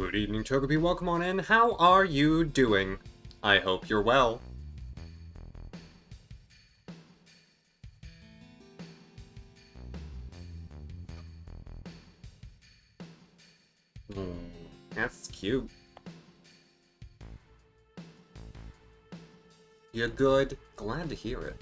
Good evening, Togepi. Welcome on in. How are you doing? I hope you're well. That's cute. You're good. Glad to hear it.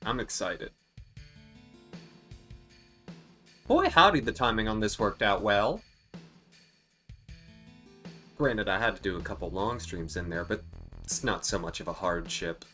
I'm excited. Boy, howdy, the timing on this worked out well. Granted, I had to do a couple long streams in there, but it's not so much of a hardship.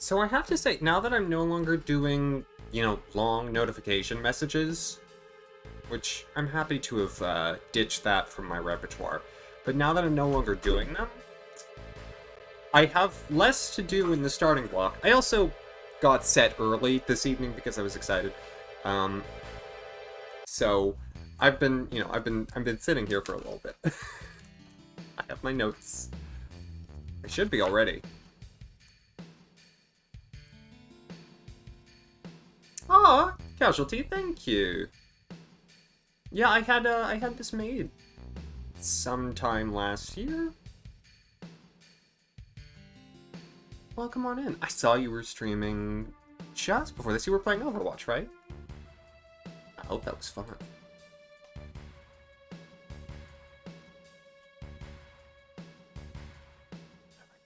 So I have to say, now that I'm no longer doing, long notification messages, which I'm happy to have ditched that from my repertoire, but now that I'm no longer doing them, I have less to do in the starting block. I also got set early this evening because I was excited. So I've been sitting here for a little bit. I have my notes. I should be already. Aw, Casualty, thank you. Yeah, I had this made sometime last year. Welcome on in. I saw you were streaming just before this. You were playing Overwatch, right? I hope that was fun.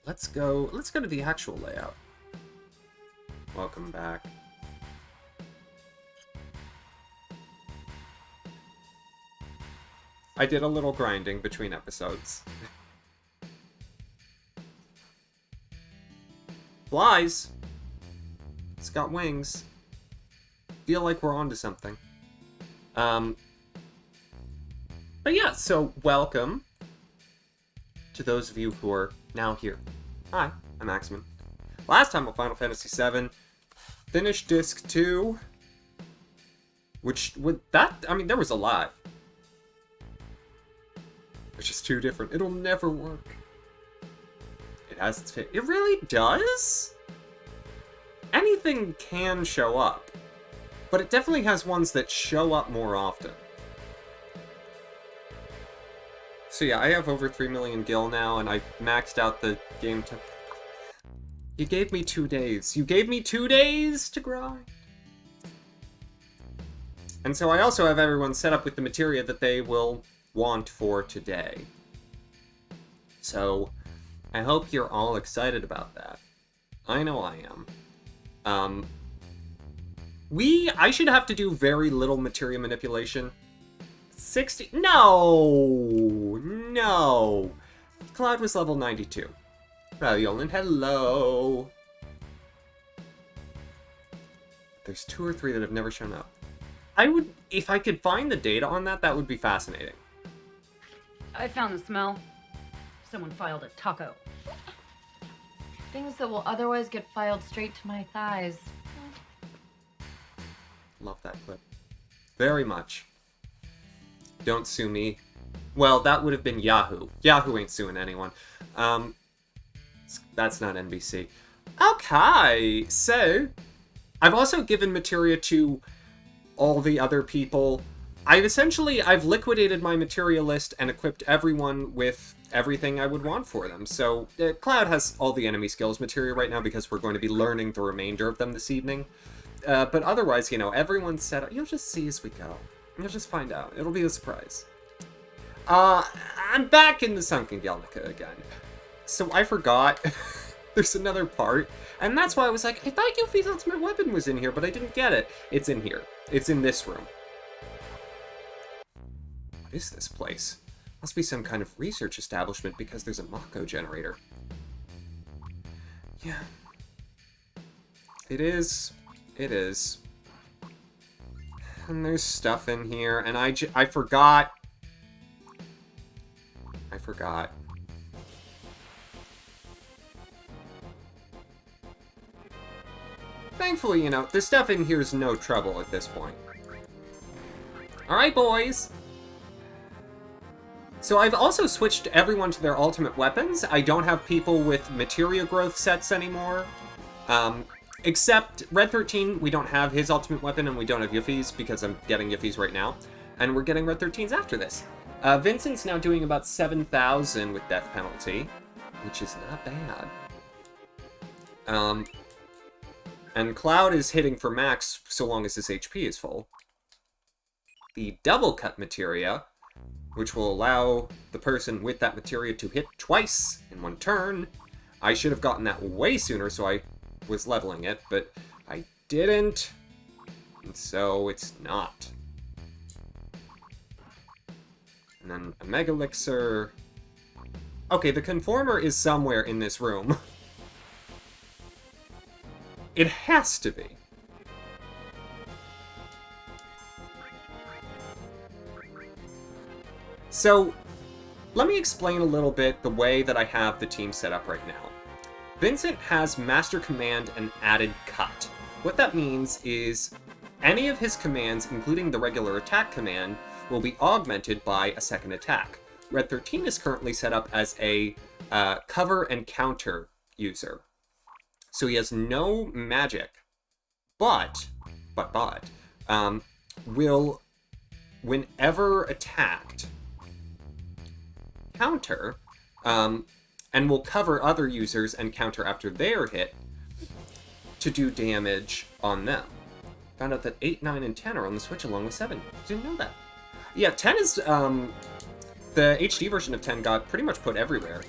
Let's go to the actual layout. Welcome back. I did a little grinding between episodes. Flies! It's got wings. Feel like we're onto something. But yeah, so welcome to those of you who are now here. Hi, I'm Axamin. Last time on Final Fantasy VII, finished Disc 2, which, there was a lot. It's just too different. It'll never work. It has its fit. It really does? Anything can show up. But it definitely has ones that show up more often. So yeah, I have over 3 million gil now, and I maxed out the game to... You gave me 2 days. You gave me 2 days to grind. And so I also have everyone set up with the materia that they will want for today. So, I hope you're all excited about that. I know I am. I should have to do very little materia manipulation. 60... No! Cloud was level 92. Yolan, hello! There's 2 or 3 that have never shown up. If I could find the data on that, that would be fascinating. I found the smell. Someone filed a taco. Things that will otherwise get filed straight to my thighs. Love that clip. Very much. Don't sue me. Well, that would have been Yahoo. Yahoo ain't suing anyone. That's not NBC. Okay, so I've also given materia to all the other people. I've liquidated my materia list and equipped everyone with everything I would want for them. So Cloud has all the enemy skills materia right now because we're going to be learning the remainder of them this evening. But otherwise, everyone's set up. You'll just see as we go. You'll just find out. It'll be a surprise. I'm back in the Sunken Galnica again. So I forgot there's another part, and that's why I was like, I thought Yuffie's ultimate weapon was in here, but I didn't get it. It's in here. It's in this room. What is this place? Must be some kind of research establishment because there's a Mako generator. Yeah. It is. It is. And there's stuff in here, and I forgot. I forgot. Thankfully, the stuff in here is no trouble at this point. Alright, boys! So I've also switched everyone to their ultimate weapons. I don't have people with materia growth sets anymore. Except Red 13, we don't have his ultimate weapon, and we don't have Yuffie's, because I'm getting Yuffie's right now. And we're getting Red 13's after this. Vincent's now doing about 7,000 with death penalty, which is not bad. And Cloud is hitting for max so long as his HP is full. The double cut materia, which will allow the person with that materia to hit twice in one turn. I should have gotten that way sooner, so I was leveling it, but I didn't, and so it's not. And then a Mega Elixir. Okay, the Conformer is somewhere in this room. It has to be. So, let me explain a little bit the way that I have the team set up right now. Vincent has Master Command and added Cut. What that means is any of his commands, including the regular attack command, will be augmented by a second attack. Red 13 is currently set up as a cover and counter user. So he has no magic, but, will, whenever attacked, counter, and will cover other users and counter after they're hit to do damage on them. Found out that 8, 9, and 10 are on the Switch along with 7. Didn't know that. Yeah, 10 is, the HD version of 10 got pretty much put everywhere.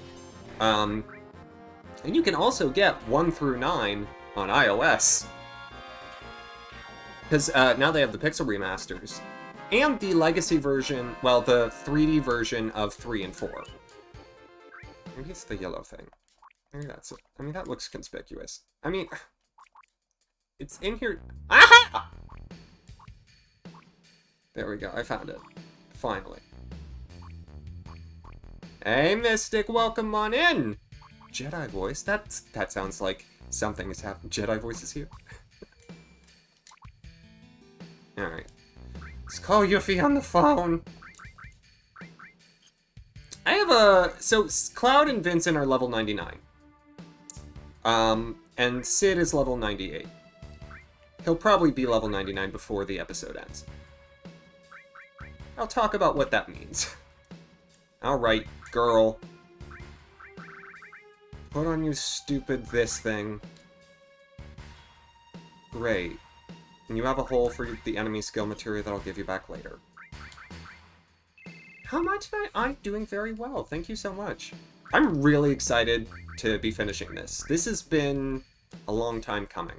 And you can also get 1 through 9 on iOS. Because now they have the Pixel remasters. And the Legacy version, well, the 3D version of 3 and 4. Maybe it's the yellow thing. Maybe that's it. I mean, that looks conspicuous. I mean, it's in here. Aha! There we go. I found it. Finally. Hey, Mystic, welcome on in! Jedi voice? That sounds like something has happened. Jedi voice is here. Alright. Let's call Yuffie on the phone. I have so Cloud and Vincent are level 99. And Sid is level 98. He'll probably be level 99 before the episode ends. I'll talk about what that means. Alright, girl. Put on your stupid this thing. Great. And you have a hole for the enemy skill material that I'll give you back later. How much am I'm doing very well. Thank you so much. I'm really excited to be finishing this. This has been a long time coming.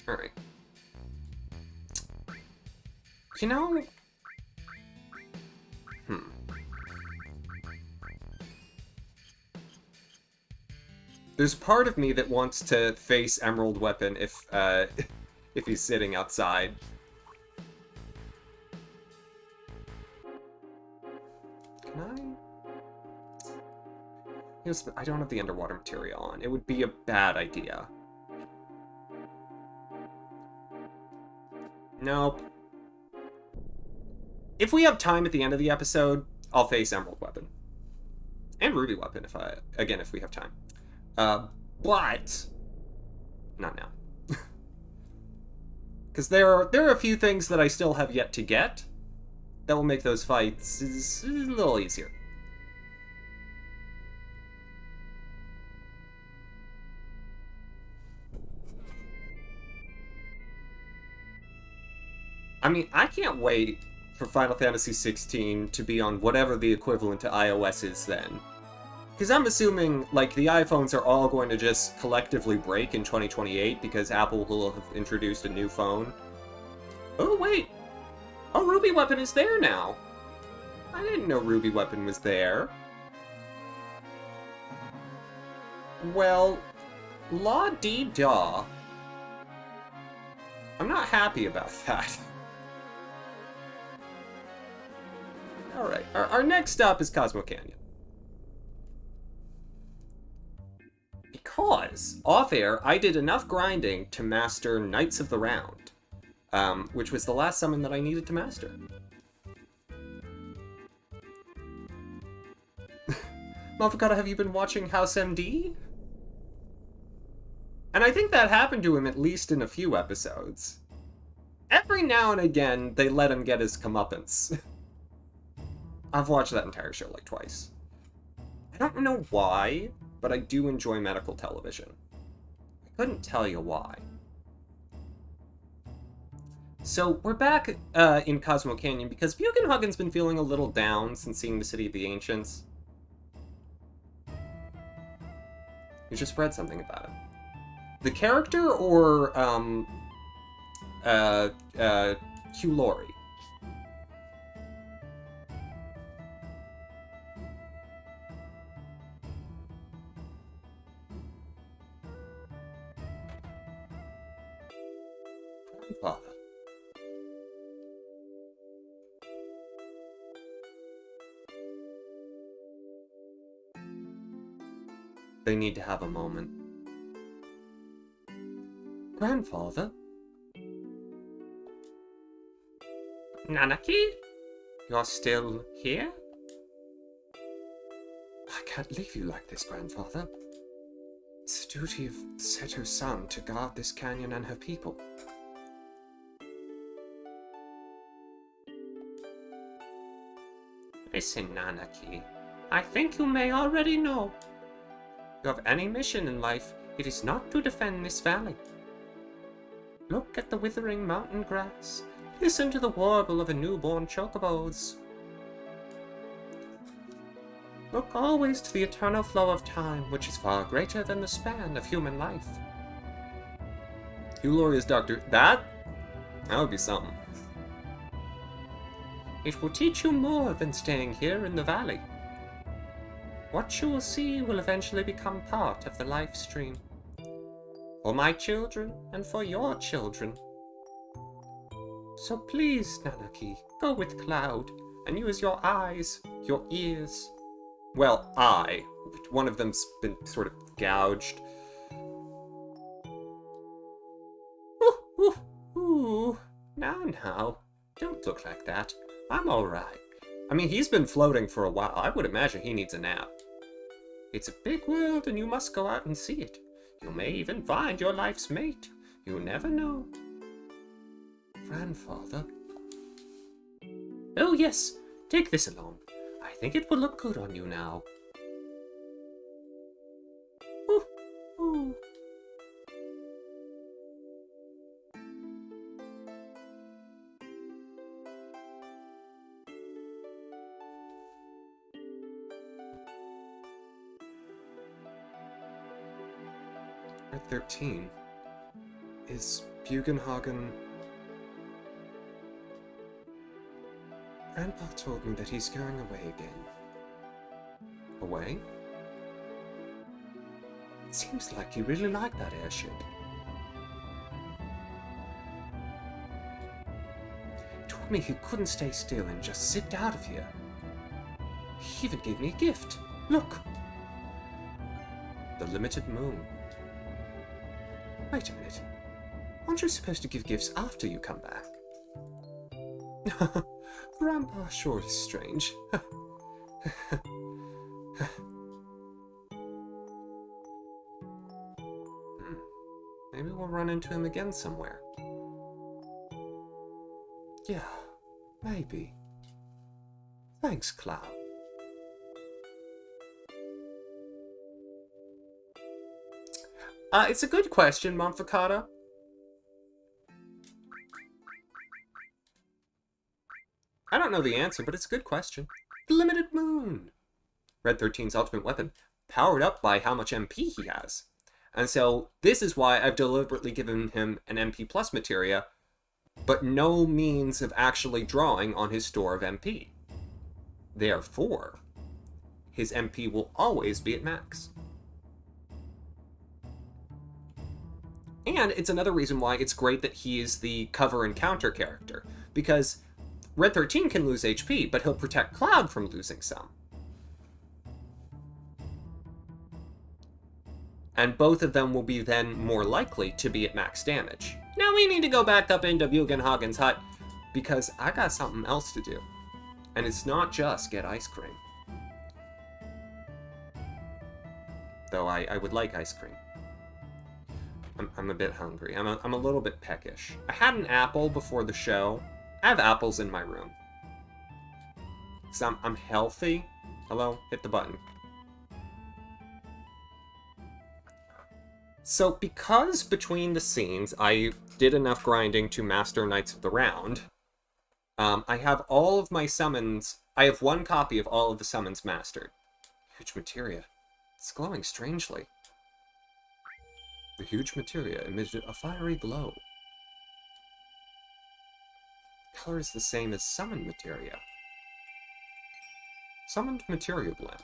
Alright. You know... There's part of me that wants to face Emerald Weapon if he's sitting outside. Can I? Yes, but I don't have the underwater material on. It would be a bad idea. Nope. If we have time at the end of the episode, I'll face Emerald Weapon. And Ruby Weapon, if we have time. But... not now. Because there are a few things that I still have yet to get that will make those fights a little easier. I mean, I can't wait for Final Fantasy XVI to be on whatever the equivalent to iOS is then. Because I'm assuming, like, the iPhones are all going to just collectively break in 2028 because Apple will have introduced a new phone. Oh, wait! Oh, Ruby Weapon is there now! I didn't know Ruby Weapon was there. Well, la-dee-da. I'm not happy about that. Alright, our next stop is Cosmo Canyon. Because, off-air, I did enough grinding to master Knights of the Round, which was the last summon that I needed to master. Motherfucker, have you been watching House MD? And I think that happened to him at least in a few episodes. Every now and again, they let him get his comeuppance. I've watched that entire show like twice. I don't know why, but I do enjoy medical television. I couldn't tell you why. So, we're back in Cosmo Canyon because Bugenhagen's been feeling a little down since seeing the City of the Ancients. You just read something about him. The character or, Hugh Laurie? Grandfather. They need to have a moment. Grandfather? Nanaki? You're still here? I can't leave you like this, Grandfather. It's the duty of Seto's son to guard this canyon and her people. Listen, Nanaki. I think you may already know. You have any mission in life, it is not to defend this valley. Look at the withering mountain grass. Listen to the warble of a newborn chocobos. Look always to the eternal flow of time, which is far greater than the span of human life. Hugh Laurie is Doctor... That would be something. It will teach you more than staying here in the valley. What you will see will eventually become part of the life stream. For my children and for your children. So please, Nanaki, go with Cloud and use your eyes, your ears. Well, eye. One of them's been sort of gouged. Ooh, ooh, ooh. Now. Don't look like that. I'm alright. I mean, he's been floating for a while. I would imagine he needs a nap. It's a big world and you must go out and see it. You may even find your life's mate. You never know. Grandfather? Oh yes, take this along. I think it will look good on you now. Ooh, ooh. At 13, is Bugenhagen... Grandpa told me that he's going away again. Away? It seems like he really liked that airship. He told me he couldn't stay still and just zipped out of here. He even gave me a gift. Look! The limited moon. Wait a minute. Aren't you supposed to give gifts after you come back? Grandpa sure is strange. Maybe we'll run into him again somewhere. Yeah, maybe. Thanks, Cloud. It's a good question, Monfacata. I don't know the answer, but it's a good question. The Limited Moon. Red 13's ultimate weapon, powered up by how much MP he has. And so, this is why I've deliberately given him an MP plus materia, but no means of actually drawing on his store of MP. Therefore, his MP will always be at max. And it's another reason why it's great that he is the cover and counter character, because Red 13 can lose HP, but he'll protect Cloud from losing some. And both of them will be then more likely to be at max damage. Now we need to go back up into Bugenhagen's hut, because I got something else to do. And it's not just get ice cream. Though I would like ice cream. I'm a bit hungry. I'm a little bit peckish. I had an apple before the show. I have apples in my room. Because I'm healthy. Hello? Hit the button. So, because between the scenes I did enough grinding to master Knights of the Round, I have all of my summons... I have one copy of all of the summons mastered. Huge materia. It's glowing strangely. The huge materia emitted a fiery glow. Color is the same as summoned materia. Summoned materia blend.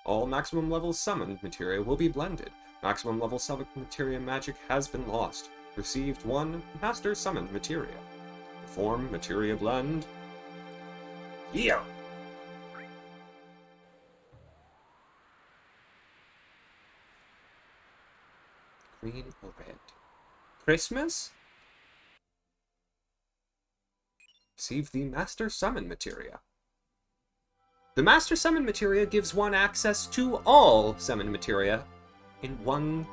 All maximum level summoned materia will be blended. Maximum level summoned materia magic has been lost. Received 1 master summoned materia. Perform materia blend. Yeah! Green or red? Christmas? Receive the Master Summon Materia. The Master Summon Materia gives one access to all Summon Materia in one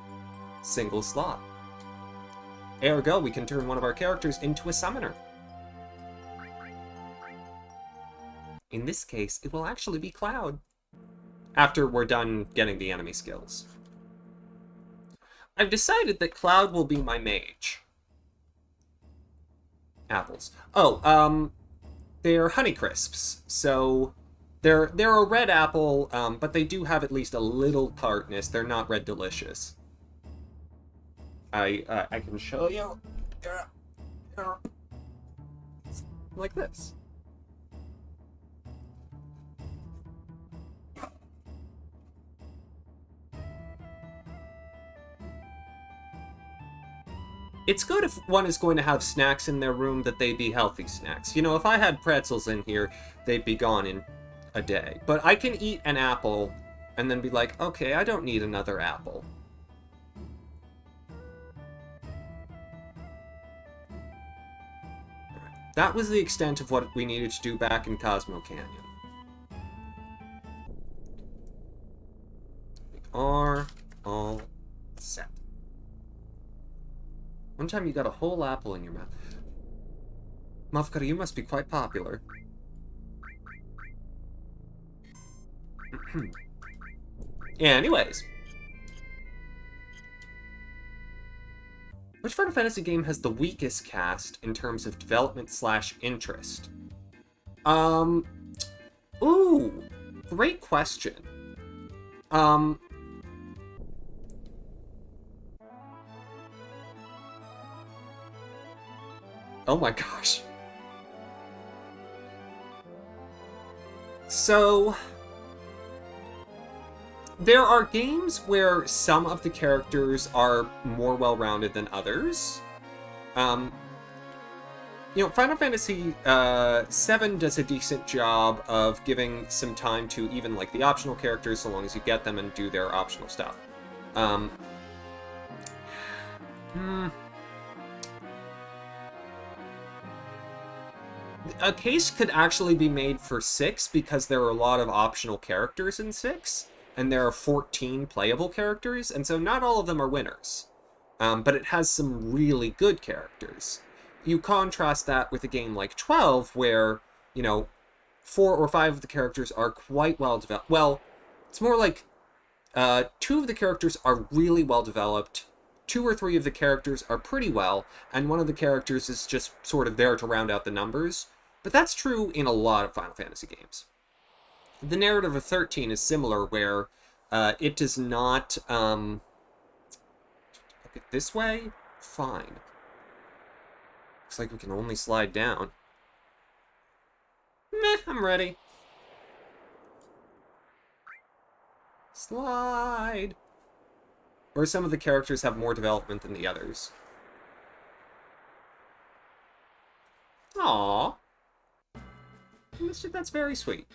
single slot. Ergo, we can turn one of our characters into a summoner. In this case, it will actually be Cloud. After we're done getting the enemy skills. I've decided that Cloud will be my mage. Apples. Oh, they're Honeycrisps. So, they're a red apple, but they do have at least a little tartness. They're not red delicious. I can show you. Like this. It's good if one is going to have snacks in their room that they be healthy snacks. You know, if I had pretzels in here, they'd be gone in a day. But I can eat an apple and then be like, okay, I don't need another apple. That was the extent of what we needed to do back in Cosmo Canyon. We are all set. One time you got a whole apple in your mouth. Mafkara, you must be quite popular. Yeah, anyways. Which Final Fantasy game has the weakest cast in terms of development / interest? Ooh, great question. Oh my gosh. So, there are games where some of the characters are more well-rounded than others. You know, Final Fantasy VII does a decent job of giving some time to even, like, the optional characters, so long as you get them and do their optional stuff. A case could actually be made for 6 because there are a lot of optional characters in 6, and there are 14 playable characters, and so not all of them are winners. But it has some really good characters. you contrast that with a game like 12, where, you know, 4 or 5 of the characters are quite well developed. Well, it's more like 2 of the characters are really well developed, 2 or 3 of the characters are pretty well, and 1 of the characters is just sort of there to round out the numbers. But that's true in a lot of Final Fantasy games. The narrative of 13 is similar, where it does not... look at this way? Fine. Looks like we can only slide down. Meh, I'm ready. Slide! Where some of the characters have more development than the others. Aww. That's very sweet.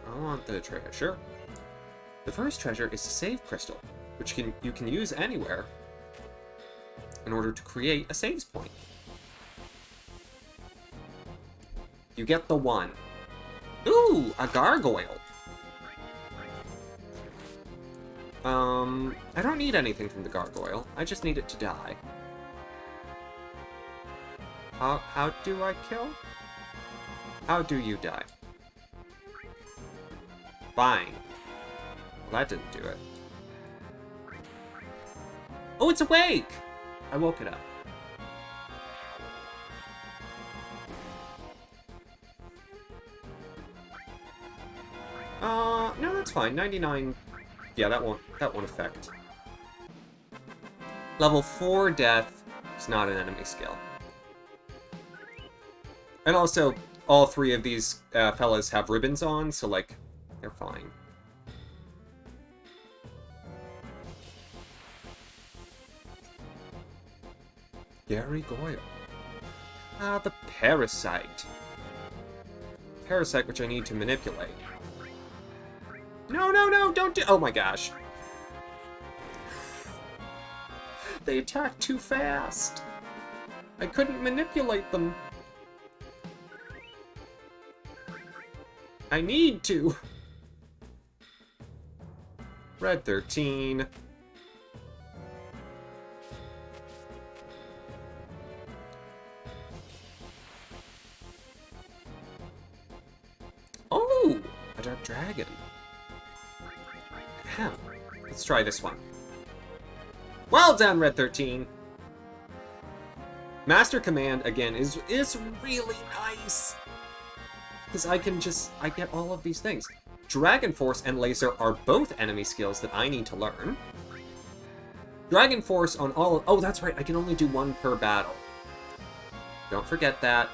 I want the treasure. The first treasure is a save crystal, which you can use anywhere in order to create a saves point. You get the 1. Ooh, a gargoyle. I don't need anything from the gargoyle. I just need it to die. How do I kill? How do you die? Fine. Well, that didn't do it. Oh, it's awake! I woke it up. No, that's fine. 99... Yeah, that won't affect. Level 4 death is not an enemy skill. And also, all 3 of these fellas have ribbons on, so, like, they're fine. Gary Goyle. Ah, the parasite. Parasite which I need to manipulate. No, no, no, don't do- Oh my gosh. They attacked too fast. I couldn't manipulate them. I need to. Red 13. Oh, a dark dragon. Yeah. Let's try this one. Well done, Red 13. Master Command, again, is really nice. Because I get all of these things. Dragon Force and Laser are both enemy skills that I need to learn. Dragon Force on all of... Oh, that's right, I can only do 1 per battle. Don't forget that.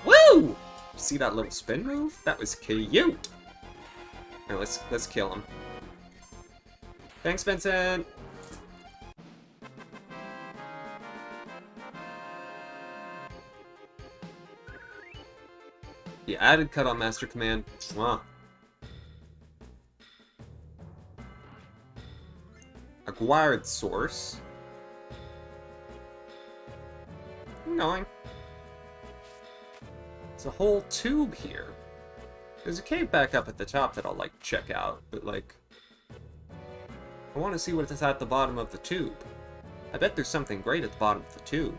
Woo! See that little spin move? That was cute. Alright, let's kill him. Thanks, Vincent! The added cut on Master Command. Mwah. Acquired source. I'm going. It's a whole tube here. There's a cave back up at the top that I'll, like, check out, but, like... I want to see what is at the bottom of the tube. I bet there's something great at the bottom of the tube.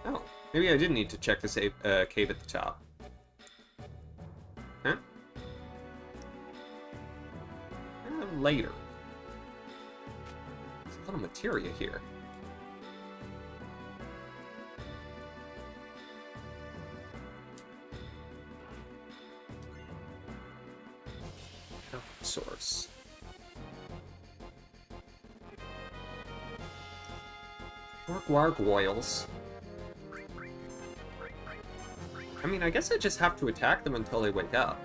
Oh, maybe I didn't need to check this cave at the top. Huh? Later. There's a lot of materia here. Source. Gargoyles. I mean, I guess I just have to attack them until they wake up.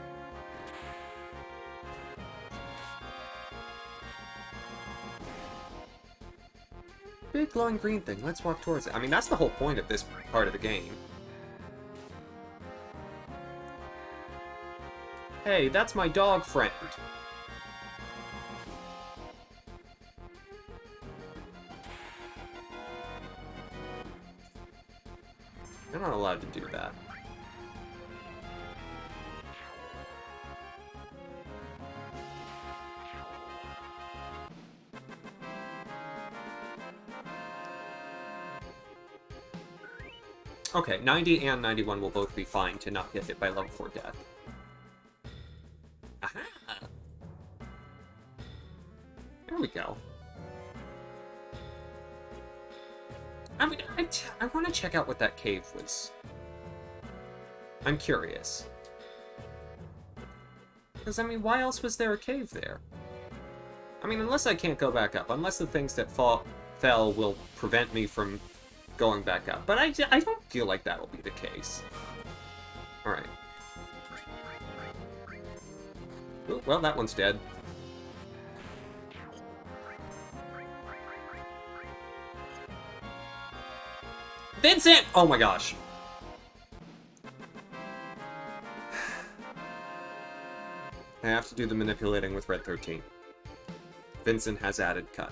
Big glowing green thing. Let's walk towards it. I mean, that's the whole point of this part of the game. Hey, that's my dog friend. You're not allowed to do that. Okay, 90 and 91 will both be fine to not get hit by level 4 death. Aha! There we go. I mean, I want to check out what that cave was. I'm curious. Because, I mean, why else was there a cave there? I mean, unless I can't go back up. Unless the things that fell will prevent me from going back up. But I don't feel like that'll be the case. Alright. Well, that one's dead. Vincent! Oh my gosh. I have to do the manipulating with Red 13. Vincent has added cut.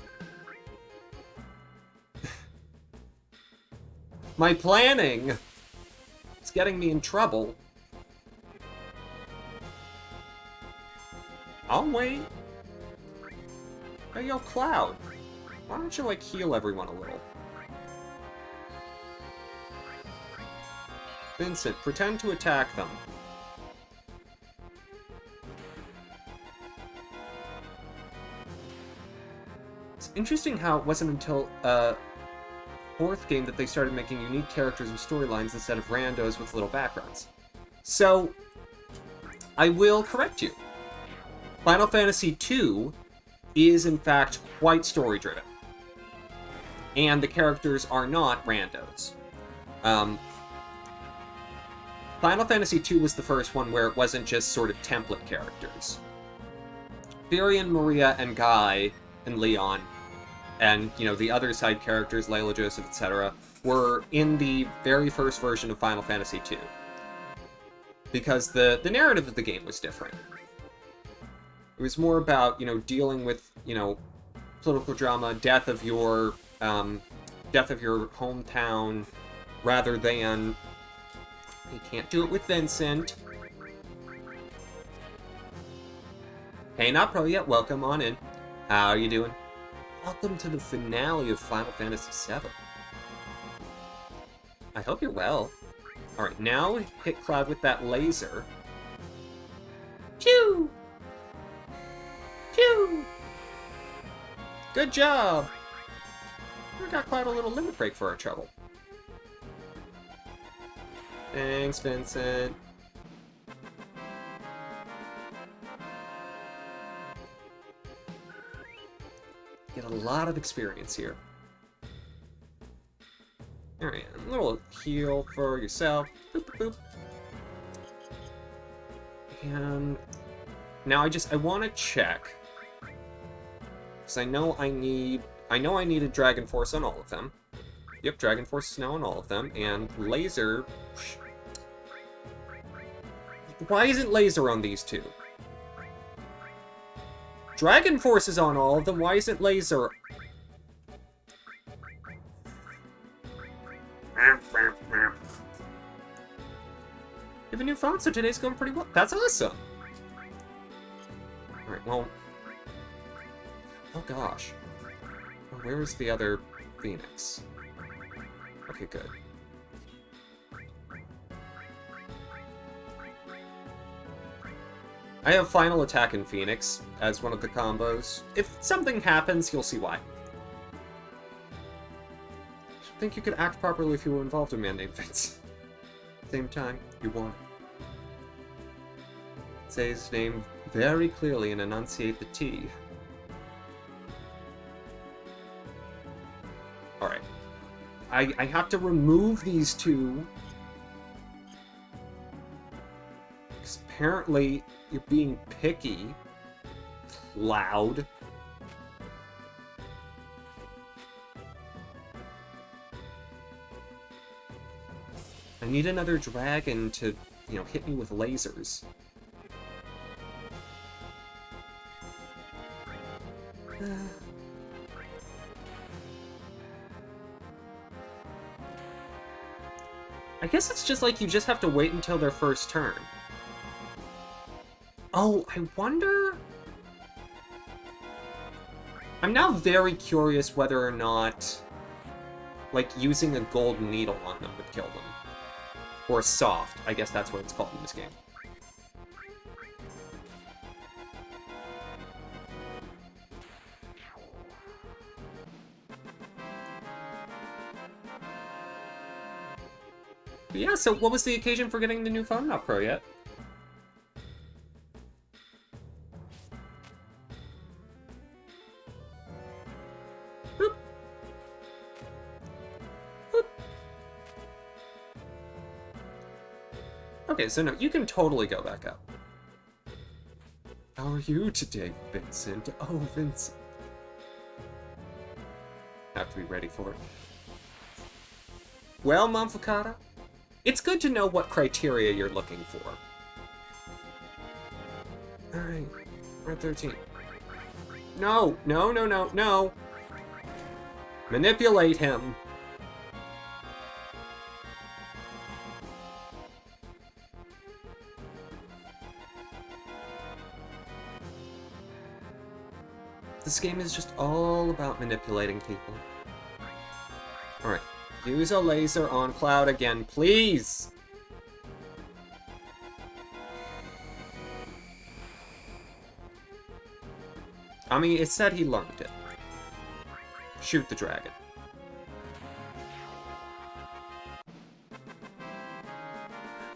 My planning is getting me in trouble. I'll wait. Hey, yo, Cloud. Why don't you, like, heal everyone a little? Vincent, pretend to attack them. It's interesting how it wasn't until, fourth game that they started making unique characters with storylines instead of randos with little backgrounds. So, I will correct you. Final Fantasy II is, in fact, quite story-driven. And the characters are not randos. Final Fantasy II was the first one where it wasn't just sort of template characters. Firion, Maria, and Guy, and Leon, and, you know, the other side characters, Layla, Joseph, etc., were in the very first version of Final Fantasy II. Because the narrative of the game was different. It was more about, you know, dealing with, you know, political drama, death of your hometown, rather than... You can't do it with Vincent. Hey, not pro yet. Welcome on in. How are you doing? Welcome to the finale of Final Fantasy VII. I hope you're well. Alright, now hit Cloud with that laser. Pew! Pew! Good job! We got Cloud a little limit break for our trouble. Thanks, Vincent. Get a lot of experience here. Alright, a little heal for yourself. Boop, boop, boop. And now I want to check. Because I know I needed Dragon Force on all of them. Yep, Dragon Force is now on all of them. And Laser... Why isn't Laser on these two? Dragon Force is on all of them, why isn't Laser? You have a new phone, so today's going pretty well. That's awesome! Alright, well... Oh gosh. Where is the other Phoenix? Okay, good. I have Final Attack in Phoenix as one of the combos. If something happens, you'll see why. I think you could act properly if you were involved in a man named Vince. Same time, you won't. Say his name very clearly and enunciate the T. Alright. I have to remove these two. Because apparently you're being picky. Loud. I need another dragon to, you know, hit me with lasers. I guess it's just like you just have to wait until their first turn. Oh, I wonder... I'm now very curious whether or not, like, using a gold needle on them would kill them. Or soft. I guess that's what it's called in this game. But yeah, so what was the occasion for getting the new phone? Not Pro yet. Boop. Boop. Okay, so no, you can totally go back up. How are you today, Vincent? Oh, Vincent. Have to be ready for it. Well, Monfocata, it's good to know what criteria you're looking for. Alright, we're at 13. No, no, no, no, no. Manipulate him. This game is just all about manipulating people. Alright. Use a laser on Cloud again, please! I mean, it said he learned it. Shoot the dragon.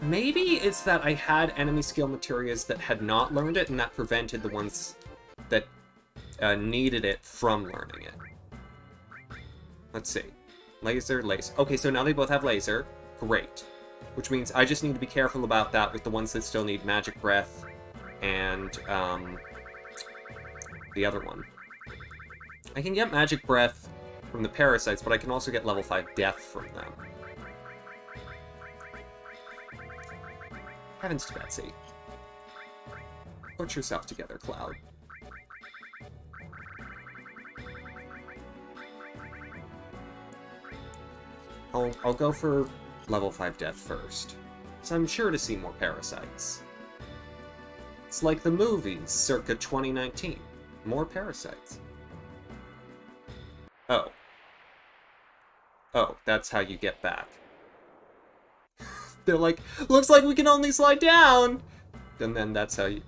Maybe it's that I had enemy skill materials that had not learned it, and that prevented the ones that needed it from learning it. Let's see. Laser, laser. Okay, so now they both have laser. Great. Which means I just need to be careful about that with the ones that still need magic breath and the other one. I can get magic breath from the parasites, but I can also get level 5 death from them. Heavens to Betsy. Put yourself together, Cloud. I'll go for level 5 death first, so I'm sure to see more parasites. It's like the movies, circa 2019. More parasites. Oh. Oh, that's how you get back. They're like, looks like we can only slide down! And then that's how you...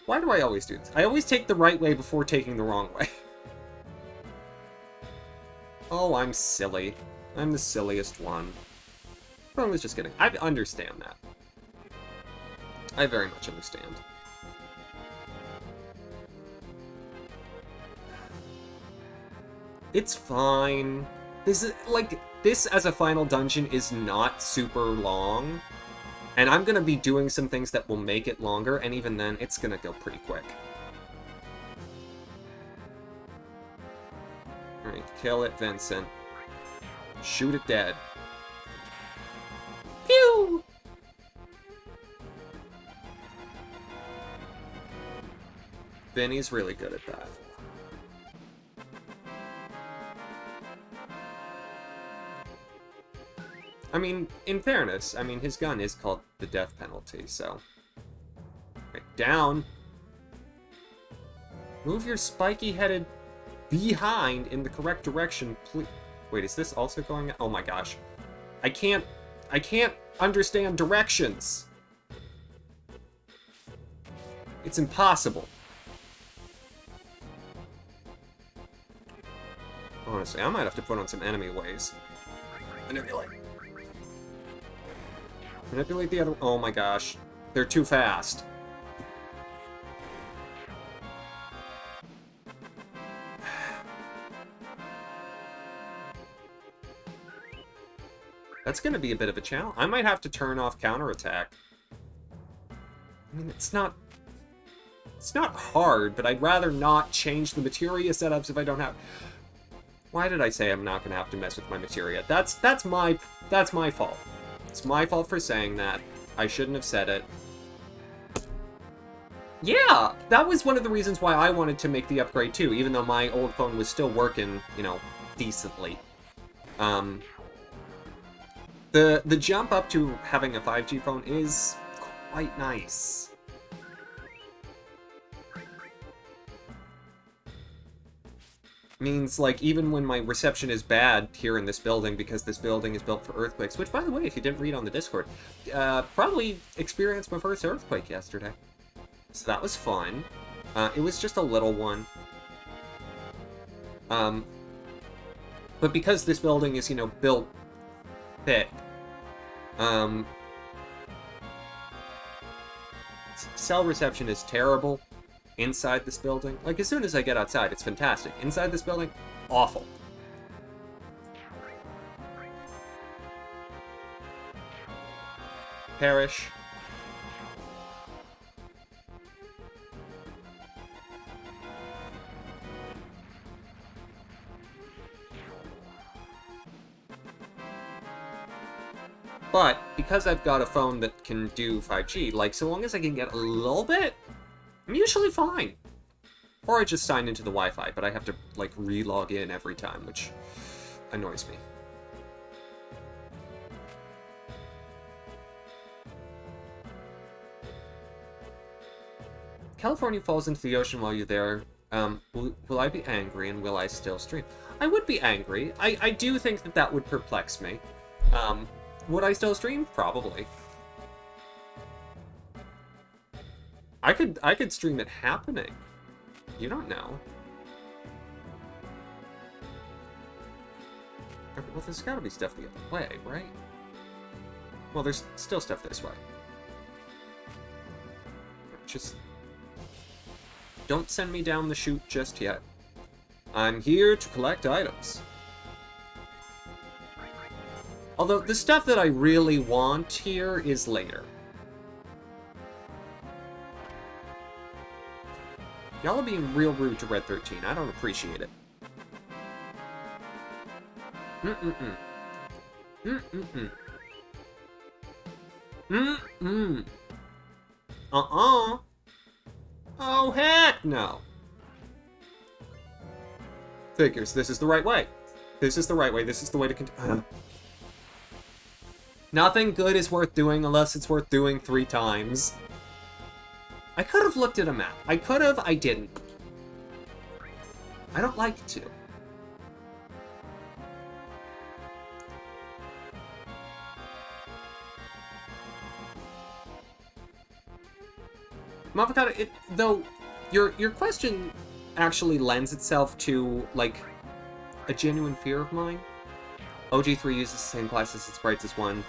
Why do I always do this? I always take the right way before taking the wrong way. Oh, I'm silly. I'm the silliest one. I was just kidding. I understand that. I very much understand. It's fine. This is, like, this as a final dungeon is not super long. And I'm gonna be doing some things that will make it longer, and even then, it's gonna go pretty quick. Alright, kill it, Vincent. Shoot it dead. Pew! Vinny's really good at that. I mean, in fairness, I mean, his gun is called the death penalty, so... Right, down! Move your spiky-headed behind in the correct direction, please. Wait, is this also going... Oh my gosh. I can't understand directions! It's impossible. Honestly, I might have to put on some enemy ways. Manipulate. Manipulate the other... Oh my gosh. They're too fast. That's gonna be a bit of a challenge. I might have to turn off counterattack. I mean, it's not hard, but I'd rather not change the materia setups if I don't have... Why did I say I'm not gonna have to mess with my materia? That's my fault. It's my fault for saying that. I shouldn't have said it. Yeah, that was one of the reasons why I wanted to make the upgrade too, even though my old phone was still working, you know, decently. The jump up to having a 5G phone is quite nice. means, like, even when my reception is bad here in this building, because this building is built for earthquakes, which, by the way, if you didn't read on the Discord, probably experienced my first earthquake yesterday. So that was fun. It was just a little one. But because this building is, you know, built thick, cell reception is terrible inside this building. Like, as soon as I get outside, it's fantastic. Inside this building, awful. Perish. But, because I've got a phone that can do 5G, like, so long as I can get a little bit, I'm usually fine. Or I just sign into the Wi-Fi, but I have to, like, re-log in every time, which annoys me. California falls into the ocean while you're there. Will I be angry, and will I still stream? I would be angry. I do think that that would perplex me. Would I still stream? Probably. I could stream it happening. You don't know. Okay, well, there's gotta be stuff the other way, right? Well, there's still stuff this way. Just don't send me down the chute just yet. I'm here to collect items. Although, the stuff that I really want here is later. Y'all are being real rude to Red 13. I don't appreciate it. Mm-mm-mm. Mm-mm-mm. Mm-mm. Uh-uh. Oh, heck no. Figures, this is the right way. This is the right way. This is the way to continue. Nothing good is worth doing unless it's worth doing 3 times. I could have looked at a map. I could have, I didn't. I don't like to. Mavocado, though, your question actually lends itself to, like, a genuine fear of mine. OG3 uses the same classes as sprites as 1,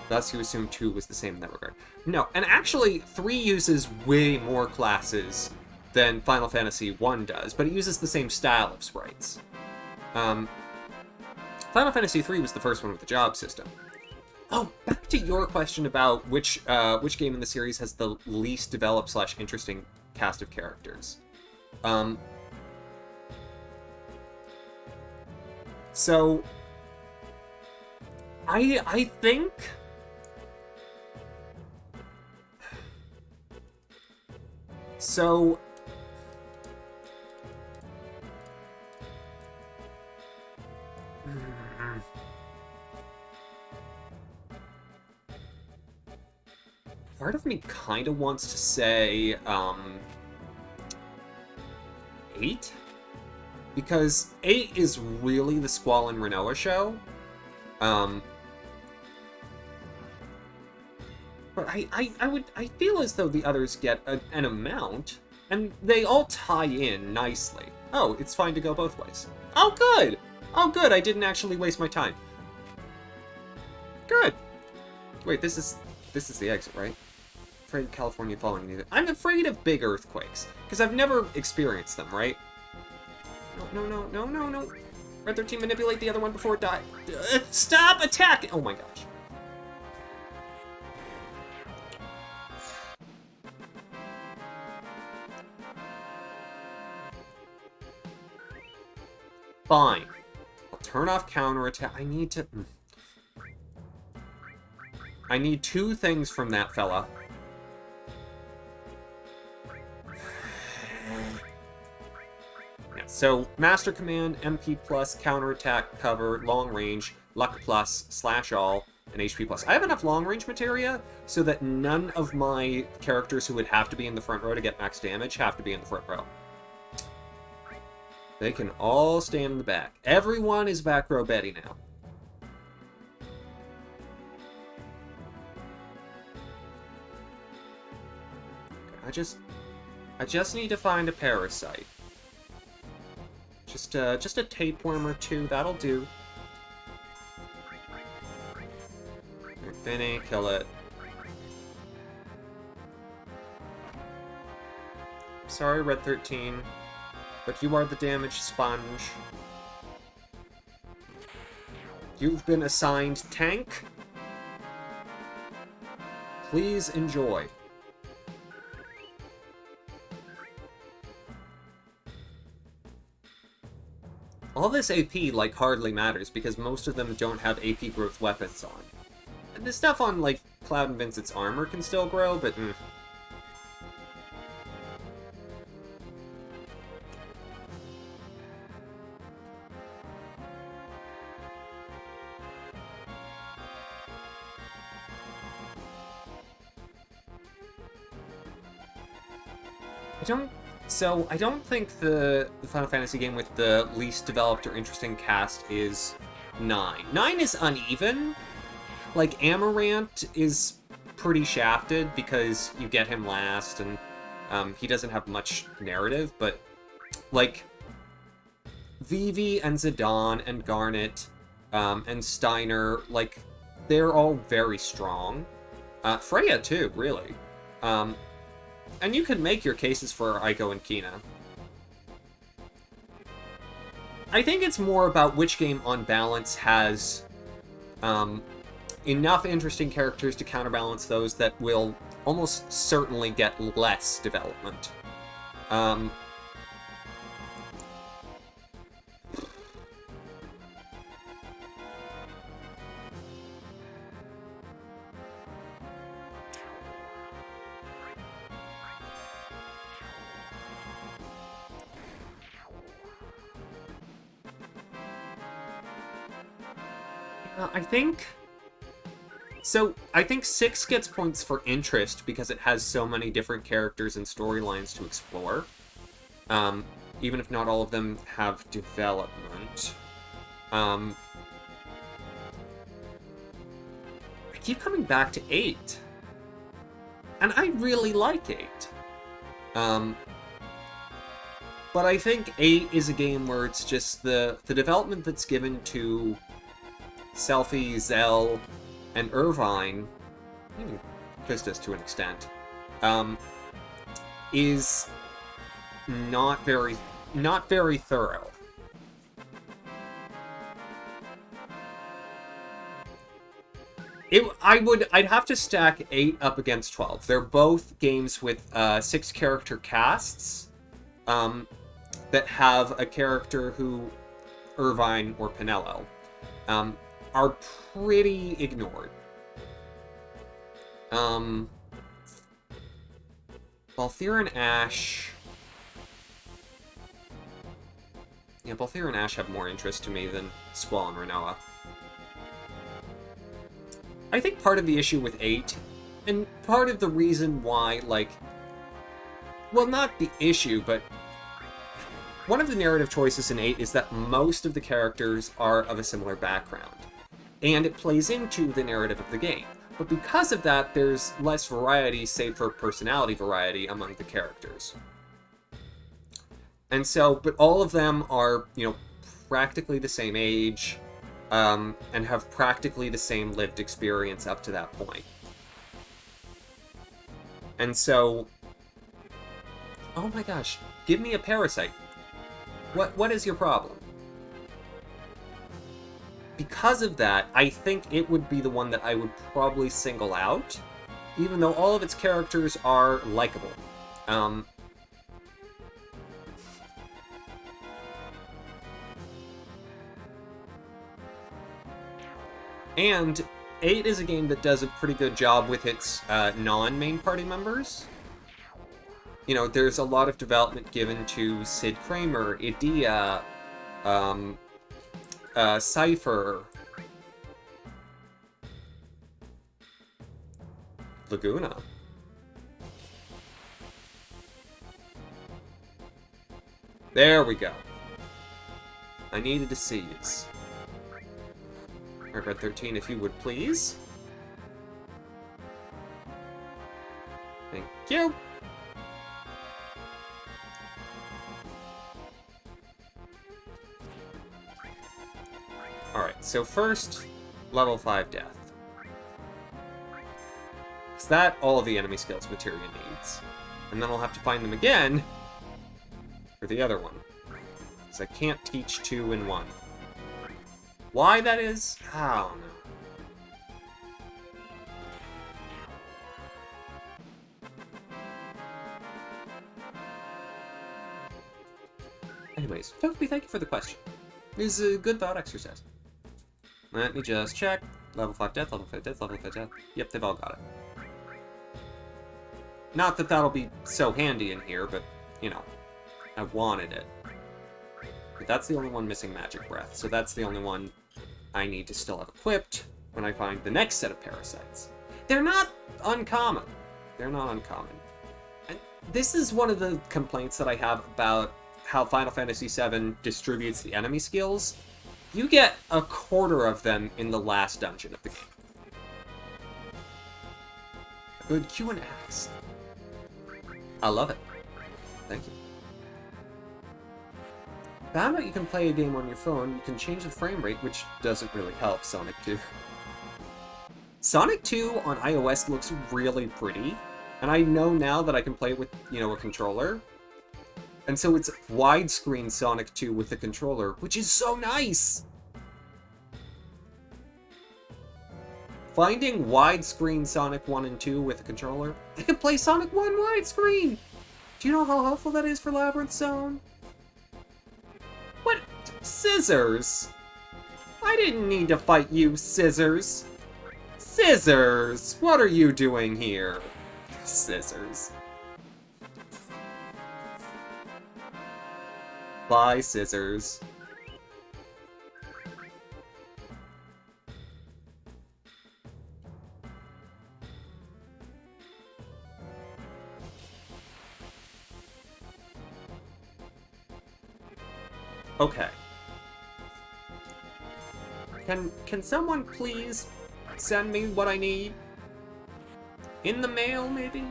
thus you assume 2 was the same in that regard. No, and actually, 3 uses way more classes than Final Fantasy 1 does, but it uses the same style of sprites. Final Fantasy 3 was the first one with the job system. Oh, back to your question about which game in the series has the least developed / interesting cast of characters. So I think so. Part of me kind of wants to say 8, because 8 is really the Squall and Renoa show. But I feel as though the others get an amount, and they all tie in nicely. Oh, it's fine to go both ways. Oh, good! Oh, good, I didn't actually waste my time. Good. Wait, this is the exit, right? Afraid of California falling either. I'm afraid of big earthquakes, because I've never experienced them, right? No. Red 13, manipulate the other one before it dies. Stop attacking! Oh my gosh. Fine. I'll turn off counterattack. I need 2 things from that fella. Yeah, so, Master Command, MP+, counterattack, cover, long range, luck plus, slash all, and HP plus. I have enough long range materia so that none of my characters who would have to be in the front row to get max damage have to be in the front row. They can all stand in the back. Everyone is back row Betty now. I just need to find a parasite. Just a tapeworm or two, that'll do. Finny, kill it. Sorry, Red 13, but you are the damage sponge. You've been assigned tank. Please enjoy. All this AP, like, hardly matters, because most of them don't have AP growth weapons on. And the stuff on, like, Cloud and Vincent's armor can still grow, but I don't think the Final Fantasy game with the least developed or interesting cast is 9. 9 is uneven. Like, Amarant is pretty shafted because you get him last, and he doesn't have much narrative, but, like, Vivi and Zidane and Garnet and Steiner, like, they're all very strong. Freya, too, really. And you can make your cases for Aiko and Kina. I think it's more about which game on balance has enough interesting characters to counterbalance those that will almost certainly get less development. I think 6 gets points for interest because it has so many different characters and storylines to explore. Even if not all of them have development. I keep coming back to 8. And I really like 8. But I think 8 is a game where it's just the development that's given to Selphie, Zell, and Irvine, even Christus to an extent, is not very thorough. I'd have to stack 8 up against 12. They're both games with 6 character casts that have a character who, Irvine or Pinello, are pretty ignored. Balthier and Ash... Yeah, Balthier and Ash have more interest to me than Squall and Renoa. I think part of the issue with 8, and part of the reason why, like... Well, not the issue, but... One of the narrative choices in 8 is that most of the characters are of a similar background. And it plays into the narrative of the game. But because of that, there's less variety, save for personality variety, among the characters. And so, but all of them are, you know, practically the same age, and have practically the same lived experience up to that point. And so... Oh my gosh, give me a parasite. What is your problem? Because of that, I think it would be the one that I would probably single out, even though all of its characters are likable. And 8 is a game that does a pretty good job with its non-main party members. You know, there's a lot of development given to Sid Kramer, Idea, Cypher, Laguna. There we go. I needed to seize. Alright, Red 13, if you would please. Thank you. Alright, so first, level 5 death. Because that all of the enemy skills materia needs. And then I'll have to find them again for the other one. Because I can't teach 2 in 1. Why that is? I don't know. Anyways, Toby, thank you for the question. This is a good thought exercise. Let me just check. Level 5 death, level 5 death, level 5 death. Yep, they've all got it. Not that that'll be so handy in here, but, you know, I wanted it. But that's the only one missing Magic Breath, so that's the only one I need to still have equipped when I find the next set of parasites. They're not uncommon. They're not uncommon. And this is one of the complaints that I have about how Final Fantasy VII distributes the enemy skills. You get a quarter of them in the last dungeon of the game. A good Q and Axe. I love it. Thank you. Found out you can play a game on your phone, you can change the frame rate, which doesn't really help Sonic 2. Sonic 2 on iOS looks really pretty, and I know now that I can play it with, you know, a controller. And so it's widescreen Sonic 2 with the controller, which is so nice! Finding widescreen Sonic 1 and 2 with a controller, I can play Sonic 1 widescreen! Do you know how helpful that is for Labyrinth Zone? What? Scissors? I didn't need to fight you, Scissors! Scissors! What are you doing here? Scissors. Bye, Scissors. Okay. Can someone please send me what I need? In the mail, maybe?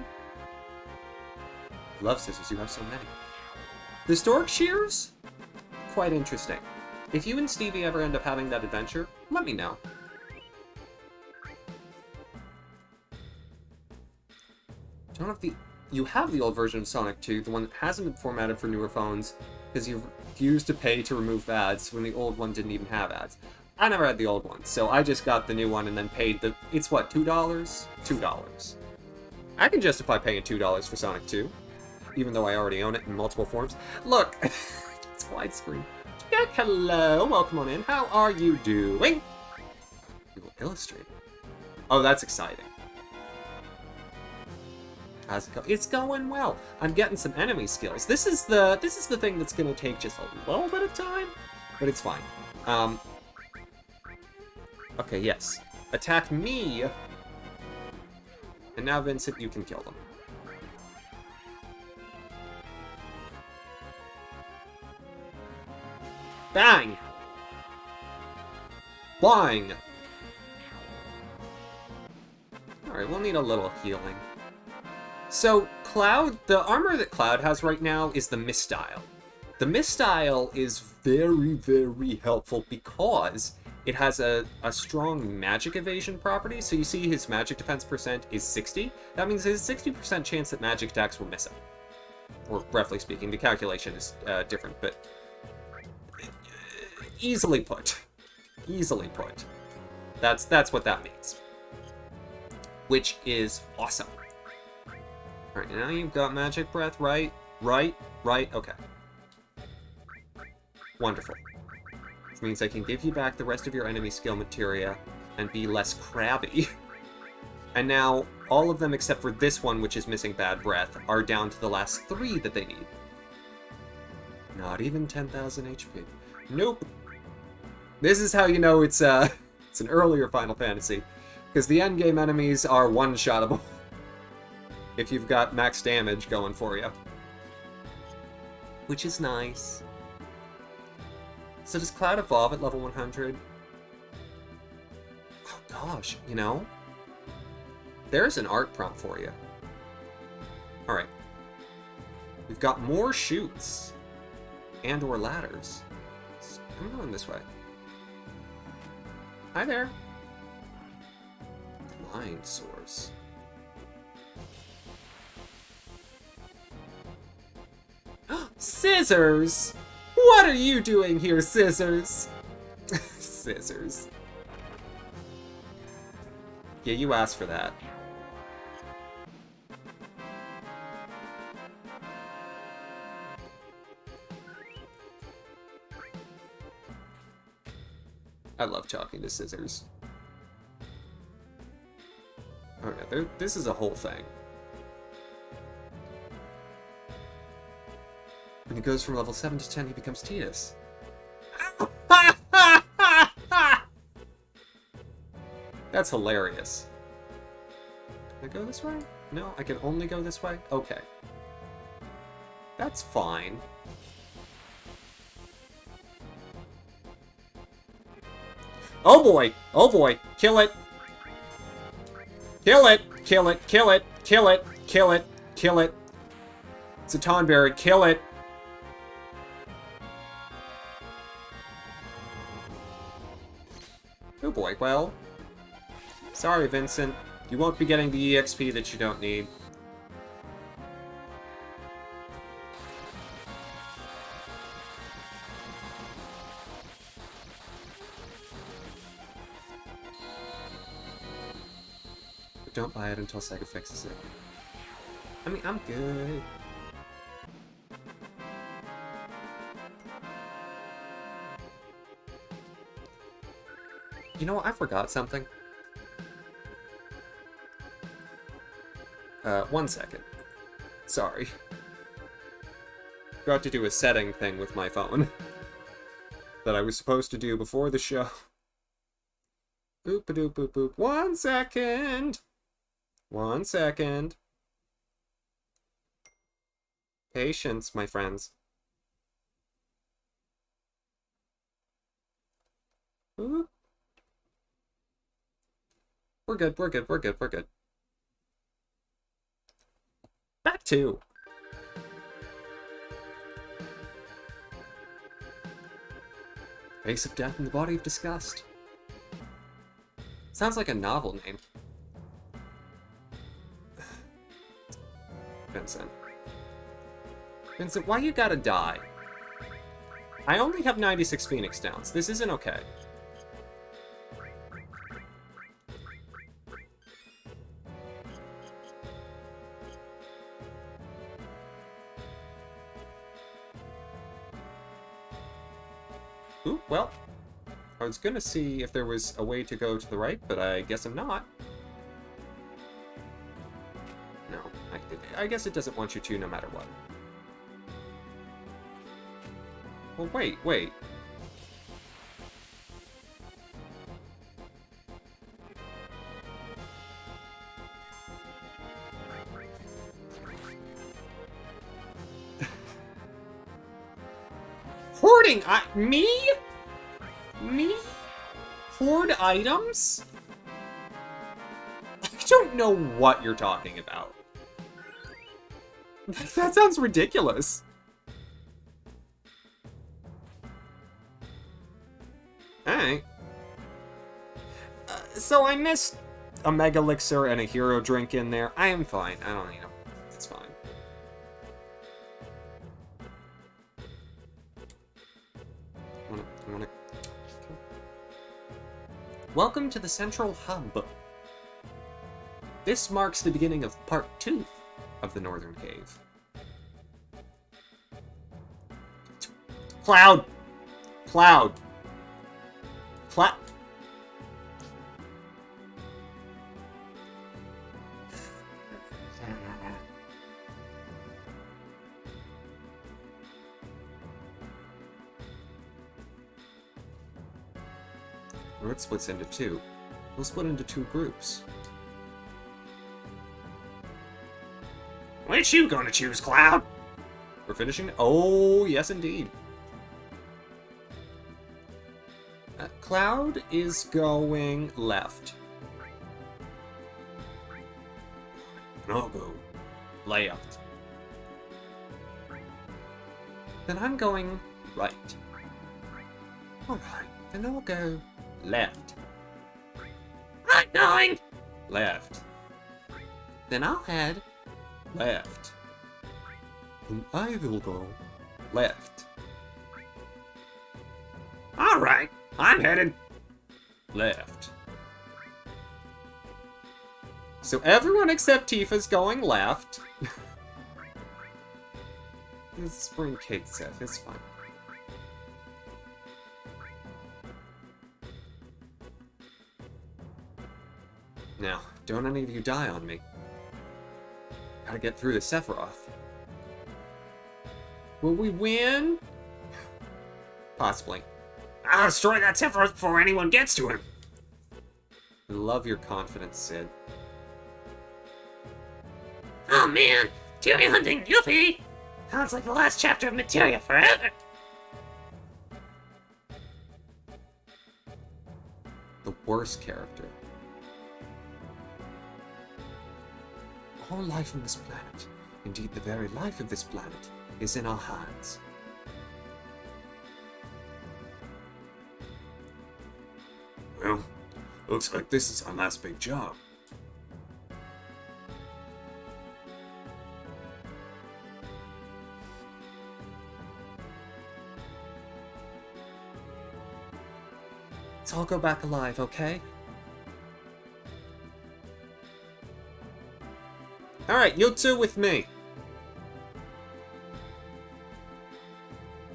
Love scissors, you have so many. The stork shears? Quite interesting. If you and Stevie ever end up having that adventure, let me know. Don't have the... You have the old version of Sonic 2, the one that hasn't been formatted for newer phones, because you refused to pay to remove ads when the old one didn't even have ads. I never had the old one, so I just got the new one and then paid the... It's what, $2? $2. I can justify paying $2 for Sonic 2, even though I already own it in multiple forms. Look! It's widescreen. Jack, hello! Welcome on in. How are you doing? We will illustrate it. Oh, that's exciting. How's it go? It's going well. I'm getting some enemy skills. This is the thing that's gonna take just a little bit of time, but it's fine. Okay, yes. Attack me. And now, Vincent, you can kill them. Bang! Bang! Alright, we'll need a little healing. So, Cloud, the armor that Cloud has right now is the Mistile. The Mistile is very, very helpful because it has a strong magic evasion property. So you see his magic defense percent is 60. That means there's a 60% chance that magic attacks will miss him. Or, roughly speaking, the calculation is different, but... Easily put. Easily put. That's what that means. Which is awesome. Alright, now you've got Magic Breath, right? Right? Okay. Wonderful. Which means I can give you back the rest of your enemy skill materia and be less crabby. And now, all of them except for this one, which is missing Bad Breath, are down to the last 3 that they need. Not even 10,000 HP. Nope. This is how you know it's an earlier Final Fantasy. Because the endgame enemies are one-shottable. If you've got max damage going for you. Which is nice. So does Cloud evolve at level 100? Oh gosh, you know? There's an art prompt for you. Alright. We've got more chutes. And or ladders. I'm going this way. Hi there. Mind source. Scissors! What are you doing here, Scissors? Scissors. Yeah, you asked for that. I love talking to Scissors. Oh no, this is a whole thing. When he goes from level 7 to 10, he becomes Tidus. That's hilarious. Can I go this way? No, I can only go this way? Okay. That's fine. Oh boy! Oh boy! Kill it! Kill it! Kill it! Kill it! Kill it! Kill it! Kill it! It's a Tonberry. Kill it! Oh boy, well... Sorry, Vincent. You won't be getting the EXP that you don't need. But don't buy it until Sega fixes it. I mean, I'm good. You know what? I forgot something. 1 second. Sorry. Forgot to do a setting thing with my phone. That I was supposed to do before the show. Boop a doop boop boop. 1 second! 1 second. Patience, my friends. Boop. We're good, we're good, we're good, we're good. Back to. Face of Death in the Body of Disgust. Sounds like a novel name. Vincent. Vincent, why you gotta die? I only have 96 Phoenix Downs. This isn't okay. Ooh, well, I was gonna see if there was a way to go to the right, but I guess I'm not. No, I guess it doesn't want you to no matter what. Well, wait. Hoarding me? Me? Hoard items? I don't know what you're talking about. That sounds ridiculous. Alright. So I missed a Mega Elixir and a Hero Drink in there. I am fine. I don't need them. It's fine. I wanna... Welcome to the Central Hub. This marks the beginning of Part 2 of the Northern Cave. Cloud! Cloud! Cloud! Or it splits into two. We'll split into two groups. Which you gonna choose, Cloud? We're finishing? Oh, yes indeed. Cloud is going left. And I'll go left. Then I'm going right. Alright, then I'll go left. I'm going left. Then I'll head left. And I will go left. Alright, I'm headed left. So everyone except Tifa's going left. This spring cake set is fine. Now, don't any of you die on me. Gotta get through to Sephiroth. Will we win? Possibly. I'll destroy that Sephiroth before anyone gets to him! I love your confidence, Sid. Oh man! Teary hunting, Yuffie! Sounds like the last chapter of Materia forever! The worst character. All life on this planet, indeed the very life of this planet, is in our hands. Well, looks like this is our last big job. Let's all go back alive, okay? Alright, you two with me.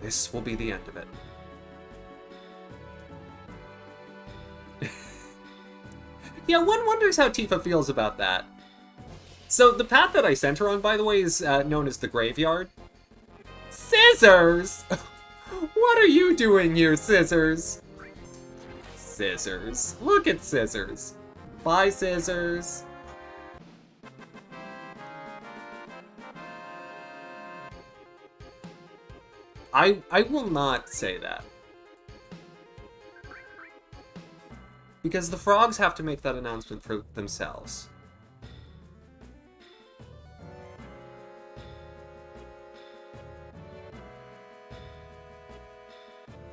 This will be the end of it. Yeah, one wonders how Tifa feels about that. So, the path that I sent her on, by the way, is known as the Graveyard. Scissors! What are you doing here, Scissors? Scissors. Look at Scissors. Bye, Scissors. I will not say that. Because the frogs have to make that announcement for themselves.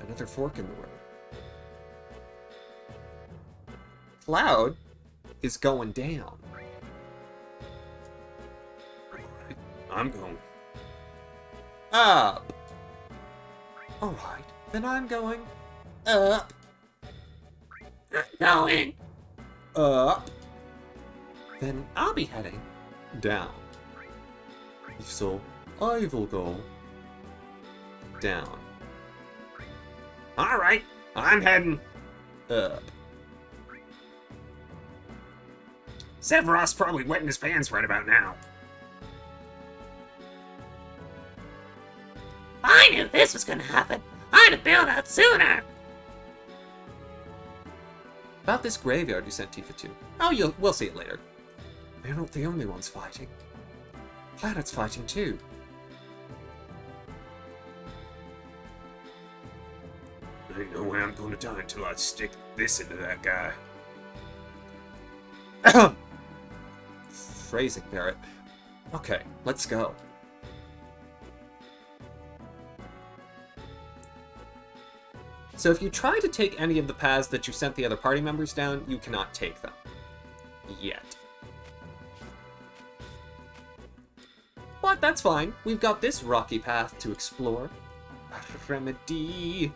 Another fork in the road. Cloud is going down. Alright, I'm going up. Alright, then I'm going up. I'm going up. Then I'll be heading down. So I will go down. Alright, I'm heading up. Sephiroth's probably wetting his pants right about now. I knew this was gonna happen. I'd have bailed out sooner. About this graveyard you sent Tifa to. Oh, we'll see it later. They're not the only ones fighting. Planet's fighting too. There ain't no way I'm gonna die until I stick this into that guy. Phrasing, Barrett. Okay, let's go. So if you try to take any of the paths that you sent the other party members down, you cannot take them. Yet. But that's fine. We've got this rocky path to explore. Remedy.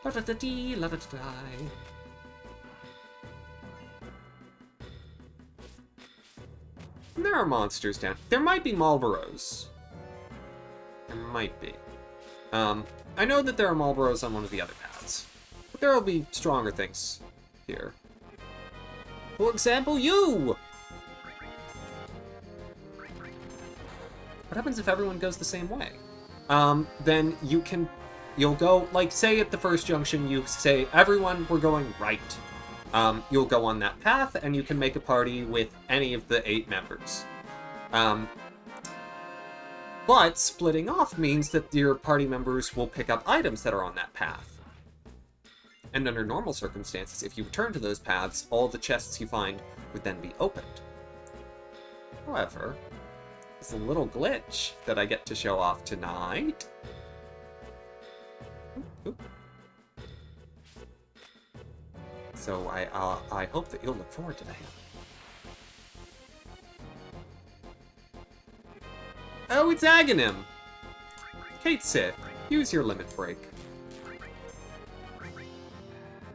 La-da-da-dee, la-da-da-die. And there are monsters down. There might be Marlboros. There might be. I know that there are Marlboros on one of the other paths. But there will be stronger things here. For example, you! What happens if everyone goes the same way? Then you'll go, like, say at the first junction, you say, everyone, we're going right. You'll go on that path, and you can make a party with any of the 8 members. But splitting off means that your party members will pick up items that are on that path. And under normal circumstances, if you return to those paths, all the chests you find would then be opened. However, there's a little glitch that I get to show off tonight. Oop. So I hope that you'll look forward to that. Oh, it's Aghanim! Kate Sith, use your limit break.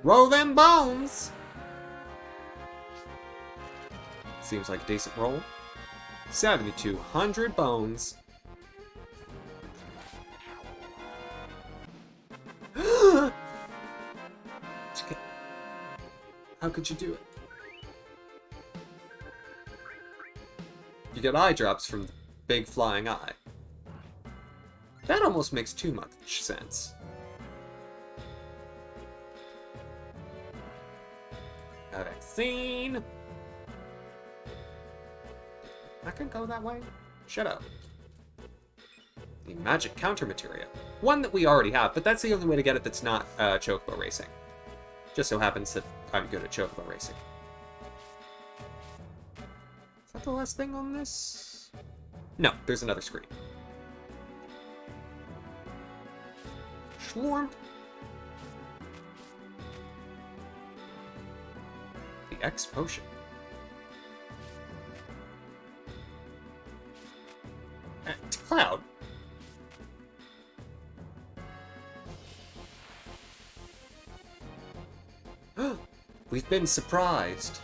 Roll them bones! Seems like a decent roll. 7,200 bones. How could you do it? You get eye drops from the big flying eye. That almost makes too much sense. A vaccine. I can go that way? Shut up. The magic counter materia. One that we already have, but that's the only way to get it that's not chocobo racing. Just so happens that I'm good at chocobo racing. Is that the last thing on this? No, there's another screen. Schlorm. The X potion. To Cloud. We've been surprised.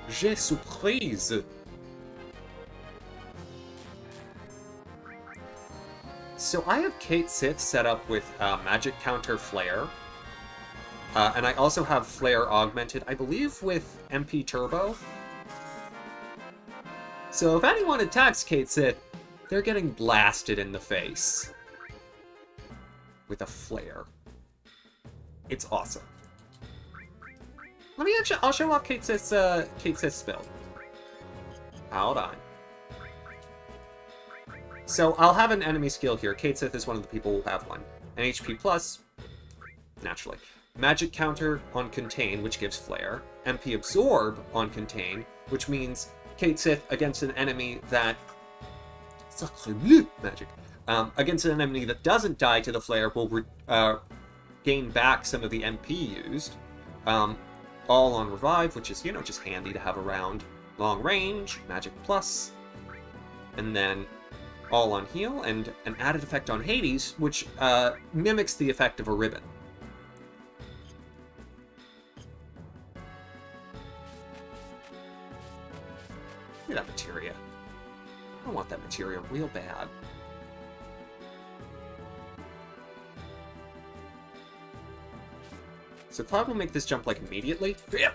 J'ai surprise. So I have Kate Sith set up with magic counter flare. And I also have flare augmented, I believe, with MP Turbo. So if anyone attacks Kate Sith, they're getting blasted in the face. With a flare. It's awesome. Let me actually, I'll show off Kate Sith's build. Hold on. So I'll have an enemy skill here. Kate Sith is one of the people who have one. An HP plus, naturally. Magic counter on contain, which gives flare. MP absorb on contain, which means Kate Sith against an enemy that... magic. Against an enemy that doesn't die to the flare will gain back some of the MP used. All on revive, which is, you know, just handy to have around. Long range, magic plus. And then all on heal, and an added effect on Hades, which mimics the effect of a ribbon. Look at that materia. I want that materia real bad. So Cloud will make this jump, like, immediately. Yeah.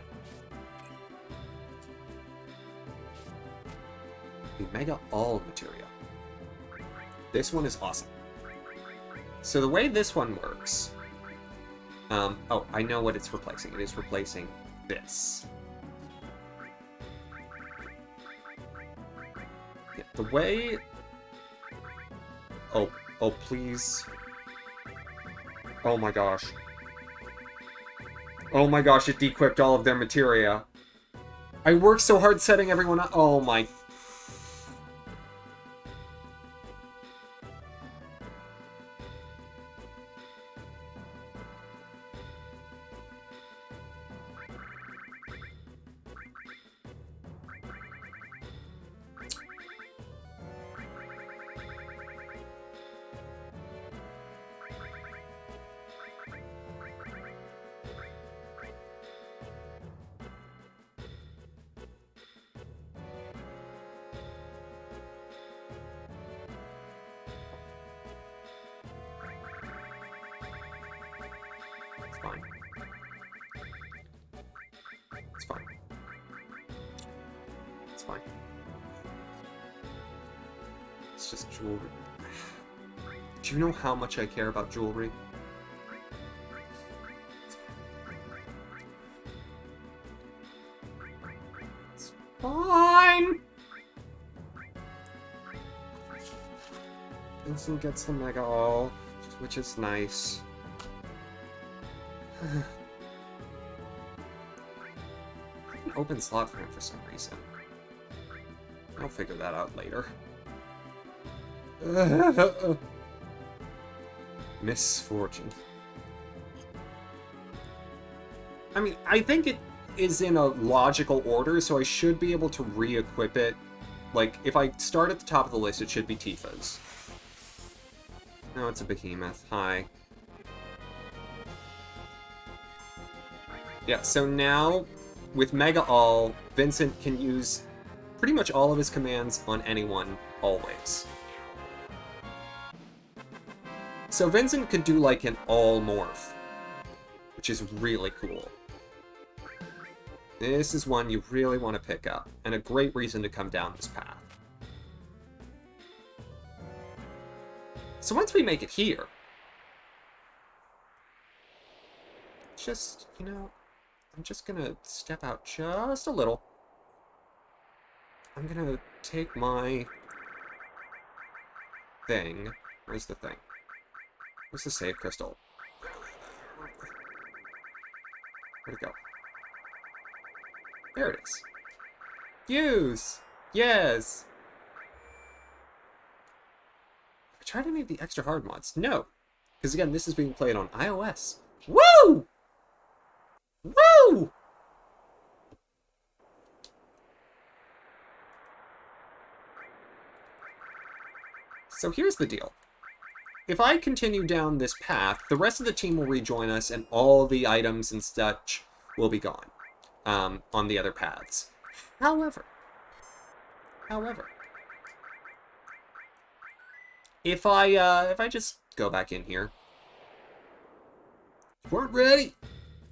The Mega All materia. This one is awesome. So the way this one works... oh, I know what it's replacing. It is replacing this. Yeah, the way... Oh, please. Oh my gosh. Oh my gosh, it dequipped all of their materia. I worked so hard setting everyone up. Oh my... It's fine. It's fine. It's just jewelry. Do you know how much I care about jewelry? It's fine! Vincent gets the Mega All, which is nice. An open slot for him for some reason. I'll figure that out later. Misfortune. I mean, I think it is in a logical order, so I should be able to re-equip it. Like, if I start at the top of the list, it should be Tifa's. No, it's a behemoth. Hi. Yeah, so now, with Mega All, Vincent can use pretty much all of his commands on anyone, always. So Vincent could do, like, an all morph, which is really cool. This is one you really want to pick up, and a great reason to come down this path. So once we make it here, just, you know, I'm just gonna step out just a little. I'm gonna take my thing. Where's the thing? Where's the save crystal? Where'd it go? There it is. Use! Yes! I tried any of the extra hard mods? No. Because again, this is being played on iOS. Woo! Woo! So here's the deal. If I continue down this path, the rest of the team will rejoin us and all the items and such will be gone on the other paths. However, if I just go back in here, we're ready.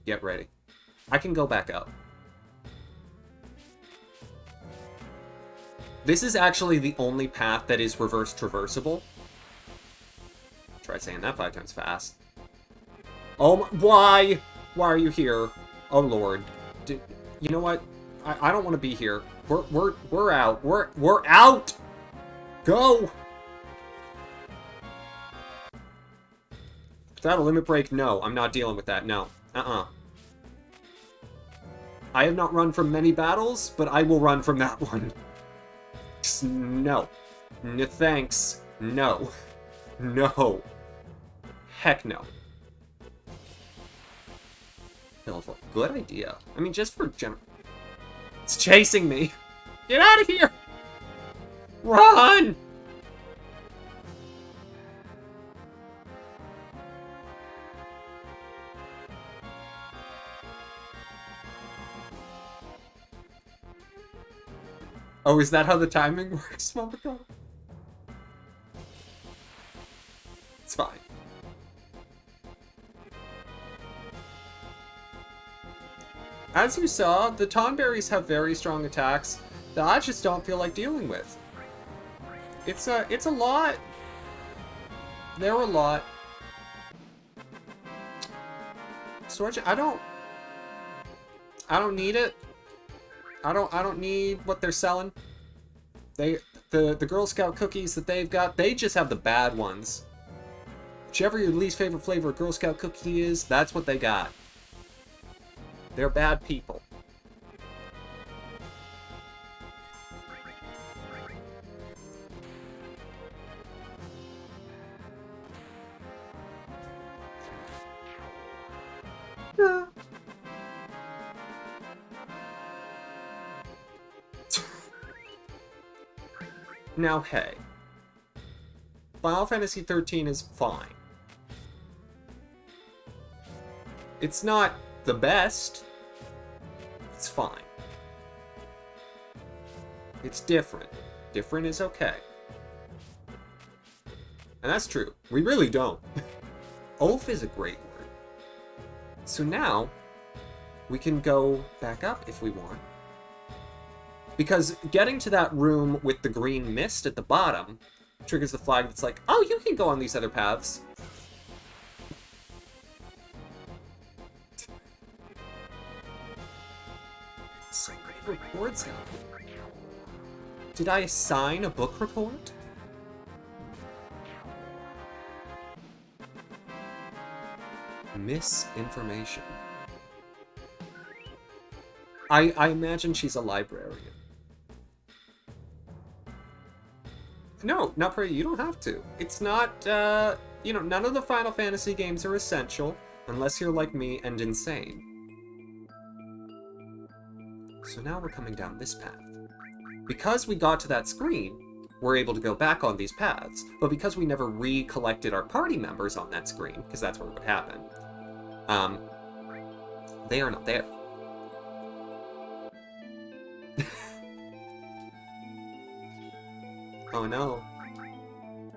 Get ready. I can go back up. This is actually the only path that is reverse traversable. Try saying that 5 times fast. Oh my, why? Why are you here? Oh lord. You know what? I don't want to be here. We're out. We're out. Go. Without a limit break, no. I'm not dealing with that. No. I have not run from many battles, but I will run from that one. No. No thanks. No. No. Heck no. Good idea. I mean, just for It's chasing me. Get out of here! Run! Oh, is that how the timing works, Momoko? It's fine. As you saw, the Tonberries have very strong attacks that I just don't feel like dealing with. It's a lot. They're a lot. Storage, I don't need it. I don't need what they're selling. The Girl Scout cookies that they've got, they just have the bad ones. Whichever your least favorite flavor of Girl Scout cookie is, that's what they got. They're bad people. Now, hey. Final Fantasy XIII is fine. It's not the best. It's fine. It's different. Different is okay. And that's true. We really don't. Oaf is a great word. So now, we can go back up if we want. Because getting to that room with the green mist at the bottom triggers the flag that's like, oh, you can go on these other paths. So many reports now. Did I assign a book report? Misinformation. I imagine she's a librarian. No, not pretty. You don't have to. It's not, you know, none of the Final Fantasy games are essential, unless you're like me and insane. So now we're coming down this path. Because we got to that screen, we're able to go back on these paths, but because we never recollected our party members on that screen, because that's where it would happen, they are not there. Oh no.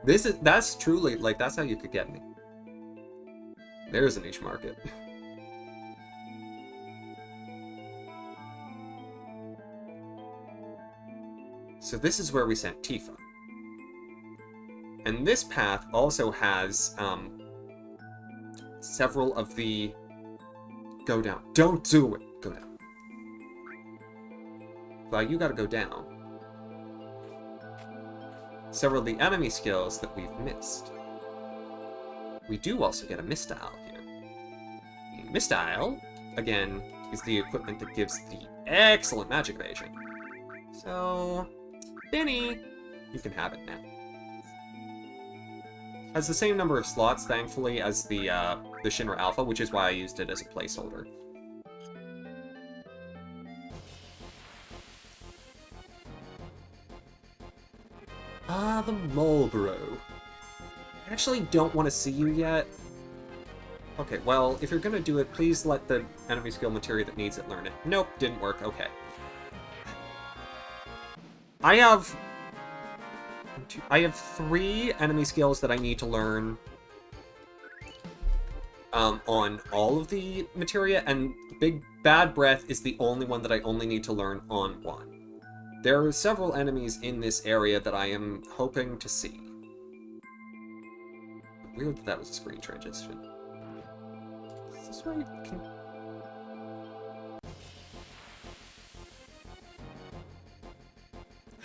That's truly, like, that's how you could get me. There's a niche market. So this is where we sent Tifa. And this path also has, several of the... Go down. Don't do it! Go down. Well, you gotta go down. Several of the enemy skills that we've missed. We do also get a Mistile here. The Mistile, again, is the equipment that gives the excellent magic evasion. So, Benny, you can have it now. Has the same number of slots, thankfully, as the Shinra Alpha, which is why I used it as a placeholder. Ah, the Marlboro. I actually don't want to see you yet. Okay, well, if you're gonna do it, please let the enemy skill materia that needs it learn it. Nope, didn't work. Okay. I have 3 enemy skills that I need to learn on all of the materia, and Big Bad Breath is the only one that I only need to learn on 1. There are several enemies in this area that I am hoping to see. Weird that was a screen transition. Is this where you can...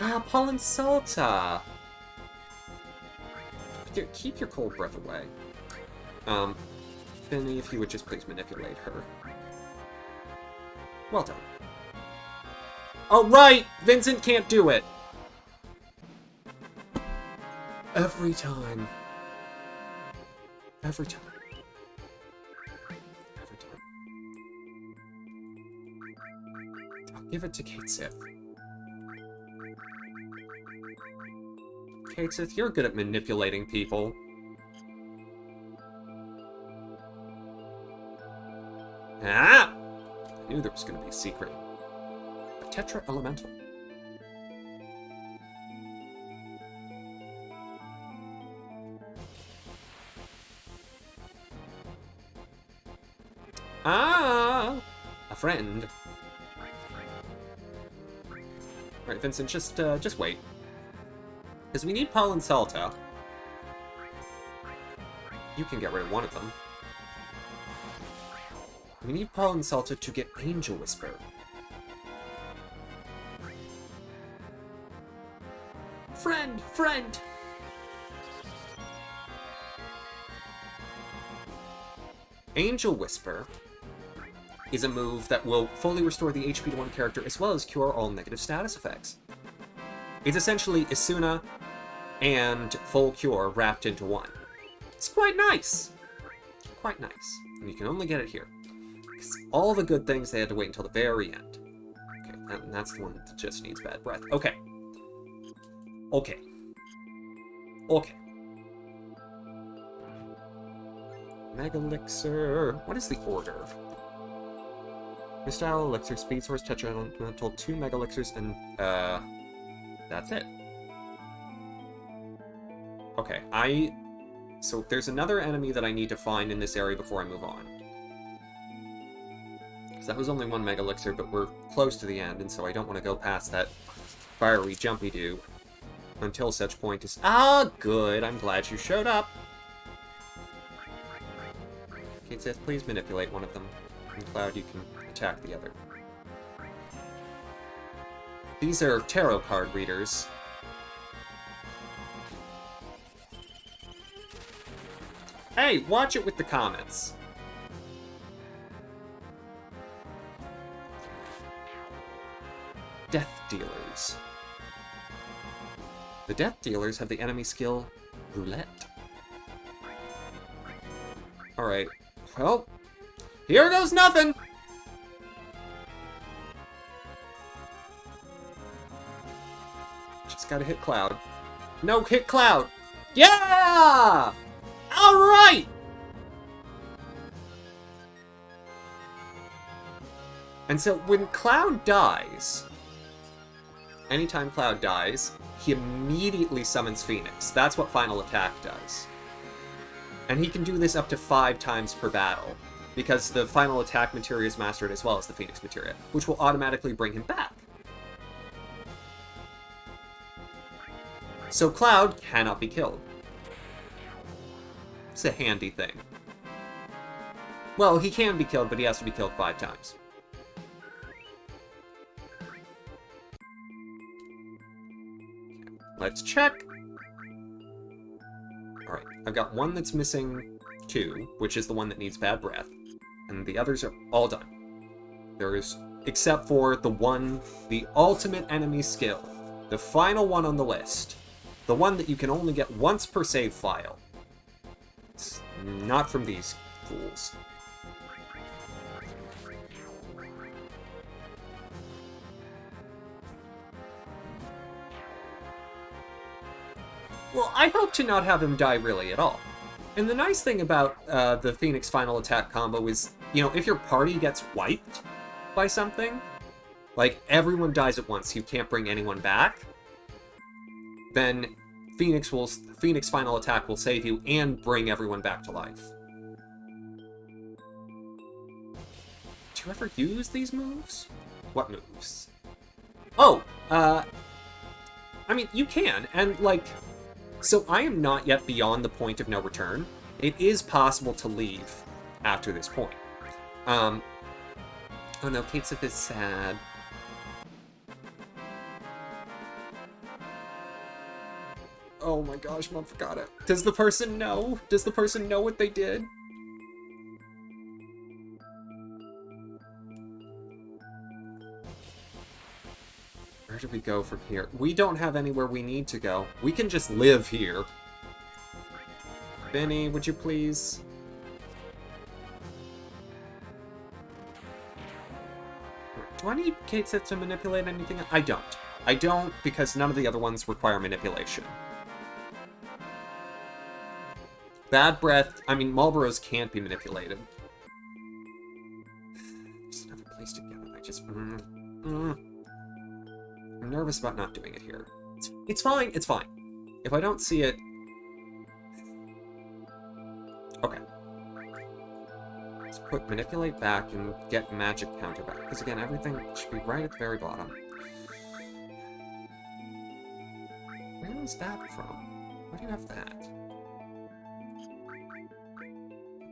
Ah, Pollen Salta! Keep your cold breath away. Benny, if you would just please manipulate her. Well done. Oh, right! Vincent can't do it! Every time. Every time. Every time. I'll give it to Kate Sith. Kate Sith, you're good at manipulating people. Ah! I knew there was going to be a secret. A Tetra Elemental. Ah! A friend. Alright, Vincent, just wait. Because we need Pollen Salta. You can get rid of one of them. We need Pollen Salta to get Angel Whisper. Friend! Friend! Angel Whisper is a move that will fully restore the HP to one character as well as cure all negative status effects. It's essentially Isuna and full cure wrapped into one. It's quite nice. Quite nice. And you can only get it here. Because all the good things, they had to wait until the very end. Okay, and that's the one that just needs bad breath. Okay. Okay. Okay. Mega Elixir. What is the order? Mistile, Elixir, Speed Source, Tetra Elemental, 2 Mega Elixirs, and, that's it. Okay, so there's another enemy that I need to find in this area before I move on. Because that was only 1 Mega Elixir, but we're close to the end, and so I don't want to go past that fiery jumpy-doo until such point as... Ah, good! I'm glad you showed up! Kate Sith, please manipulate one of them. And Cloud, you can attack the other. These are tarot card readers. Hey, watch it with the comments. use. The death dealers have the enemy skill Roulette. Alright. Well, here goes nothing! Just gotta hit Cloud. No, hit Cloud! Yeah! Alright! And so when Cloud dies, anytime Cloud dies, he immediately summons Phoenix. That's what Final Attack does. And he can do this up to 5 times per battle, because the Final Attack materia is mastered as well as the Phoenix materia, which will automatically bring him back. So Cloud cannot be killed. It's a handy thing. Well, he can be killed, but he has to be killed 5 times. Let's check. Alright, I've got one that's missing 2, which is the one that needs Bad Breath. And the others are all done. There is, except for the ultimate enemy skill. The final one on the list. The one that you can only get once per save file. It's not from these fools. Well, I hope to not have him die really at all. And the nice thing about the Phoenix Final Attack combo is, you know, if your party gets wiped by something, like everyone dies at once, you can't bring anyone back, then Phoenix Final Attack will save you and bring everyone back to life. Do you ever use these moves? What moves? Oh, I mean, you can, and like... So I am not yet beyond the point of no return. It is possible to leave after this point. Oh no, Katesif is sad. Oh my gosh, Mom forgot it. Does the person know? Does the person know what they did? Where do we go from here? We don't have anywhere we need to go. We can just live here. Benny, would you please? Do I need Katesif to manipulate anything? I don't. I don't, because none of the other ones require manipulation. Bad Breath, I mean, Marlboros can't be manipulated. There's another place to go, and I just... I'm nervous about not doing it here. It's fine, it's fine. If I don't see it... Okay. Let's put Manipulate back and get Magic Counter back. Because again, everything should be right at the very bottom. Where is that from? Why do you have that?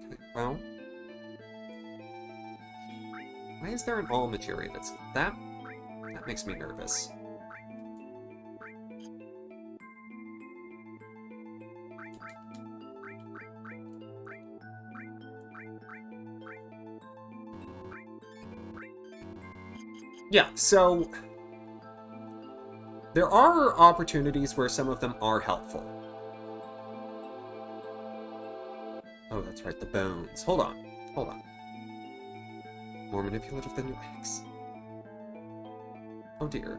Okay, well... Why is there an all materia that's... That makes me nervous. Yeah, so there are opportunities where some of them are helpful. Oh, that's right, the bones. Hold on. Hold on. More manipulative than your ex. Oh dear.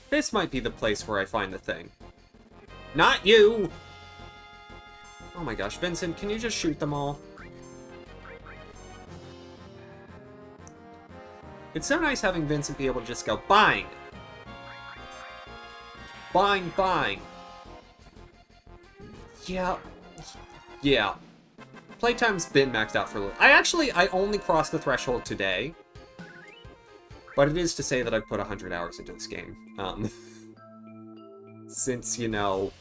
This might be the place where I find the thing. Not you! Oh my gosh, Vincent, can you just shoot them all? It's so nice having Vincent be able to just go, bang! Bang, bang! Yeah. Yeah. Playtime's been maxed out for a little. I only crossed the threshold today. But it is to say that I've put 100 hours into this game. Since, you know,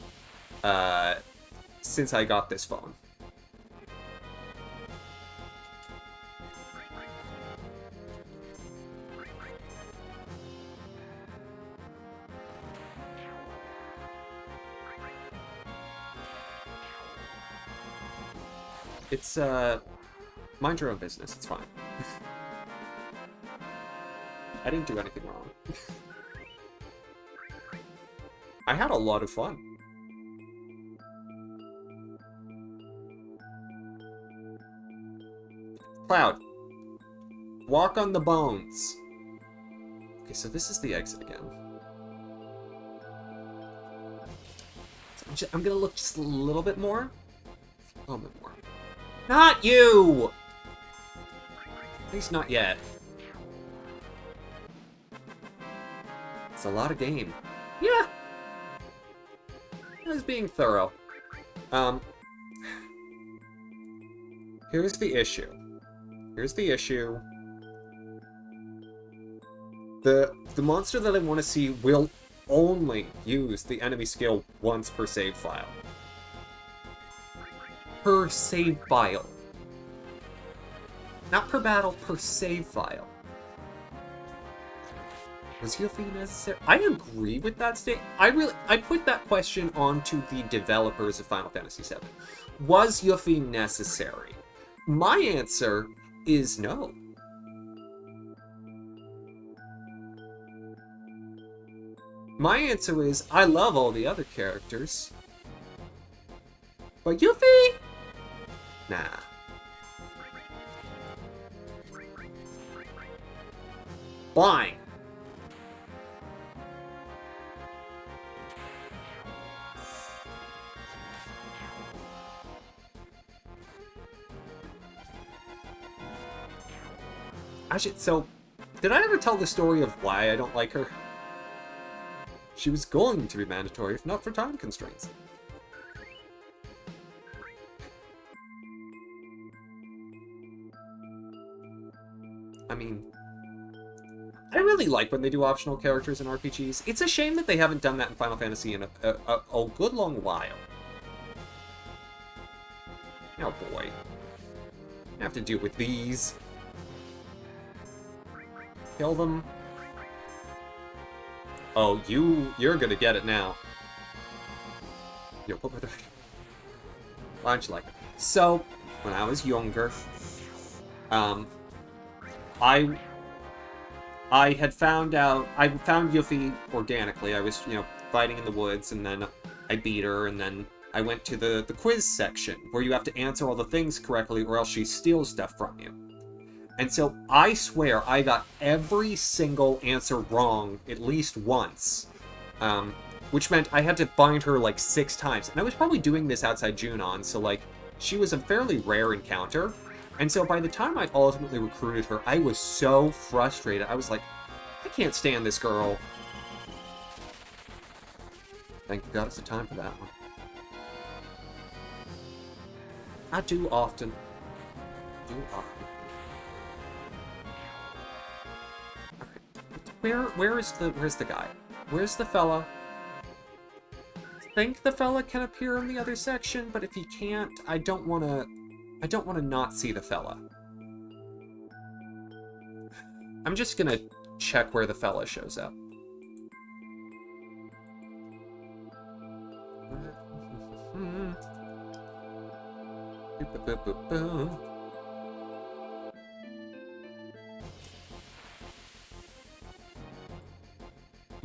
since I got this phone. It's, mind your own business, it's fine. I didn't do anything wrong. I had a lot of fun. Cloud. Walk on the bones. Okay, so this is the exit again. So I'm gonna look just a little bit more. A little bit more. Not you! At least not yet. It's a lot of game. Yeah! I was being thorough. Here's the issue. Here's the issue. The monster that I want to see will only use the enemy skill once per save file. Per save file. Not per battle, per save file. Was Yuffie necessary? I agree with that statement. I put that question onto the developers of Final Fantasy VII. Was Yuffie necessary? My answer is no. My answer is, I love all the other characters. But Yuffie? Nah. Flying. Actually, so, did I ever tell the story of why I don't like her? She was going to be mandatory, if not for time constraints. I mean, I really like when they do optional characters in RPGs. It's a shame that they haven't done that in Final Fantasy in a good long while. Oh boy. I have to deal with these. Kill them. Oh, you're gonna get it now. Yo, what were they? Why don't you like it? So, when I was younger, I had found out, I found Yuffie organically. I was, fighting in the woods, and then I beat her, and then I went to the quiz section, where you have to answer all the things correctly, or else she steals stuff from you. And so, I swear, I got every single answer wrong at least once. Which meant I had to bind her, 6 times. And I was probably doing this outside Junon, so, she was a fairly rare encounter. And so by the time I ultimately recruited her, I was so frustrated. I was like, I can't stand this girl. Thank God it's the time for that one. I do often. Where's the guy? Where's the fella? I think the fella can appear in the other section, but if he can't, I don't want to not see the fella. I'm just gonna check where the fella shows up.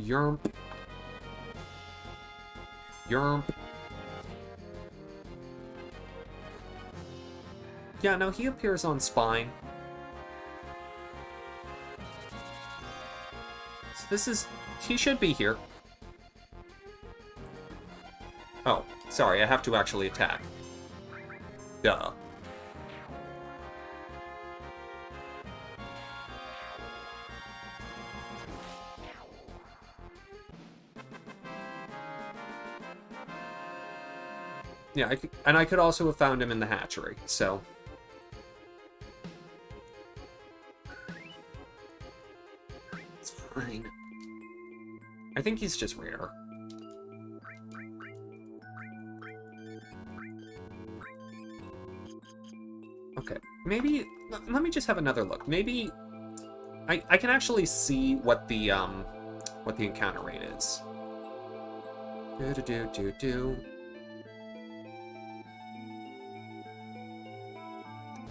Yerp. Yerp. Yeah, no, he appears on Spine. So this is... he should be here. Oh, sorry, I have to actually attack. Duh. Yeah, I could also have found him in the hatchery, so... it's fine. I think he's just rare. Okay, maybe... let me just have another look. Maybe... I can actually see what the encounter rate is. Do-do-do-do-do.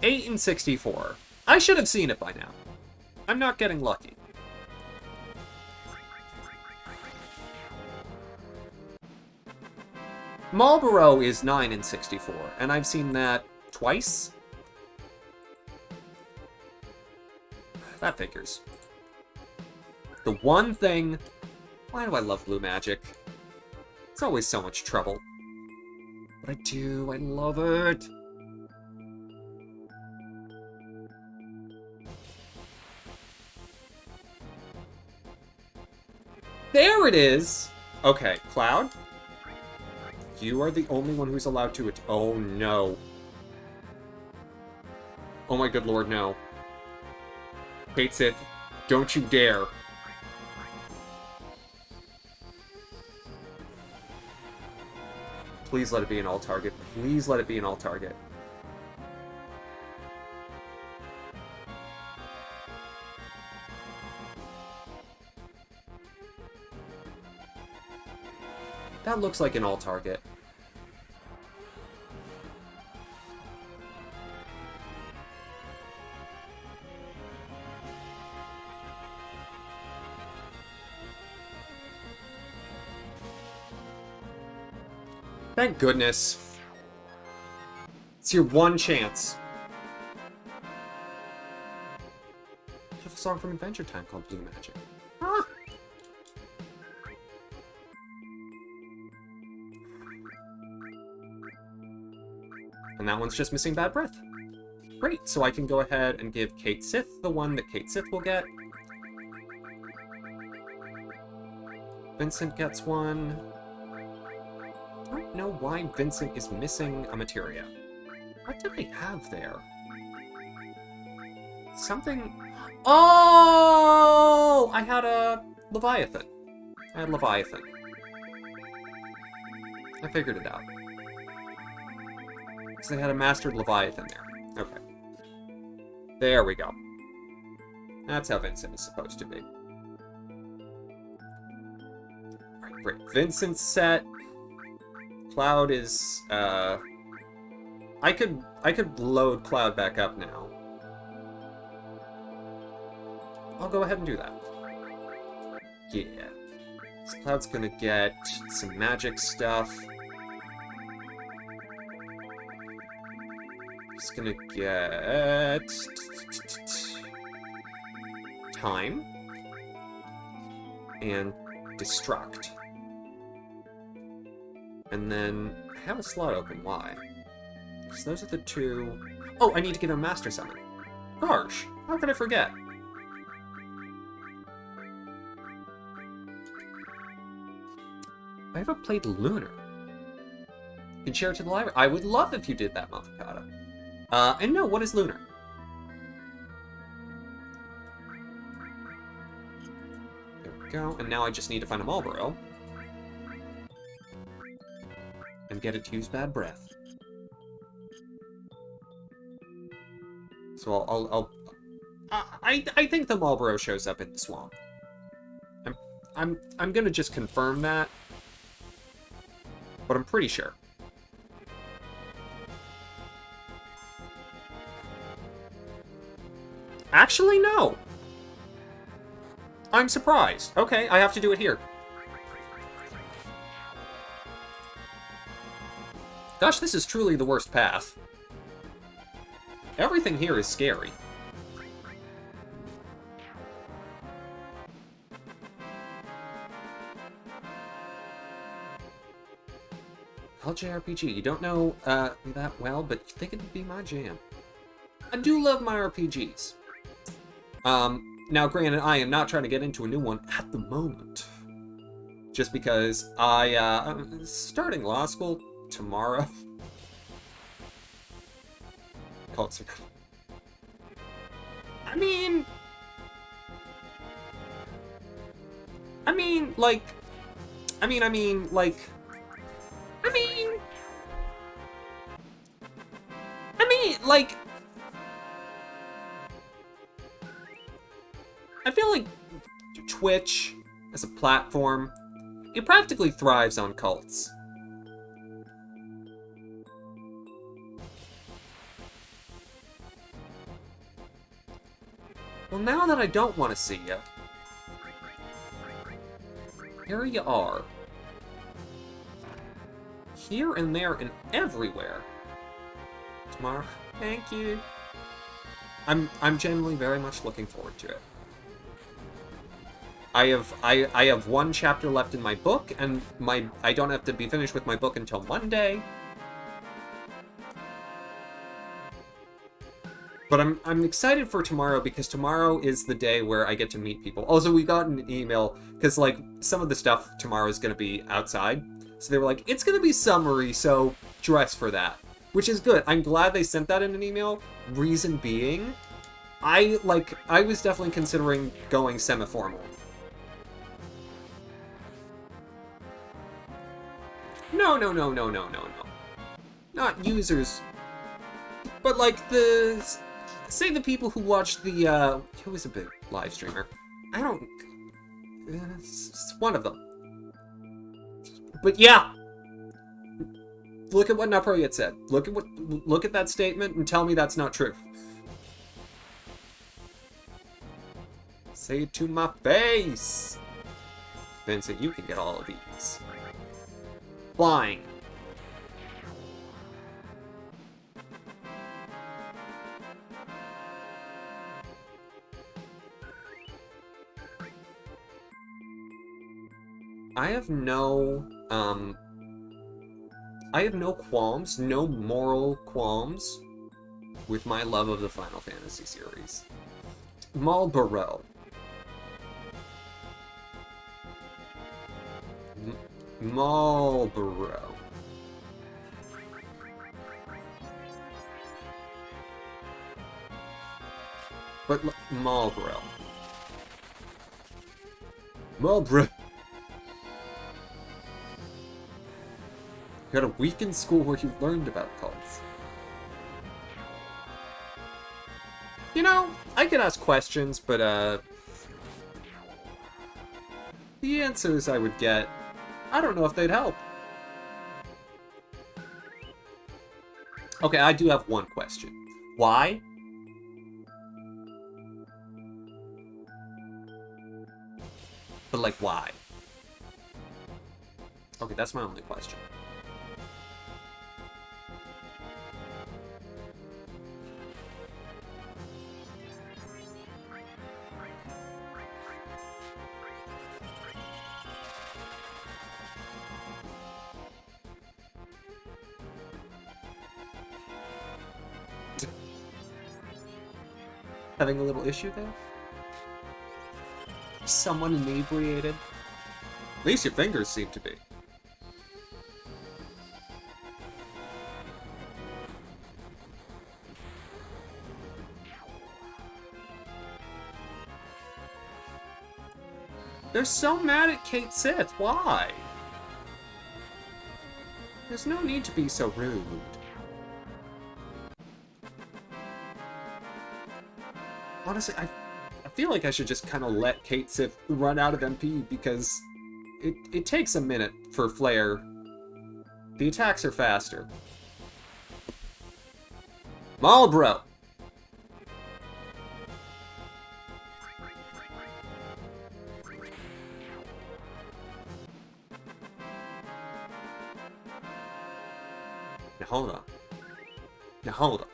8 and 64. I should have seen it by now. I'm not getting lucky. Marlboro is 9 in 64, and I've seen that twice? That figures. The one thing... Why do I love blue magic? It's always so much trouble. But I do, I love it! There it is! Okay, Cloud. You are the only one who's allowed to... Oh, no. Oh my good lord, no. Kate Sith, don't you dare. Please let it be an all-target. Please let it be an all-target. That looks like an all-target. Thank goodness. It's your one chance. I have a song from Adventure Time called Blue Magic. Ah! And that one's just missing Bad Breath. Great, so I can go ahead and give Kate Sith the one that Kate Sith will get. Vincent gets one. I don't know why Vincent is missing a materia. What did I have there? Something... Oh! I had a Leviathan. I had Leviathan. I figured it out. Because I had a Mastered Leviathan there. Okay. There we go. That's how Vincent is supposed to be. Alright, great. Vincent's set. Cloud is, I could load Cloud back up now. I'll go ahead and do that. Yeah. So Cloud's gonna get some magic stuff. He's gonna get... Time. And Destruct. And then, I have a slot open, why? Because those are the two... Oh, I need to give him Master Summon. Gosh, how could I forget? I ever played Lunar? You can share it to the library. I would love if you did that, Mafakata. And no, what is Lunar? There we go, and now I just need to find a Marlboro. And get it to use Bad Breath. So I think the Marlboro shows up in the swamp. I'm gonna just confirm that, but I'm pretty sure. Actually, no. I'm surprised. Okay, I have to do it here. Gosh, this is truly the worst path. Everything here is scary. LJRPG, you don't know me that well, but you think it'd be my jam. I do love my RPGs. Now granted, I am not trying to get into a new one at the moment. Just because I'm starting law school tomorrow. Call it secret. I mean, like, I feel like Twitch, as a platform, it practically thrives on cults. Well, now that I don't want to see you, here you are. here and there and everywhere. Tomorrow. Thank you. I'm genuinely very much looking forward to it. I have one chapter left in my book, and I don't have to be finished with my book until Monday. But I'm excited for tomorrow because tomorrow is the day where I get to meet people. Also, we got an email because like some of the stuff tomorrow is going to be outside. So they were like, it's going to be summery, so dress for that. Which is good. I'm glad they sent that in an email. Reason being, I was definitely considering going semi-formal. No. Not users. But like say the people who watch the, who is a big live streamer? I don't... It's one of them. But yeah! Look at what Naproyet said. Look at that statement and tell me that's not true. Say it to my face! Vincent, you can get all of these. Flying. I have no qualms, no moral qualms with my love of the Final Fantasy series. Marlboro. Marlboro. But Marlboro. Marlboro. You had a week in school where you learned about cults. You know, I could ask questions, but, the answers I would get, I don't know if they'd help. Okay, I do have one question. Why? But, like, why? Okay, that's my only question. Having a little issue there? Someone inebriated? At least your fingers seem to be. They're so mad at Kate Sith. Why? There's no need to be so rude. Honestly, I feel like I should just kind of let Kate Sith run out of MP because it takes a minute for Flare. The attacks are faster. Marlboro! Now hold on. Now hold on.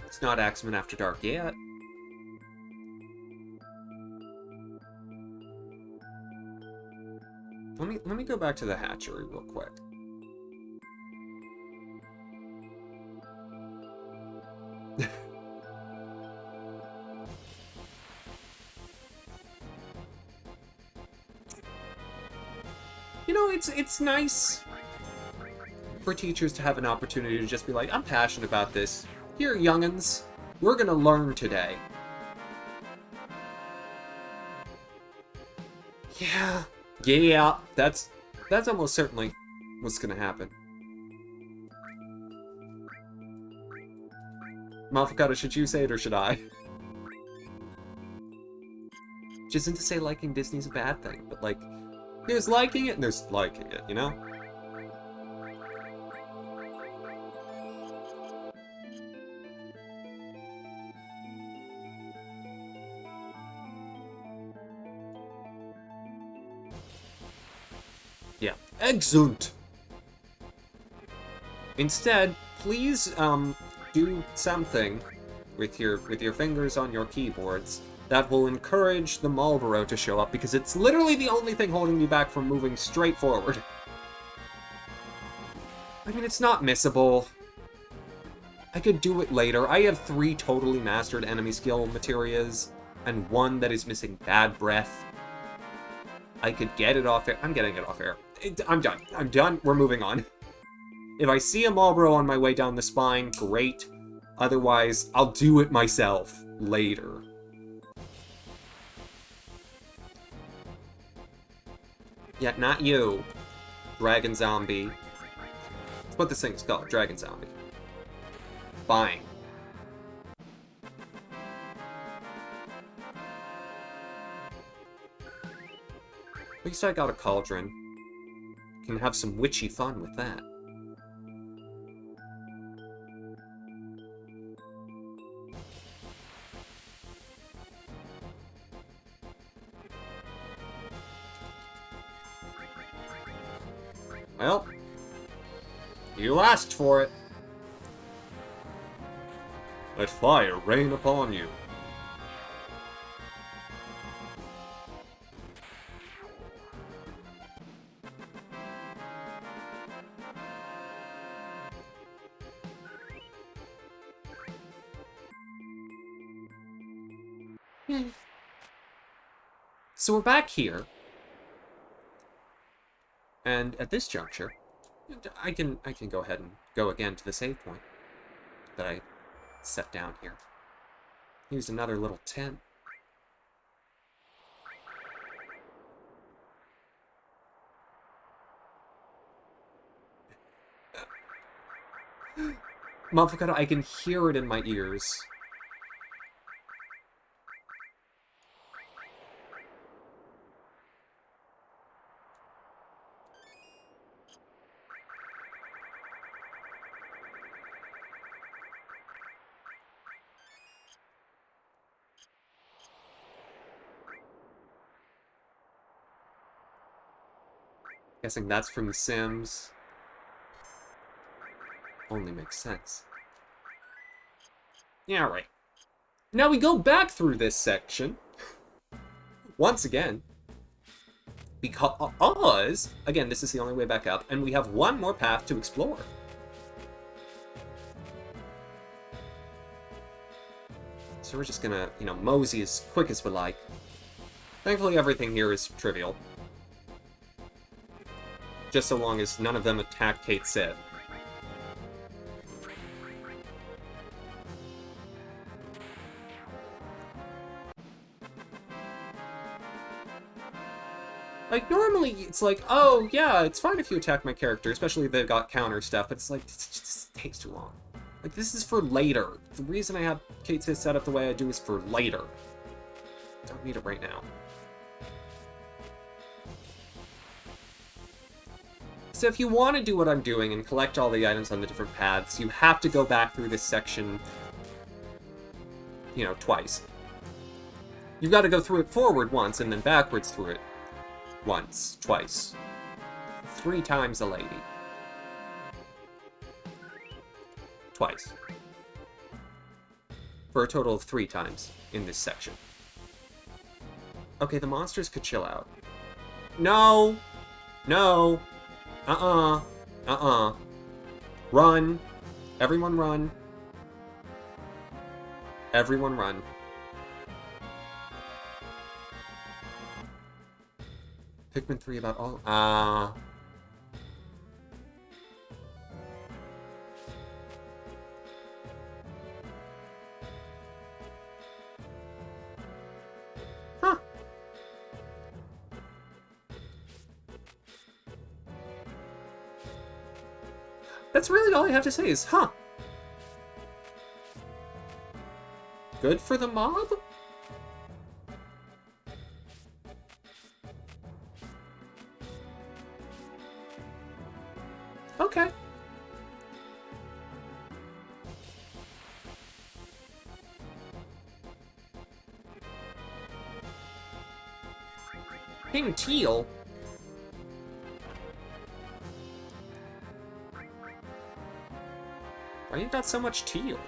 It's not Axamin After Dark yet. Let me go back to the hatchery real quick. You know, it's nice for teachers to have an opportunity to just be like, I'm passionate about this. Here, young'uns, we're gonna learn today. Yeah, that's almost certainly what's gonna happen. Mafukata, should you say it or should I? Which isn't to say liking Disney's a bad thing, but like, there's liking it and there's liking it, you know? Yeah. Excellent! Instead, please, do something with your fingers on your keyboards that will encourage the Marlboro to show up, because it's literally the only thing holding me back from moving straight forward. I mean, it's not missable. I could do it later. I have 3 totally mastered enemy skill materias, and 1 that is missing bad breath. I could get it off air. I'm getting it off air. I'm done. I'm done. We're moving on. If I see a Marlboro on my way down the spine, great. Otherwise, I'll do it myself later. Yeah, not you. Dragon Zombie. That's what this thing is called, Dragon Zombie. Fine. At least I got a cauldron. Can have some witchy fun with that. Well, you asked for it. Let fire rain upon you. So we're back here. And at this juncture, I can go ahead and go again to the save point that I set down here. Use another little tent. Motherfucker, I can hear it in my ears. Guessing that's from The Sims. Only makes sense. Yeah, right. Now we go back through this section. Once again. Because, again, this is the only way back up, and we have one more path to explore. So we're just gonna, mosey as quick as we like. Thankfully, everything here is trivial. Just so long as none of them attack Kate Sith. Like, normally it's like, oh, yeah, it's fine if you attack my character, especially if they've got counter stuff, but it's like, it just takes too long. Like, this is for later. The reason I have Kate Sith set up the way I do is for later. Don't need it right now. So if you want to do what I'm doing and collect all the items on the different paths, you have to go back through this section, twice. You've got to go through it forward once, and then backwards through it once, twice. 3 times a lady. Twice. For a total of 3 times in this section. Okay, the monsters could chill out. No! No! Run. Everyone run. Everyone run. Pikmin 3 about all... Huh. That's really all I have to say is, huh. Good for the mob? Okay. Pink teal? Why you got so much teal?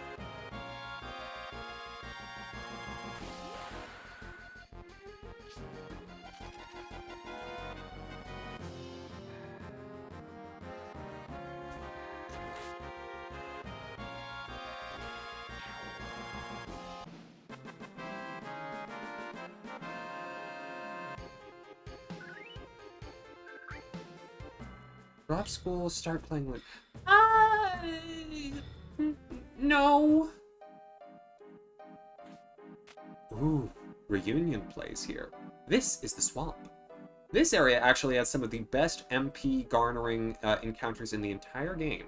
Drop school, start playing with... No! Ooh, reunion plays here. This is the swamp. This area actually has some of the best MP garnering encounters in the entire game.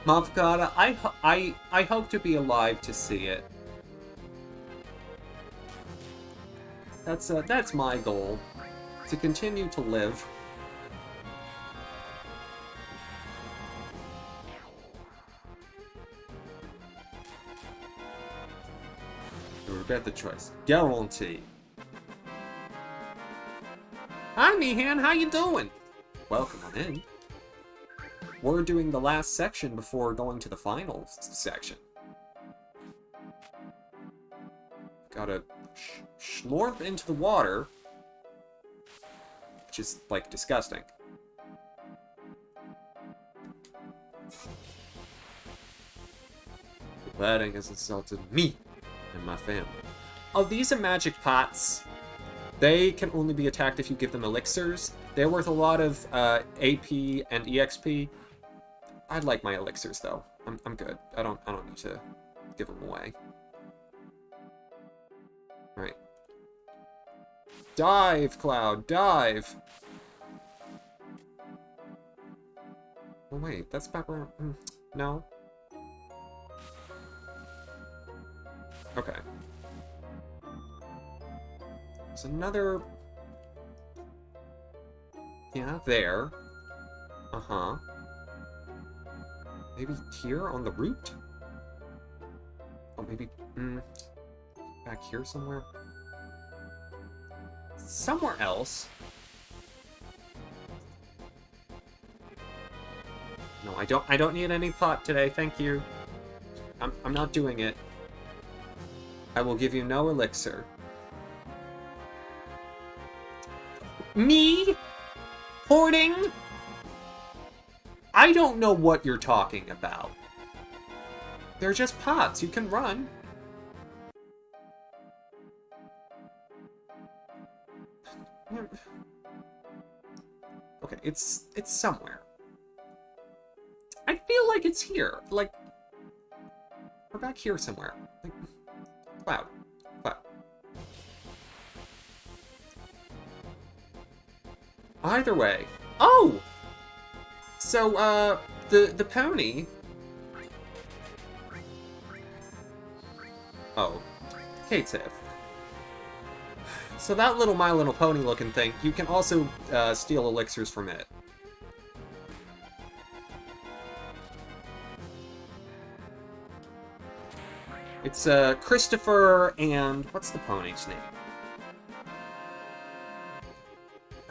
Mavkada, I hope to be alive to see it. That's my goal. To continue to live. You regret the choice. Guarantee. Hi, Mihan, how you doing? Welcome on in. We're doing the last section before going to the final section. Gotta slurp into the water, which is, like, disgusting. The wedding has insulted me and my family. Oh, these are magic pots. They can only be attacked if you give them elixirs. They're worth a lot of AP and EXP. I'd like my elixirs though. I'm good. I don't need to give them away. All right. Dive, Cloud, dive. Oh wait, that's pepper. No. Okay. There's another. Yeah, there. Uh-huh. Maybe here on the route? Oh, maybe back here somewhere? Somewhere else. No, I don't need any pot today, thank you. I'm not doing it. I will give you no elixir. Me? Hoarding? I don't know what you're talking about. They're just pots. You can run. Okay, it's somewhere. I feel like it's here. Like, we're back here somewhere. Like, Cloud. Either way. Oh! So, the pony... Oh. Caitiff. So that little My Little Pony looking thing, you can also steal elixirs from it. It's Christopher and... what's the pony's name?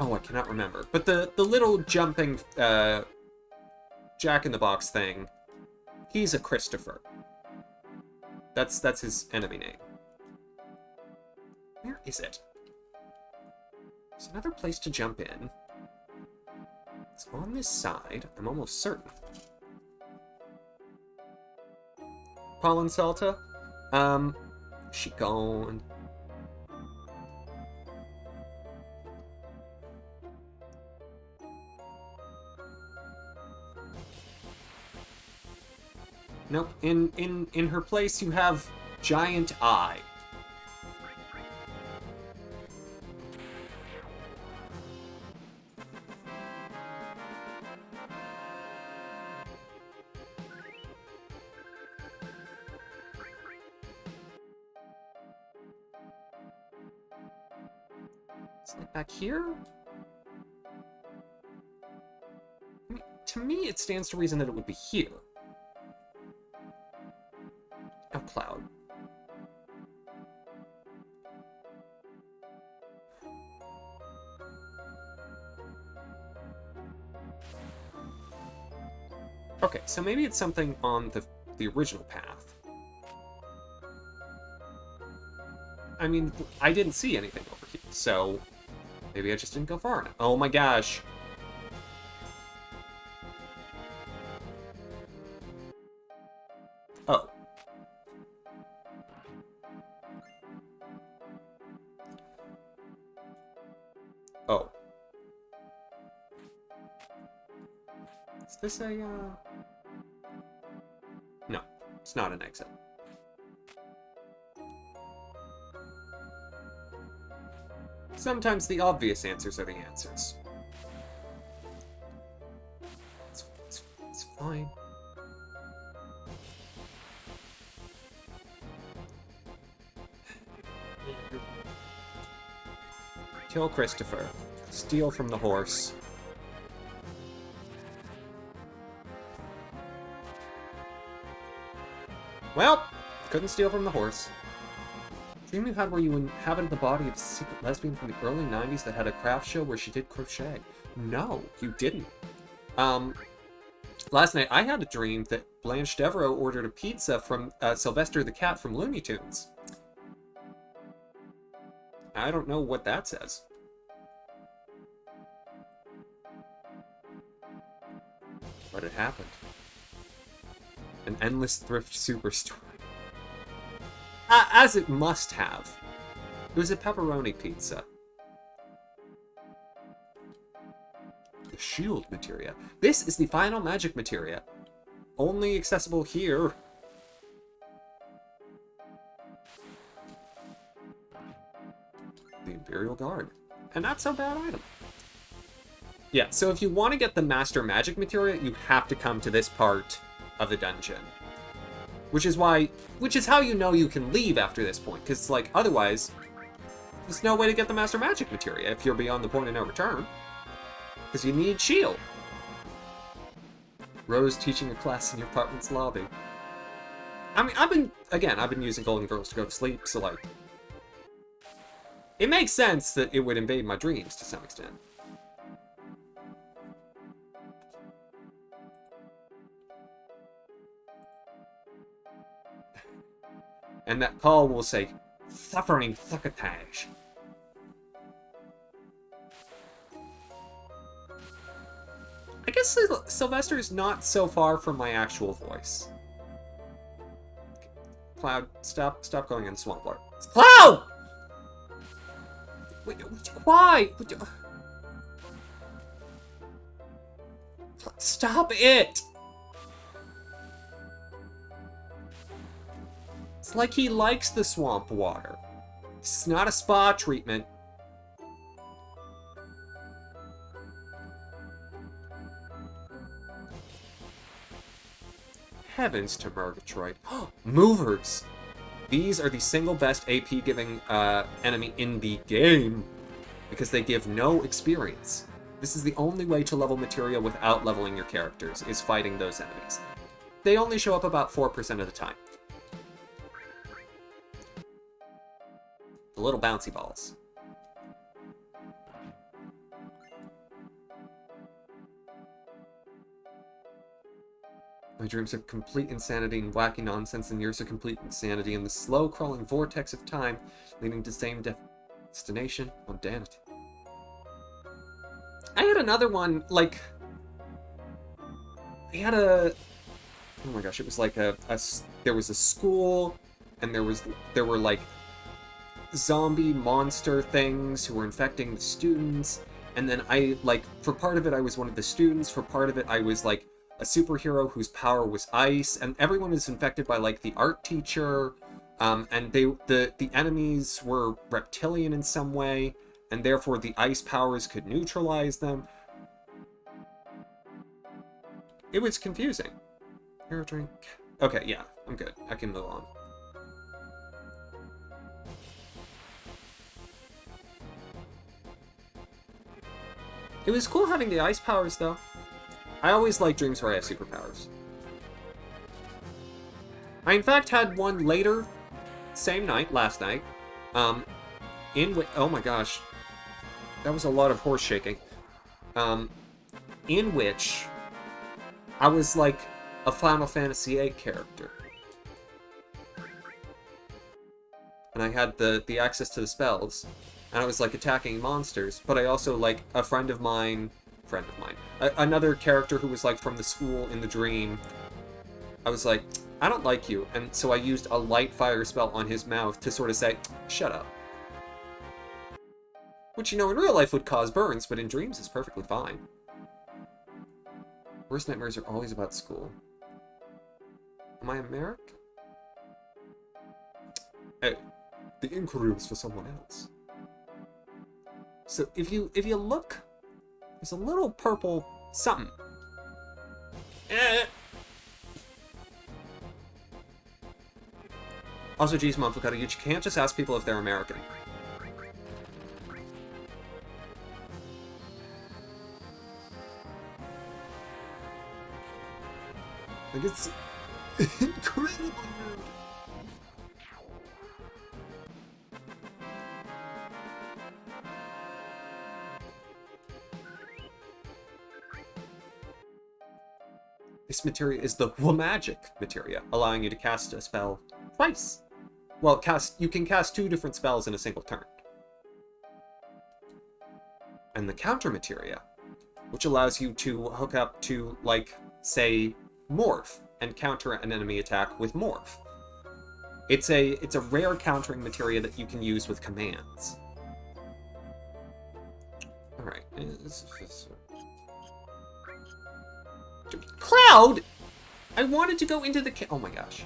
Oh, I cannot remember. But the little jumping Jack-in-the-Box thing, he's a Christopher. That's his enemy name. Where is it? There's another place to jump in. It's on this side, I'm almost certain. Pollen Salta? She gone. Nope. In her place, you have Giant Eye. Is it back here? I mean, to me, it stands to reason that it would be here. A cloud. Okay, so maybe it's something on the original path. I mean, I didn't see anything over here, so maybe I just didn't go far enough. Oh my gosh. Oh. Oh. Is this a, No, it's not an exit. Sometimes the obvious answers are the answers. It's fine. Kill Christopher. Steal from the horse. Well, couldn't steal from the horse. Dream you had where you inhabited the body of a secret lesbian from the early 90s that had a craft show where she did crochet. No, you didn't. Last night I had a dream that Blanche Devereaux ordered a pizza from Sylvester the Cat from Looney Tunes. I don't know what that says. But it happened. An endless thrift superstore. As it must have. It was a pepperoni pizza. The shield materia. This is the final magic materia. Only accessible here. The Imperial Guard. And not so bad item. Yeah, so if you want to get the Master Magic materia, you have to come to this part of the dungeon. Which is how you know you can leave after this point, because, like, otherwise, there's no way to get the Master Magic materia if you're beyond the point of no return. Because you need shield. Rose teaching a class in your apartment's lobby. I mean, I've been using Golden Girls to go to sleep, so, like, it makes sense that it would invade my dreams to some extent. And that call will say, suffering succotage. I guess Sylvester is not so far from my actual voice. Cloud, stop going in Swampler. Cloud! Wait, why? Stop it! It's like he likes the swamp water. It's not a spa treatment. Heavens to Murgatroyd. Movers! These are the single best AP giving enemy in the game. Because they give no experience. This is the only way to level materia without leveling your characters, is fighting those enemies. They only show up about 4% of the time. The little bouncy balls. My dreams are complete insanity and wacky nonsense, and yours are complete insanity and the slow-crawling vortex of time leading to the same destination. Mundanity. I had another one, like... I had a... Oh my gosh, it was like there was a school, and there were, like, zombie monster things who were infecting the students, and then for part of it I was one of the students, for part of it I was, like, a superhero whose power was ice, and everyone was infected by, like, the art teacher, and the enemies were reptilian in some way, and therefore the ice powers could neutralize them. It was confusing. Here, drink. Okay, yeah, I'm good. I can move on. It was cool having the ice powers, though. I always like dreams where I have superpowers. I, in fact, had one later, same night, last night, oh my gosh, that was a lot of horse shaking, in which I was like a Final Fantasy VIII character. And I had the access to the spells. And I was like attacking monsters, but I also like a friend of mine, another character who was like from the school in the dream. I was like, I don't like you, and so I used a light fire spell on his mouth to sort of say, shut up. Which, you know, in real life would cause burns, but in dreams is perfectly fine. Worst nightmares are always about school. Am I American? Hey, the inquiry was for someone else. So if you look, there's a little purple something. Also, geez, Monfukata, you can't just ask people if they're American. Like, it's incredibly rude. This materia is the magic materia, allowing you to cast a spell twice. Well, you can cast 2 different spells in a single turn. And the counter materia, which allows you to hook up to, like, say, morph, and counter an enemy attack with morph. It's a rare countering materia that you can use with commands. Alright. Cloud! I wanted to go into the oh my gosh.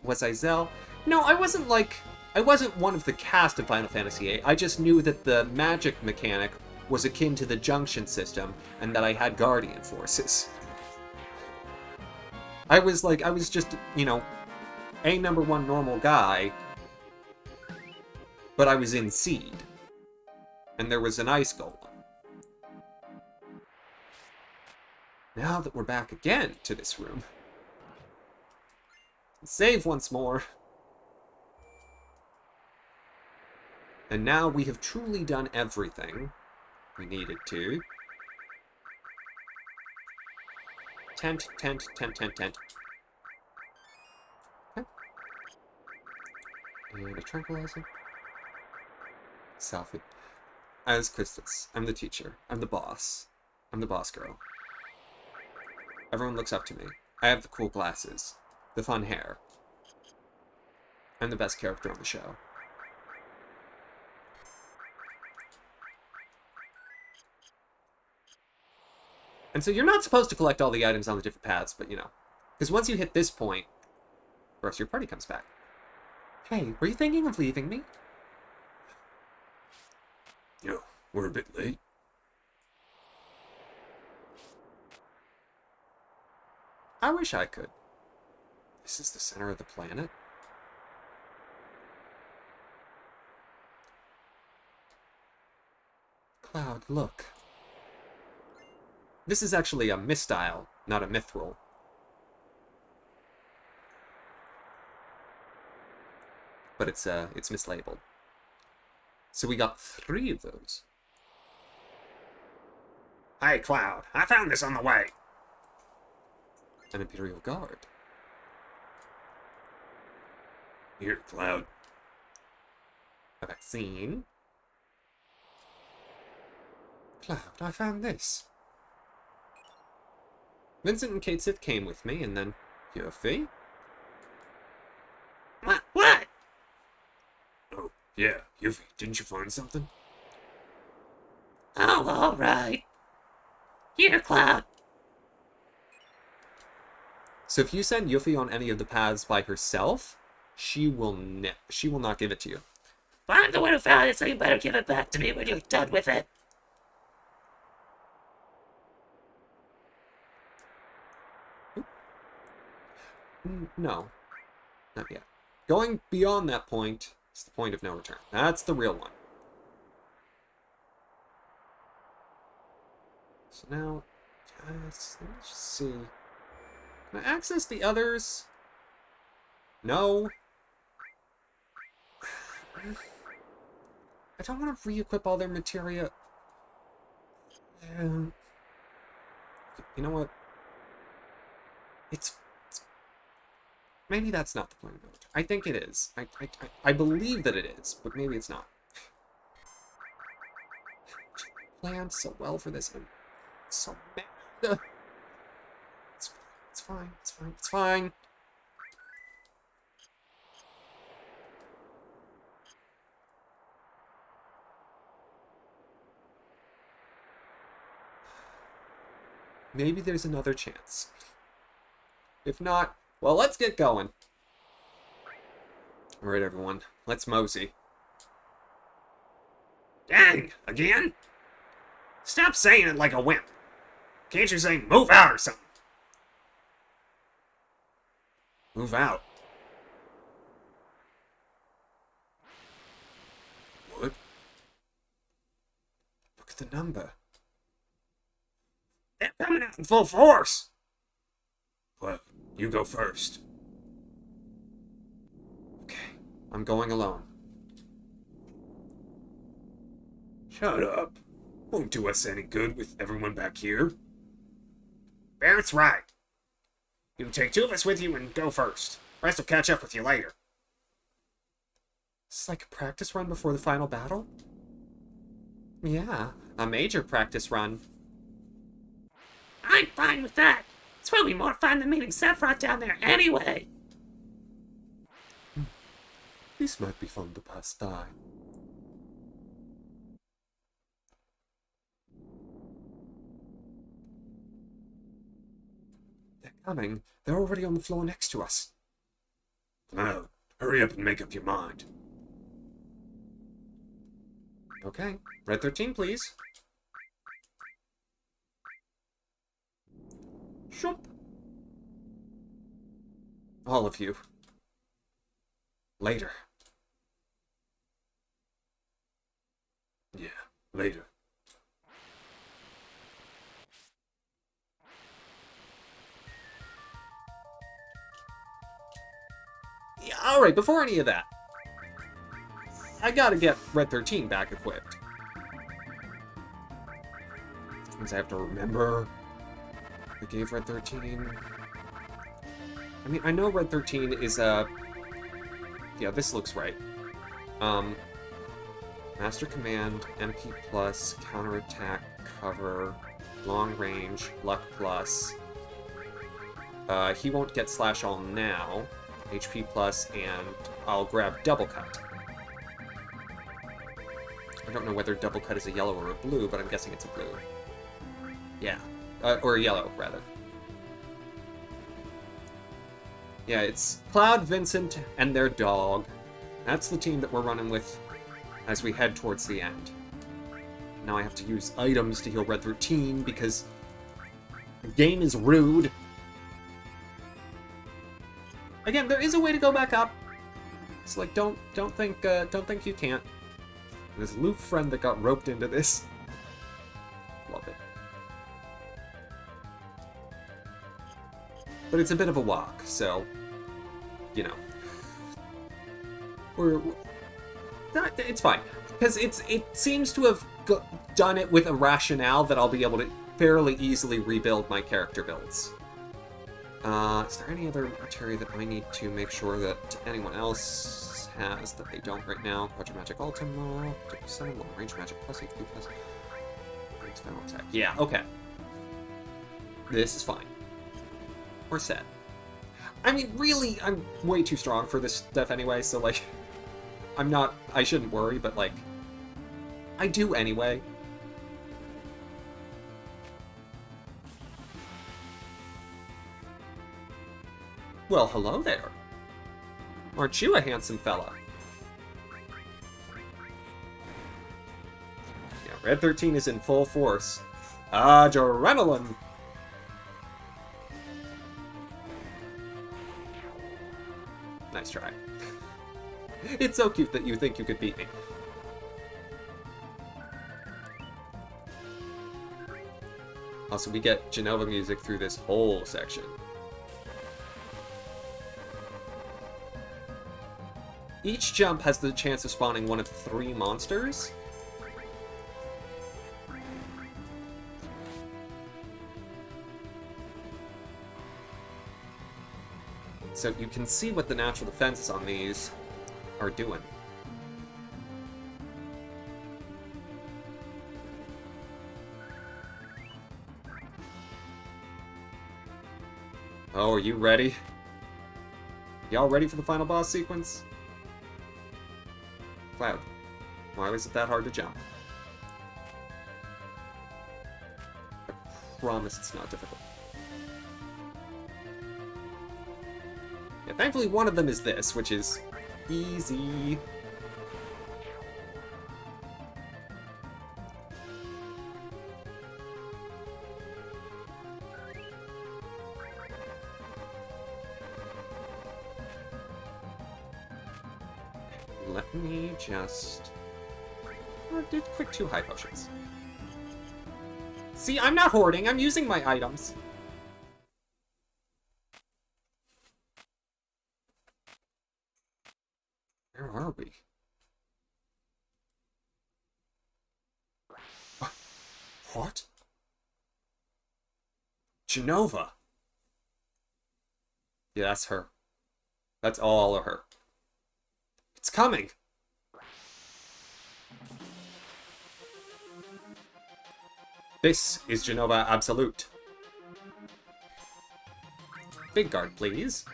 Was I Zell? No, I wasn't one of the cast of Final Fantasy VIII. I just knew that the magic mechanic was akin to the junction system, and that I had guardian forces. I was just, you know, a number 1 normal guy, but I was in Seed. And there was an ice golem. Now that we're back again to this room. Save once more. And now we have truly done everything we needed to. Tent. Okay. And a tranquilizer. Selfie. As Christus, I'm the teacher. I'm the boss. I'm the boss girl. Everyone looks up to me. I have the cool glasses. The fun hair. I'm the best character on the show. And so you're not supposed to collect all the items on the different paths, but you know. Because once you hit this point, of course your party comes back. Hey, were you thinking of leaving me? No, we're a bit late. I wish I could. This is the center of the planet? Cloud, look. This is actually a mistile, not a mithril. But it's mislabeled. So we got 3 of those. Hey, Cloud, I found this on the way. An Imperial Guard. Here, Cloud. A vaccine. Cloud, I found this. Vincent and Kate Sith came with me, and then Yuffie. What? Oh, yeah, Yuffie, didn't you find something? Oh, all right. Here, Cloud. So if you send Yuffie on any of the paths by herself, she will not give it to you. Well, I'm the one who found it, so you better give it back to me when you're done with it. No. Not yet. Going beyond that point is the point of no return. That's the real one. So now, let's just see. Can I access the others? No. I don't want to re-equip all their materia. You know what? it's maybe that's not the plan. I think it is. I believe that it is, but maybe it's not. Planned so well for this. I'm so mad. It's fine. It's fine. It's fine. Maybe there's another chance. If not, well, let's get going. Alright, everyone. Let's mosey. Dang! Again? Stop saying it like a wimp. Can't you say move out or something? Move out? What? Look at the number. They're coming out in full force! Well, you go first. Okay, I'm going alone. Shut up. Won't do us any good with everyone back here. Barrett's right. You take 2 of us with you and go first. The rest will catch up with you later. This is like a practice run before the final battle? Yeah, a major practice run. I'm fine with that. It's probably more fun than meeting Sephiroth down there anyway. This might be fun to pass time. They're coming. They're already on the floor next to us. Well, hurry up and make up your mind. Okay. Red 13, please. Shoop. All of you. Later. Yeah, later. Yeah, alright, before any of that, I gotta get Red 13 back equipped. Means I have to remember I gave Red 13. I mean, I know Red 13 is a... Yeah, this looks right. Master Command, MP plus, counterattack, cover, long range, luck plus. He won't get slash all now. HP plus, and I'll grab double cut. I don't know whether double cut is a yellow or a blue, but I'm guessing it's a blue. Yeah. Or a yellow, rather. Yeah, it's Cloud, Vincent, and their dog. That's the team that we're running with as we head towards the end. Now I have to use items to heal Red 13 because the game is rude. Again, there is a way to go back up. It's like, don't think you can't. There's a Luke friend that got roped into this. Love it. But it's a bit of a walk, so, you know. It's fine. Because it seems to have done it with a rationale that I'll be able to fairly easily rebuild my character builds. Is there any other materia that I need to make sure that anyone else has that they don't right now? Quadra Magic Ultima, 57, long range magic plus HP plus. Final attack. Yeah, okay. This is fine. We're set. I mean, really, I'm way too strong for this stuff anyway, so, like, I shouldn't worry, but, like, I do anyway. Well, hello there. Aren't you a handsome fella? Yeah, Red 13 is in full force. Adrenaline! Nice try. It's so cute that you think you could beat me. Also, we get Genova music through this whole section. Each jump has the chance of spawning one of 3 monsters. So you can see what the natural defenses on these are doing. Oh, are you ready? Y'all ready for the final boss sequence? Cloud, why was it that hard to jump? I promise it's not difficult. Yeah, thankfully one of them is this, which is easy. Let me just... did quick 2 high potions. See, I'm not hoarding, I'm using my items. Where are we? What? Genova. Yeah, that's her. That's all of her. It's coming! This is Genova Absolute. Big guard, please.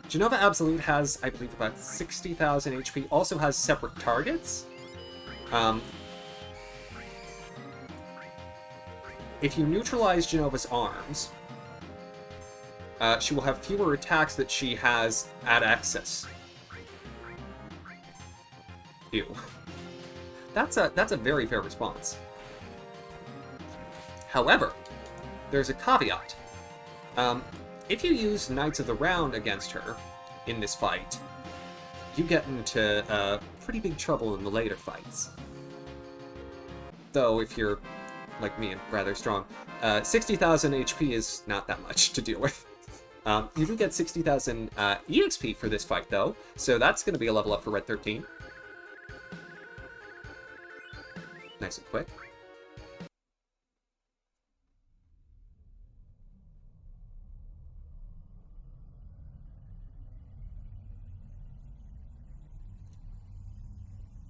Genova Absolute has, I believe, about 60,000 HP. Also has separate targets. If you neutralize Genova's arms, she will have fewer attacks that she has at access. Ew. That's a very fair response. However, there's a caveat. If you use Knights of the Round against her in this fight, you get into pretty big trouble in the later fights. Though, if you're like me and rather strong, 60,000 HP is not that much to deal with. You do get 60,000 EXP for this fight, though, so that's going to be a level up for Red 13. Nice and quick.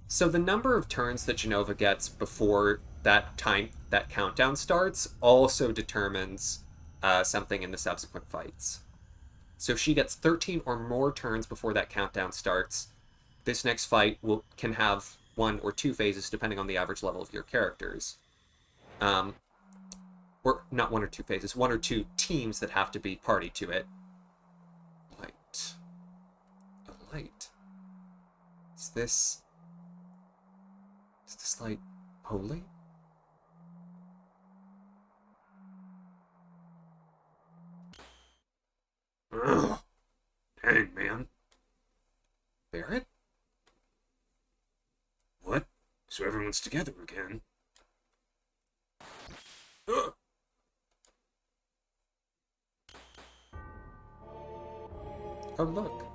So the number of turns that Genova gets before that countdown starts also determines something in the subsequent fights. So if she gets 13 or more turns before that countdown starts, this next fight can have 1 or 2 phases depending on the average level of your characters. Or not 1 or 2 phases, 1 or 2 teams that have to be party to it. Light. A light. Is this light holy? Ugh. Dang, man. Barret? What? So everyone's together again? Ugh. Oh, look.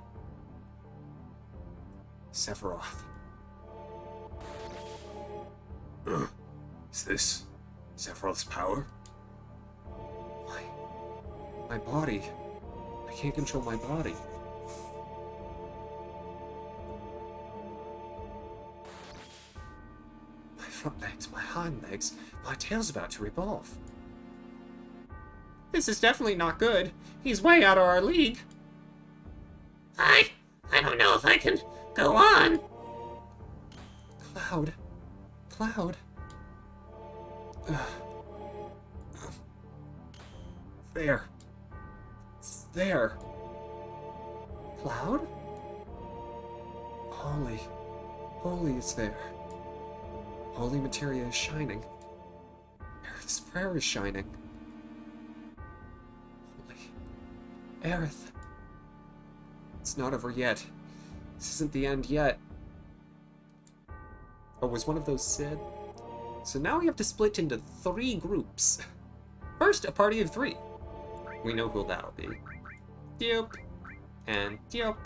Sephiroth. Ugh. Is this Sephiroth's power? My body. I can't control my body. My front legs, my hind legs, my tail's about to revolve. This is definitely not good. He's way out of our league. I don't know if I can go on. Cloud. There. It's there. Cloud? Holy is there. Holy materia is shining. Aerith's prayer is shining. Holy. Aerith. It's not over yet. This isn't the end yet. Oh, was one of those Sid? So now we have to split into 3 groups. First, a party of 3. We know who that'll be. Doop. And doop.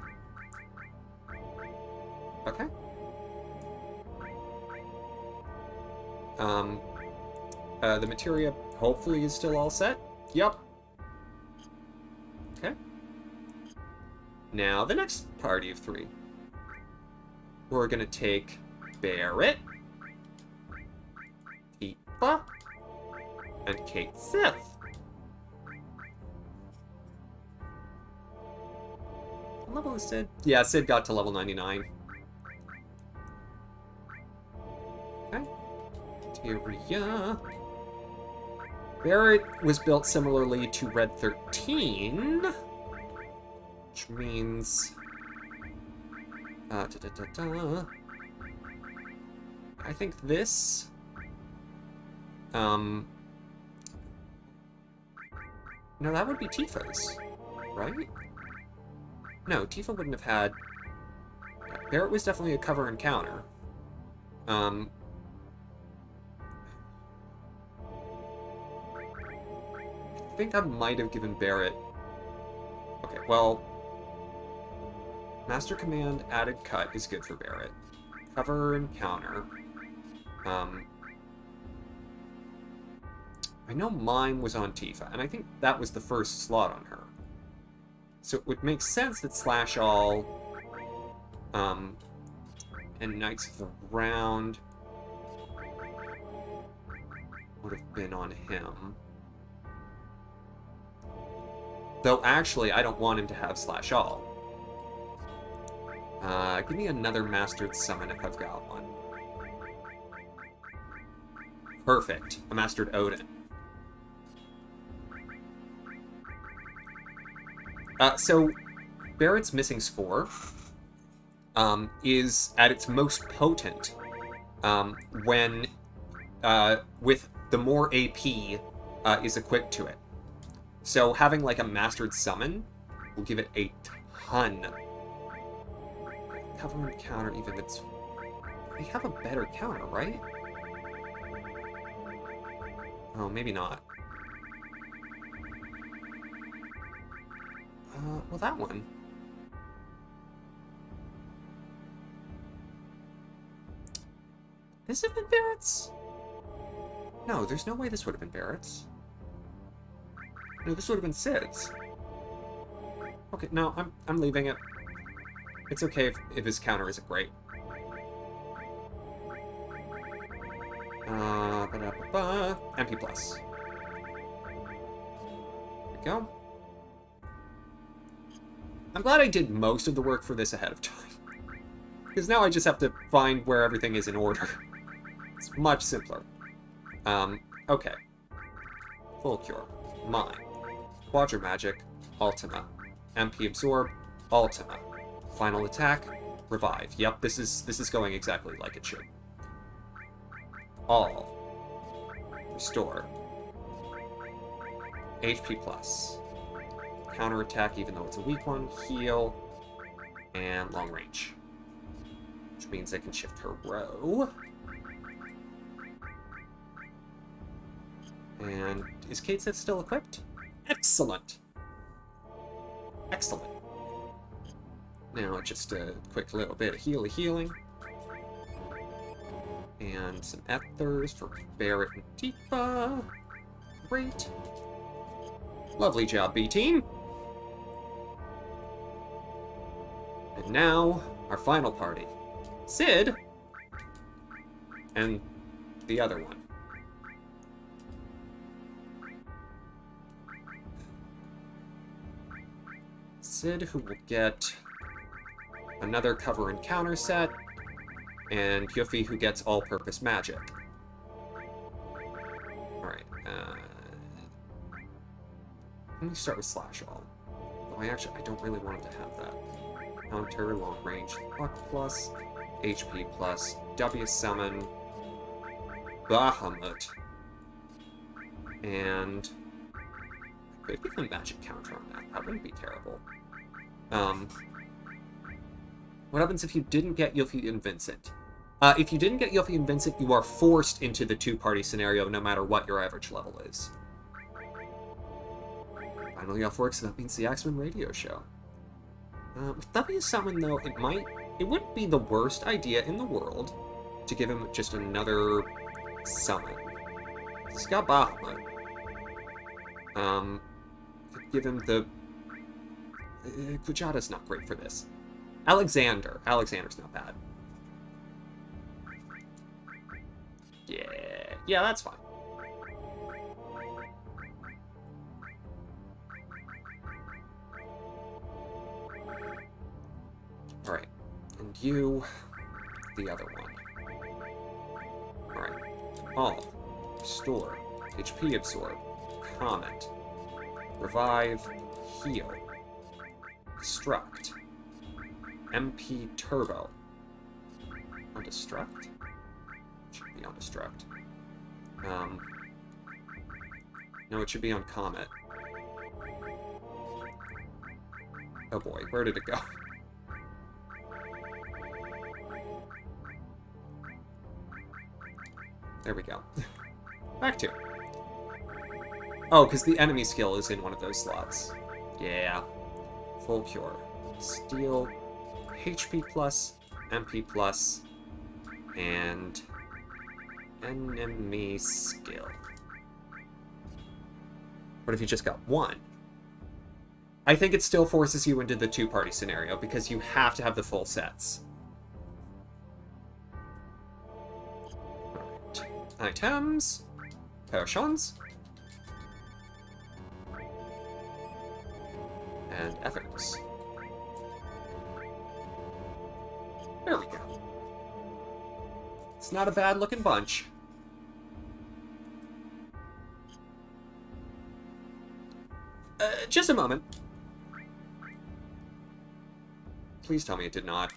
Okay. The materia hopefully is still all set. Yup. Now, the next party of 3. We're gonna take Barrett, Tifa, and Kate Sith. What level is Sid? Yeah, Sid got to level 99. Okay. Tyria. Barrett was built similarly to Red 13, which means... I think this... No, that would be Tifa's, right? No, Tifa wouldn't have had... Barrett was definitely a cover and counter. I think I might have given Barrett... Okay, well... Master Command added cut is good for Barrett. Cover and counter. I know mine was on Tifa, and I think that was the first slot on her. So it would make sense that Slash All and Knights of the Round would have been on him. Though actually, I don't want him to have Slash All. Give me another Mastered Summon if I've got one. Perfect. A Mastered Odin. So, Barrett's missing score is at its most potent when with the more AP is equipped to it. So having like a Mastered Summon will give it a ton. Cover and counter, even it's... They have a better counter, right? Oh, maybe not. Well, that one. This have been Barrett's? No, there's no way this would have been Barrett's. No, this would have been Sid's. Okay, no, I'm leaving it. It's okay if his counter isn't great. MP+. There we go. I'm glad I did most of the work for this ahead of time. Because now I just have to find where everything is in order. It's much simpler. Okay. Full Cure. Mine. Quadra Magic. Ultima. MP Absorb. Ultima. Final Attack. Revive. Yep, this is going exactly like it should. All. Restore. HP+. Counterattack, even though it's a weak one. Heal. And long range. Which means I can shift her row. And is Kate Sith still equipped? Excellent! Excellent. Now just a quick little bit of healing. And some ethers for Barrett and Tifa. Great. Lovely job, B-Team. And now, our final party. Sid! And the other one. Sid, who will get another cover and counter set, and Yuffie, who gets all-purpose magic. Alright, let me start with Slash All. Though I don't really want him to have that. Counter, long range, luck plus, HP plus, W summon, Bahamut, and I could give him magic counter on that. That wouldn't be terrible. What happens if you didn't get Yuffie and Vincent? If you didn't get Yuffie and Vincent, you are forced into the two-party scenario no matter what your average level is. Finally off work, so that means the Axamin radio show. With W summon, though, it wouldn't be the worst idea in the world to give him just another summon. He's got Bahamut. Could give him the Kujata's not great for this. Alexander. Alexander's not bad. Yeah. Yeah, that's fine. Alright. And you... the other one. Alright. All. Restore. HP absorb. Comment. Revive. Heal. Destruct. MP turbo. On destruct? Should be on destruct. No, it should be on comet. Oh boy, where did it go? There we go. Back to. Oh, because the enemy skill is in one of those slots. Yeah. Full cure. Steal. HP plus. MP plus. And... enemy skill. What if you just got one? I think it still forces you into the two-party scenario, because you have to have the full sets. Alright. Items. Potions. And efforts. There we go. It's not a bad-looking bunch. Just a moment. Please tell me it did not.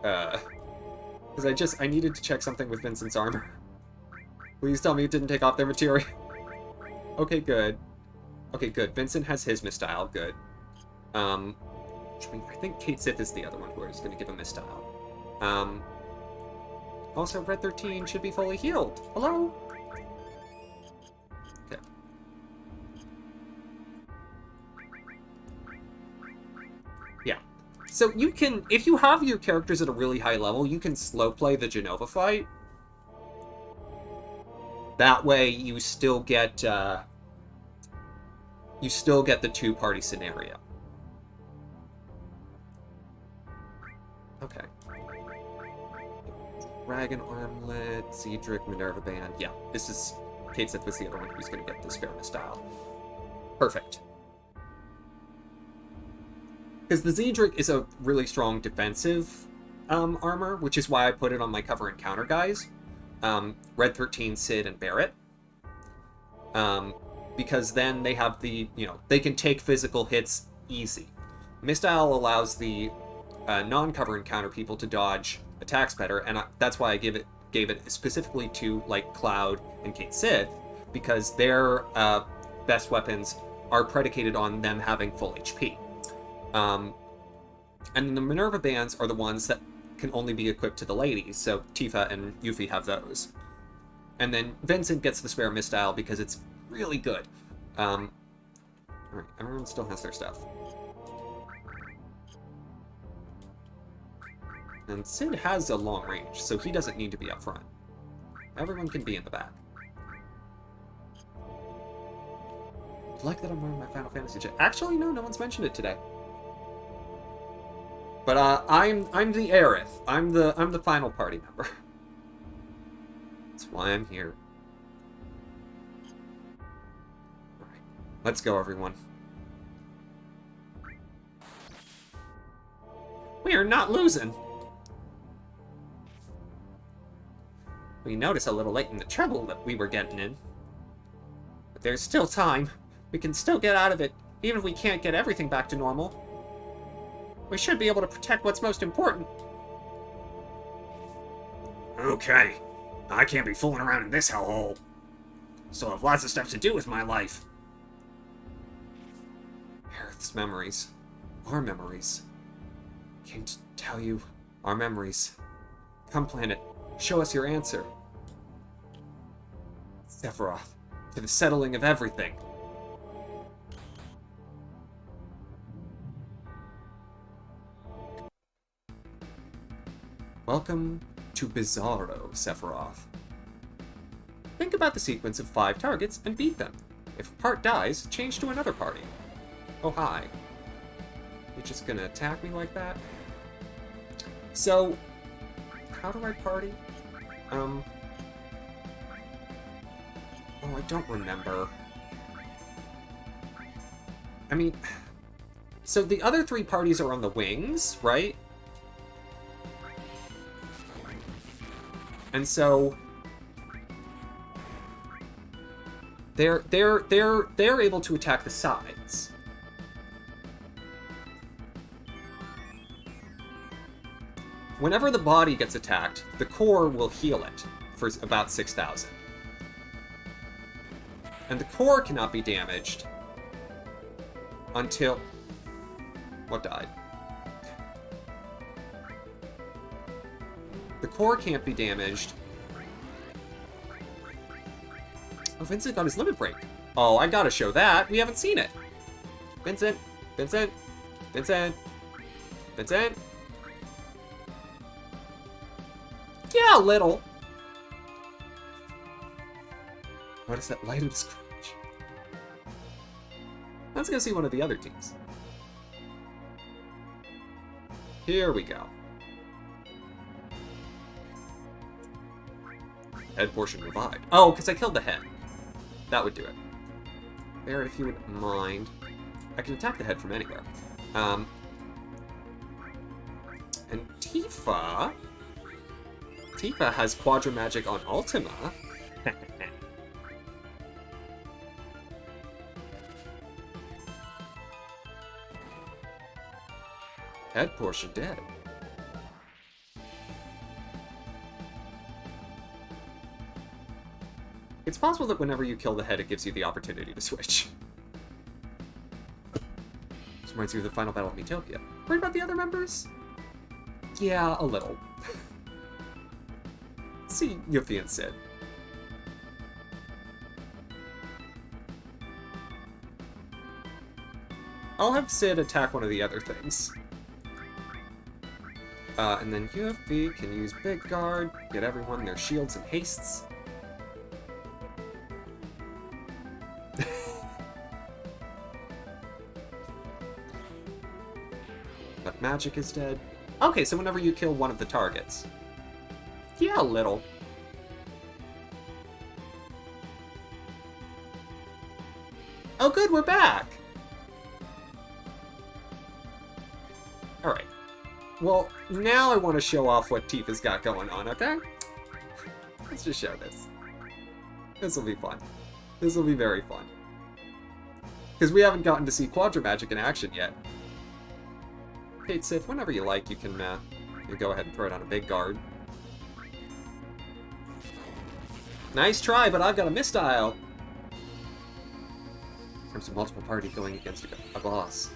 Because I needed to check something with Vincent's armor. Please tell me it didn't take off their material. Okay, good. Okay, good. Vincent has his misstyle. Good. I think Kate Sith is the other one who is going to give a misstyle. Also, Red 13 should be fully healed. Hello? Okay. Yeah. So you can, if you have your characters at a really high level, you can slow play the Genova fight. That way, you still get the two-party scenario. Okay. Dragon Armlet, Cedric, Minerva Band. Yeah, this is... Kate Sith was the other one who's going to get the spare style. Perfect. Because the Cedric is a really strong defensive armor, which is why I put it on my cover and counter guys. Red 13, Sid, and Barrett. Because then they have the, they can take physical hits easy. Misstyle allows the non-cover and counter people to dodge attacks better, and that's why I gave it specifically to, like, Cloud and Kate Sith, because their best weapons are predicated on them having full HP. And then the Minerva bands are the ones that can only be equipped to the ladies, so Tifa and Yuffie have those. And then Vincent gets the spare misstyle because it's really good. Alright, everyone still has their stuff. And Sid has a long range, so he doesn't need to be up front. Everyone can be in the back. I like that I'm wearing my Final Fantasy jacket. Actually, no one's mentioned it today. But I'm the Aerith. I'm the final party member. That's why I'm here. Alright. Let's go, everyone. We are not losing! We noticed a little late in the trouble that we were getting in. But there's still time. We can still get out of it, even if we can't get everything back to normal. We should be able to protect what's most important. Okay. I can't be fooling around in this hellhole. Still have lots of stuff to do with my life. Aerith's memories. Our memories. Came to tell you our memories. Come, planet. Show us your answer. Sephiroth. To the settling of everything. Welcome to Bizarro, Sephiroth. Think about the sequence of 5 targets and beat them. If a part dies, change to another party. Oh, hi. You're just gonna attack me like that? So, how do I party? Oh, I don't remember. I mean, so the other 3 parties are on the wings, right? And so they're able to attack the sides. Whenever the body gets attacked, the core will heal it for about 6,000. And the core cannot be damaged until... What died? The core can't be damaged. Oh, Vincent got his limit break. Oh, I gotta show that. We haven't seen it. Vincent. Vincent. Vincent. Vincent. Yeah, a little. What is that light of scratch? Let's go see one of the other teams. Here we go. Head portion revived. Oh, because I killed the head. That would do it. Barrett, if you wouldn't mind. I can attack the head from anywhere. And Tifa... Tifa has Quadra Magic on Ultima. Head portion dead. It's possible that whenever you kill the head, it gives you the opportunity to switch. This reminds you of the final battle of Metopia. Worried about the other members? Yeah, a little. See Yuffie and Sid. I'll have Sid attack one of the other things. And then Yuffie can use Big Guard, get everyone their shields and hastes. But magic is dead. Okay, so whenever you kill one of the targets. Yeah, a little. Oh good, we're back! Alright. Well, now I want to show off what Tifa's got going on, okay? Let's just show this. This will be fun. This will be very fun. Because we haven't gotten to see Quadra Magic in action yet. Kate Sith, whenever you like, you can you go ahead and throw it on a Big Guard. Nice try, but I've got a mistile. In terms of multiple party going against a boss.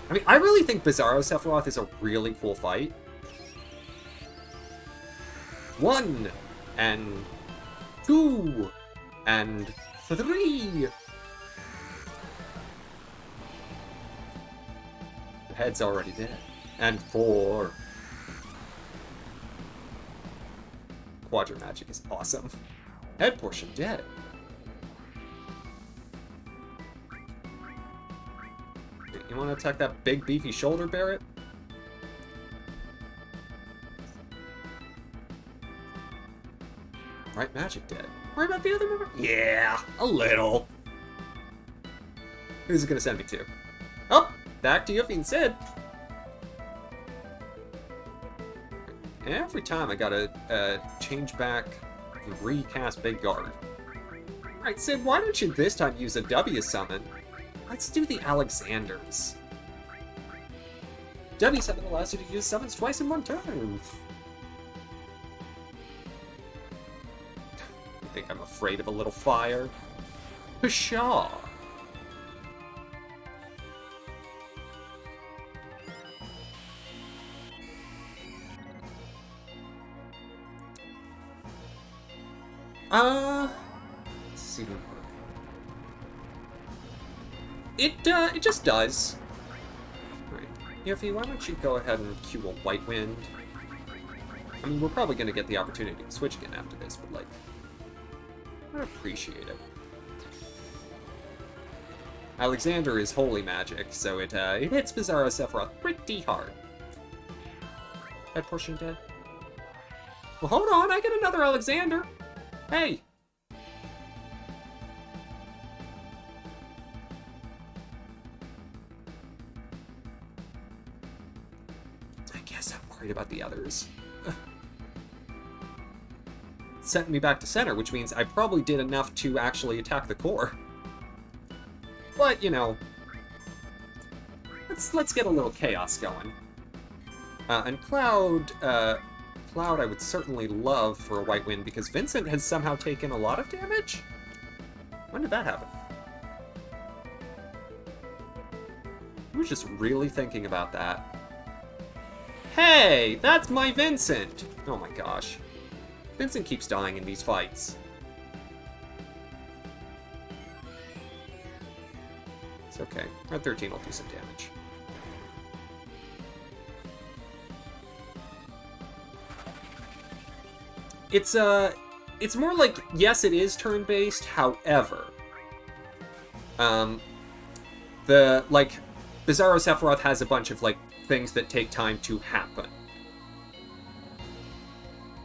I mean, I really think Bizarro Sephiroth is a really cool fight. 1, and 2, and 3. The head's already dead. And 4. Quadra Magic is awesome. Head portion dead. You want to attack that big beefy shoulder, Barrett? Right, magic dead. Worry about the other member? Yeah, a little. Who's it gonna send me to? Oh, back to Yuffie and Sid. Every time I gotta change back and recast Big Guard. Alright, Sid, why don't you this time use a W summon? Let's do the Alexanders. W summon allows you to use summons twice in one turn. You think I'm afraid of a little fire? Pshaw. Let's see. It just does. Alright. Yuffie, why don't you go ahead and cue a White Wind? I mean, we're probably gonna get the opportunity to switch again after this, but, like, I'd appreciate it. Alexander is holy magic, so it hits Bizarro Sephiroth pretty hard. Head portion dead. Well, hold on, I get another Alexander. Hey. I guess I'm worried about the others. Sent me back to center, which means I probably did enough to actually attack the core. But, you know, let's get a little chaos going. And Cloud, Cloud I would certainly love for a white win, because Vincent has somehow taken a lot of damage? When did that happen? I was just really thinking about that. Hey, that's my Vincent! Oh my gosh. Vincent keeps dying in these fights. It's okay. Red 13 will do some damage. It's more like, yes, it is turn-based, however, Bizarro Sephiroth has a bunch of, things that take time to happen.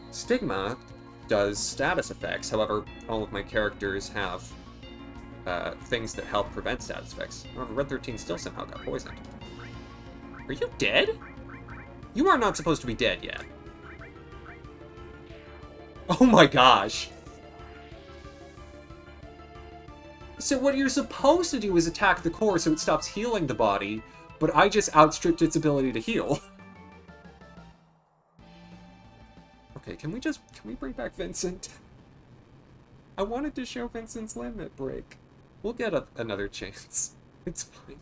Stigma does status effects, however, all of my characters have, things that help prevent status effects. However, Red 13 still somehow got poisoned. Are you dead? You are not supposed to be dead yet. Oh my gosh. So what you're supposed to do is attack the core so it stops healing the body, but I just outstripped its ability to heal. Okay, can we bring back Vincent? I wanted to show Vincent's limit break. We'll get another chance. It's fine.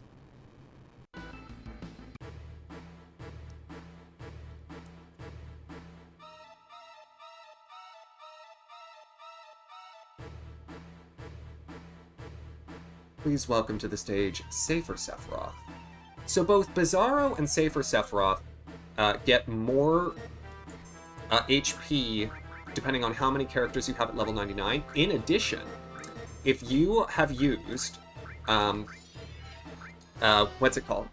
Please welcome to the stage Safer Sephiroth. So both Bizarro and Safer Sephiroth get more HP depending on how many characters you have at level 99. In addition, if you have used, what's it called?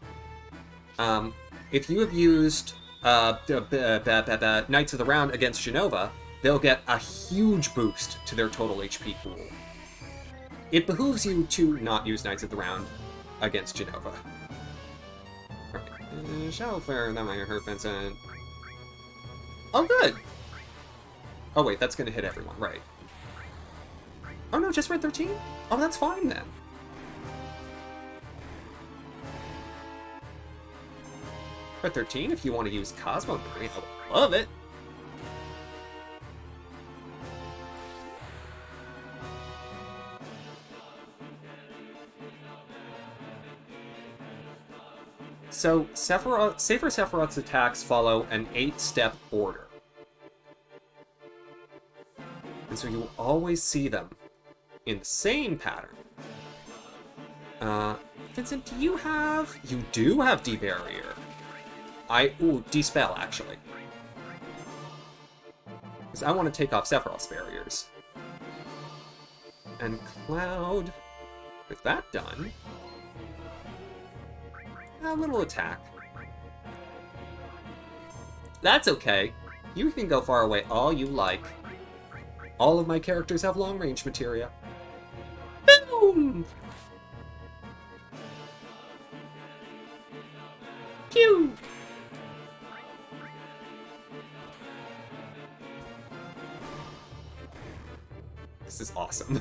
If you have used Knights of the Round against Genova, they'll get a huge boost to their total HP pool. It behooves you to not use Knights of the Round against Genova. Okay. Shadowflare, that might hurt Vincent. Oh, good! Oh wait, that's gonna hit everyone, right. Oh no, just Red 13? Oh, that's fine then. Red 13, if you want to use Cosmo Memory, I would love it. So, Safer Sephiroth's attacks follow an 8-step order. And so you will always see them in the same pattern. Vincent, do you have... You do have D-Barrier. Ooh, D-Spell, actually. Because I want to take off Sephiroth's barriers. And Cloud... With that done... A little attack. That's okay. You can go far away all you like. All of my characters have long-range materia. Boom! Pew! This is awesome.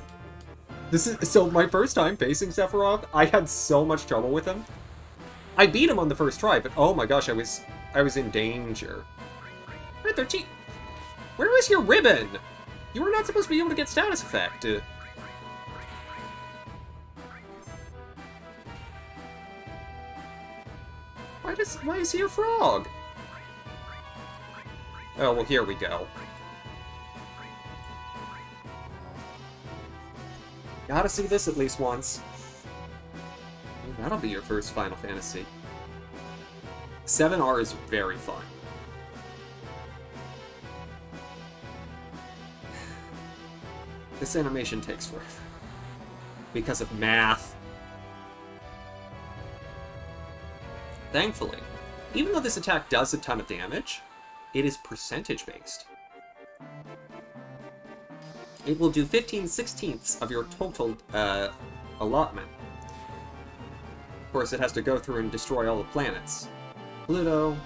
So my first time facing Sephiroth, I had so much trouble with him. I beat him on the first try, but oh my gosh, I was in danger. Red 13! Where is your ribbon? You were not supposed to be able to get status effect. Why is he a frog? Oh, well, here we go. Gotta see this at least once. That'll be your first Final Fantasy. 7R is very fun. This animation takes forever. Because of math. Thankfully, even though this attack does a ton of damage, it is percentage-based. It will do 15/16 of your total allotment. Of course, it has to go through and destroy all the planets. Pluto,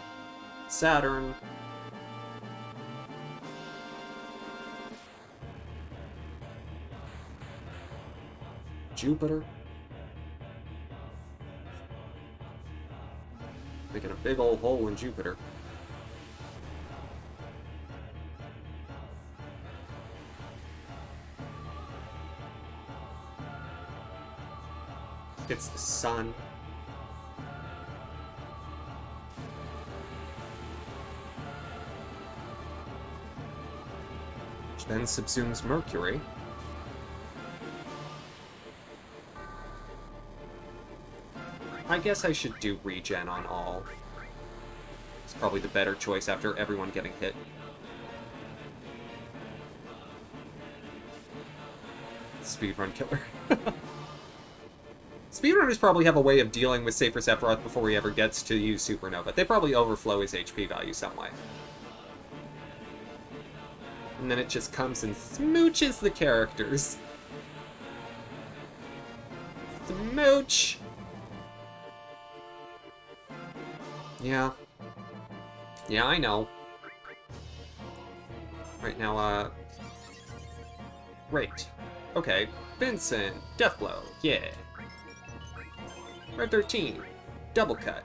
Saturn, Jupiter. Making a big old hole in Jupiter. Hits the sun. Which then subsumes Mercury. I guess I should do regen on all. It's probably the better choice after everyone getting hit. Speedrun killer. Speedrunners probably have a way of dealing with Safer Sephiroth before he ever gets to use Supernova. They probably overflow his HP value some way. And then it just comes and smooches the characters. Smooch! Yeah. Yeah, I know. Right now, Great. Okay. Vincent. Deathblow. Yeah. Red 13. Double cut.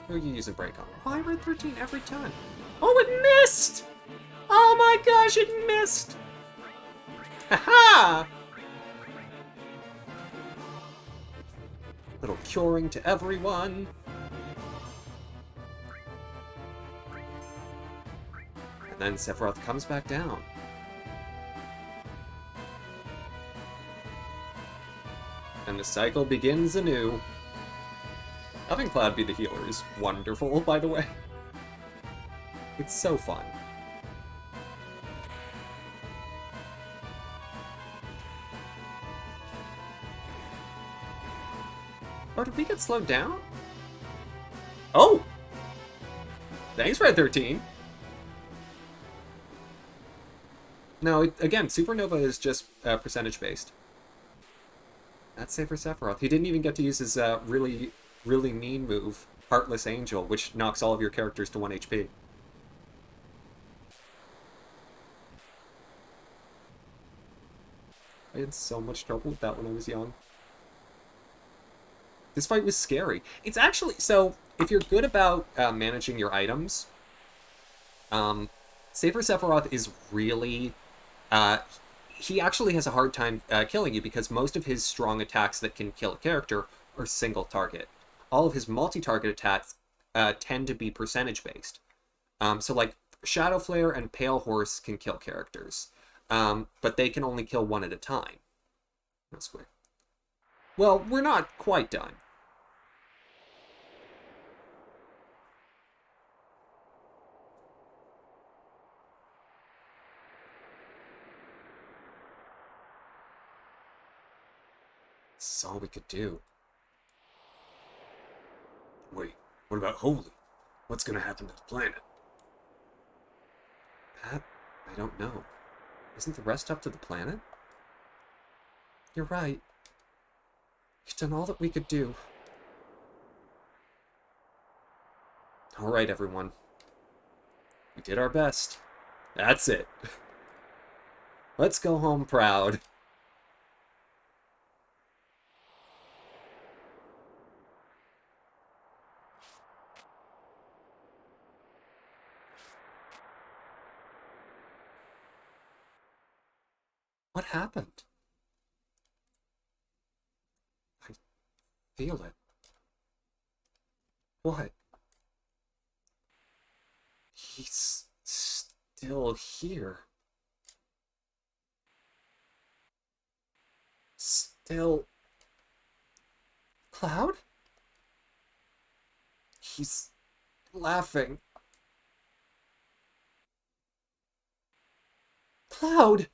Who are you using break on? Why Red 13 every time? Oh, it missed! Oh my gosh, it missed! Haha! Little curing to everyone. And then Sephiroth comes back down. And the cycle begins anew. Having Cloud be the healer is wonderful, by the way. It's so fun. Oh, did we get slowed down? Oh! Thanks, Red 13! No, again, Supernova is just percentage-based. That's Safer Sephiroth. He didn't even get to use his really mean move, Heartless Angel, which knocks all of your characters to 1 HP. I had so much trouble with that when I was young. This fight was scary. It's actually... So, if you're good about managing your items, Safer Sephiroth is really... he actually has a hard time killing you because most of his strong attacks that can kill a character are single target. All of his multi-target attacks tend to be percentage-based. So, like, Shadow Flare and Pale Horse can kill characters, but they can only kill one at a time. That's quick. Well, we're not quite done. This is all we could do. Wait, what about Holy? What's gonna happen to the planet? Pat, I don't know. Isn't the rest up to the planet? You're right. We've done all that we could do. Alright, everyone. We did our best. That's it. Let's go home proud. What happened? I feel it. What? He's still here. Still... Cloud? He's laughing. Cloud!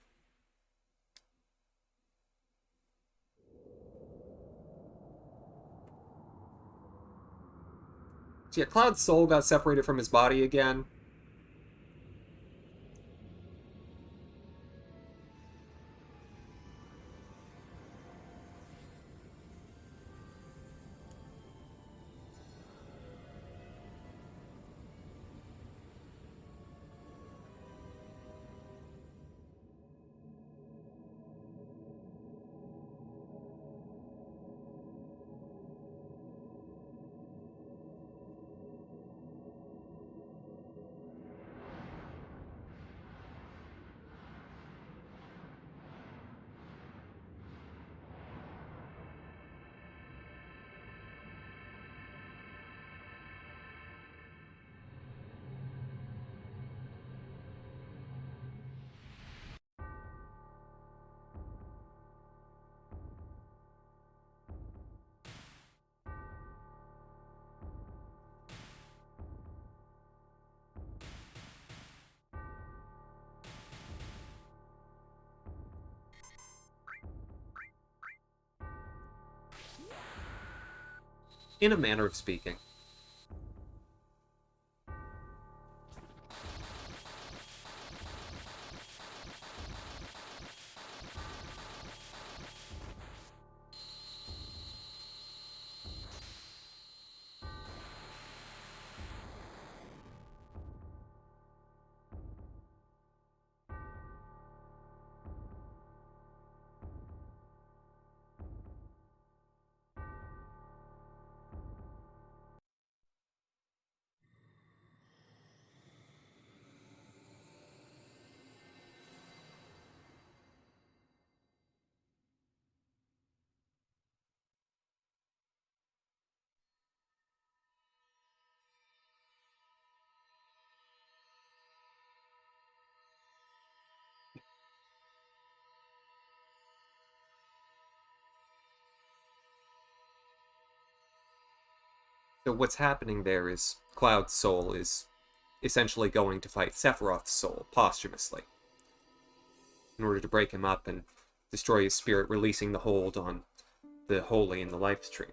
So yeah, Cloud's soul got separated from his body again. In a manner of speaking. So what's happening there is Cloud's soul is essentially going to fight Sephiroth's soul posthumously in order to break him up and destroy his spirit, releasing the hold on the holy in the life stream.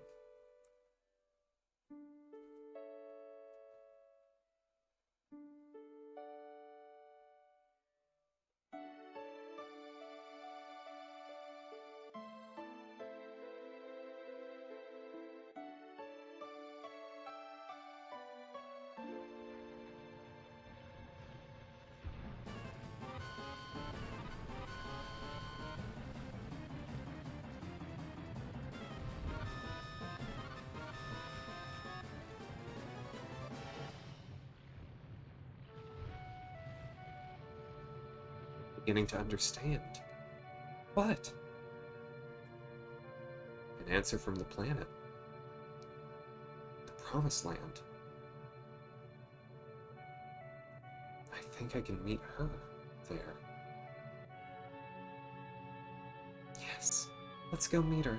Beginning to understand. What? An answer from the planet. The Promised Land. I think I can meet her there. Yes. Let's go meet her.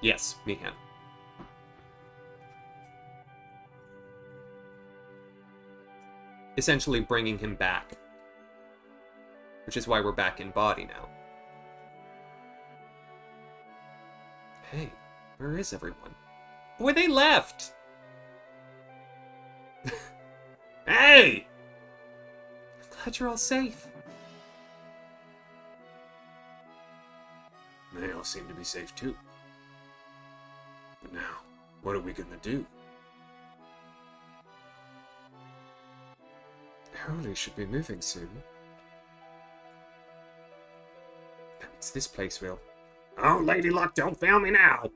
Yes, Mihan. Essentially bringing him back. Which is why we're back in body now. Hey, where is everyone? Boy, they left! Hey! I'm glad you're all safe. They all seem to be safe too. But now, what are we gonna do? Holy should be moving soon. That means this place will. Oh, Lady Luck, don't fail me now!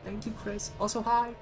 Thank you, Chris. Also, hi.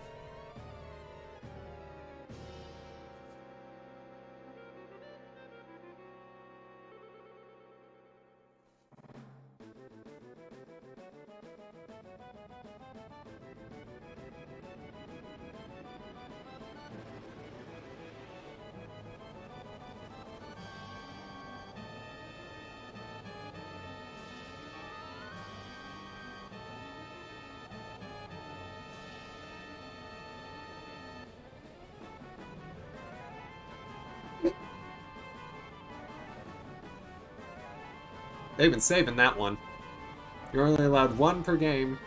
They've been saving that one. You're only allowed one per game.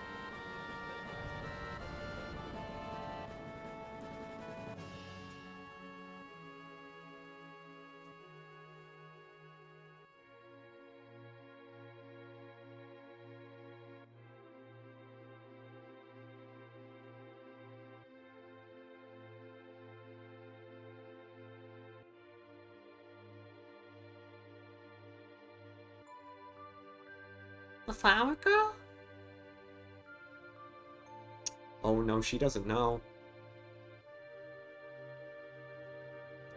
The flower girl? Oh no, she doesn't know.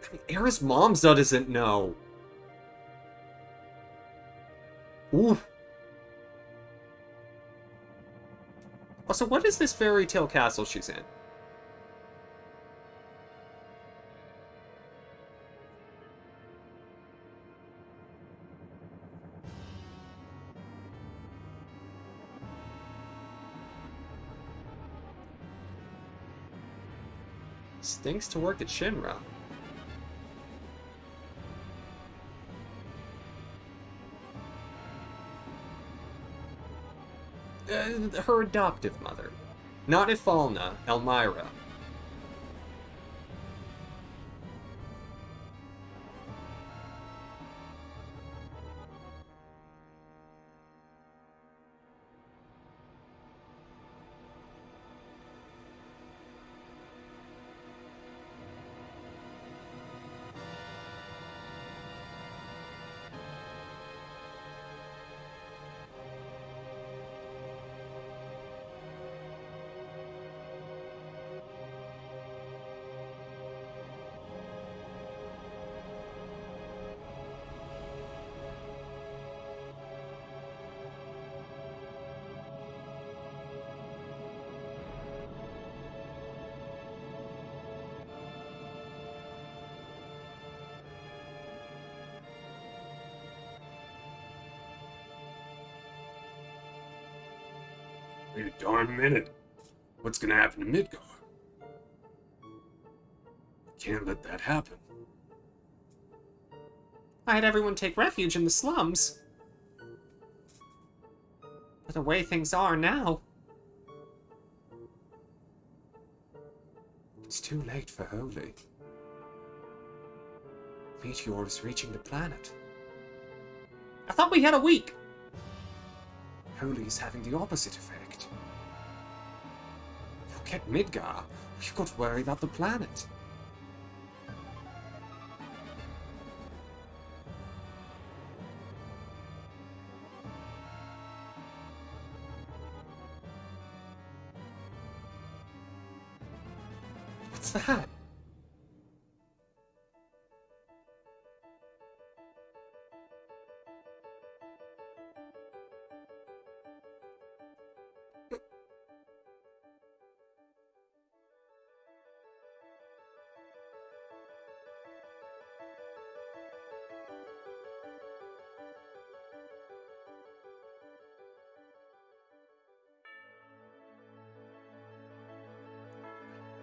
I mean, Era's mom doesn't know. Ooh. Also, what is this fairy tale castle she's in? Stinks to work at Shinra. Her adoptive mother. Not Ifalna, Elmira. Wait a darn minute. What's gonna happen to Midgar? Can't let that happen. I had everyone take refuge in the slums. But the way things are now... It's too late for Holy. Meteor is reaching the planet. I thought we had a week! Holy is having the opposite effect. Forget Midgar. We've got to worry about the planet. What's that?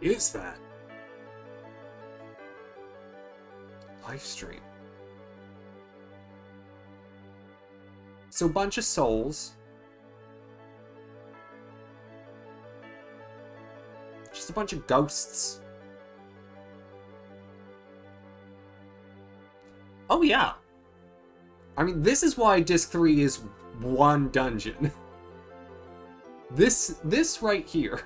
Is that? Live stream. So, bunch of souls. Just a bunch of ghosts. Oh, yeah. I mean, this is why Disc 3 is one dungeon. This right here.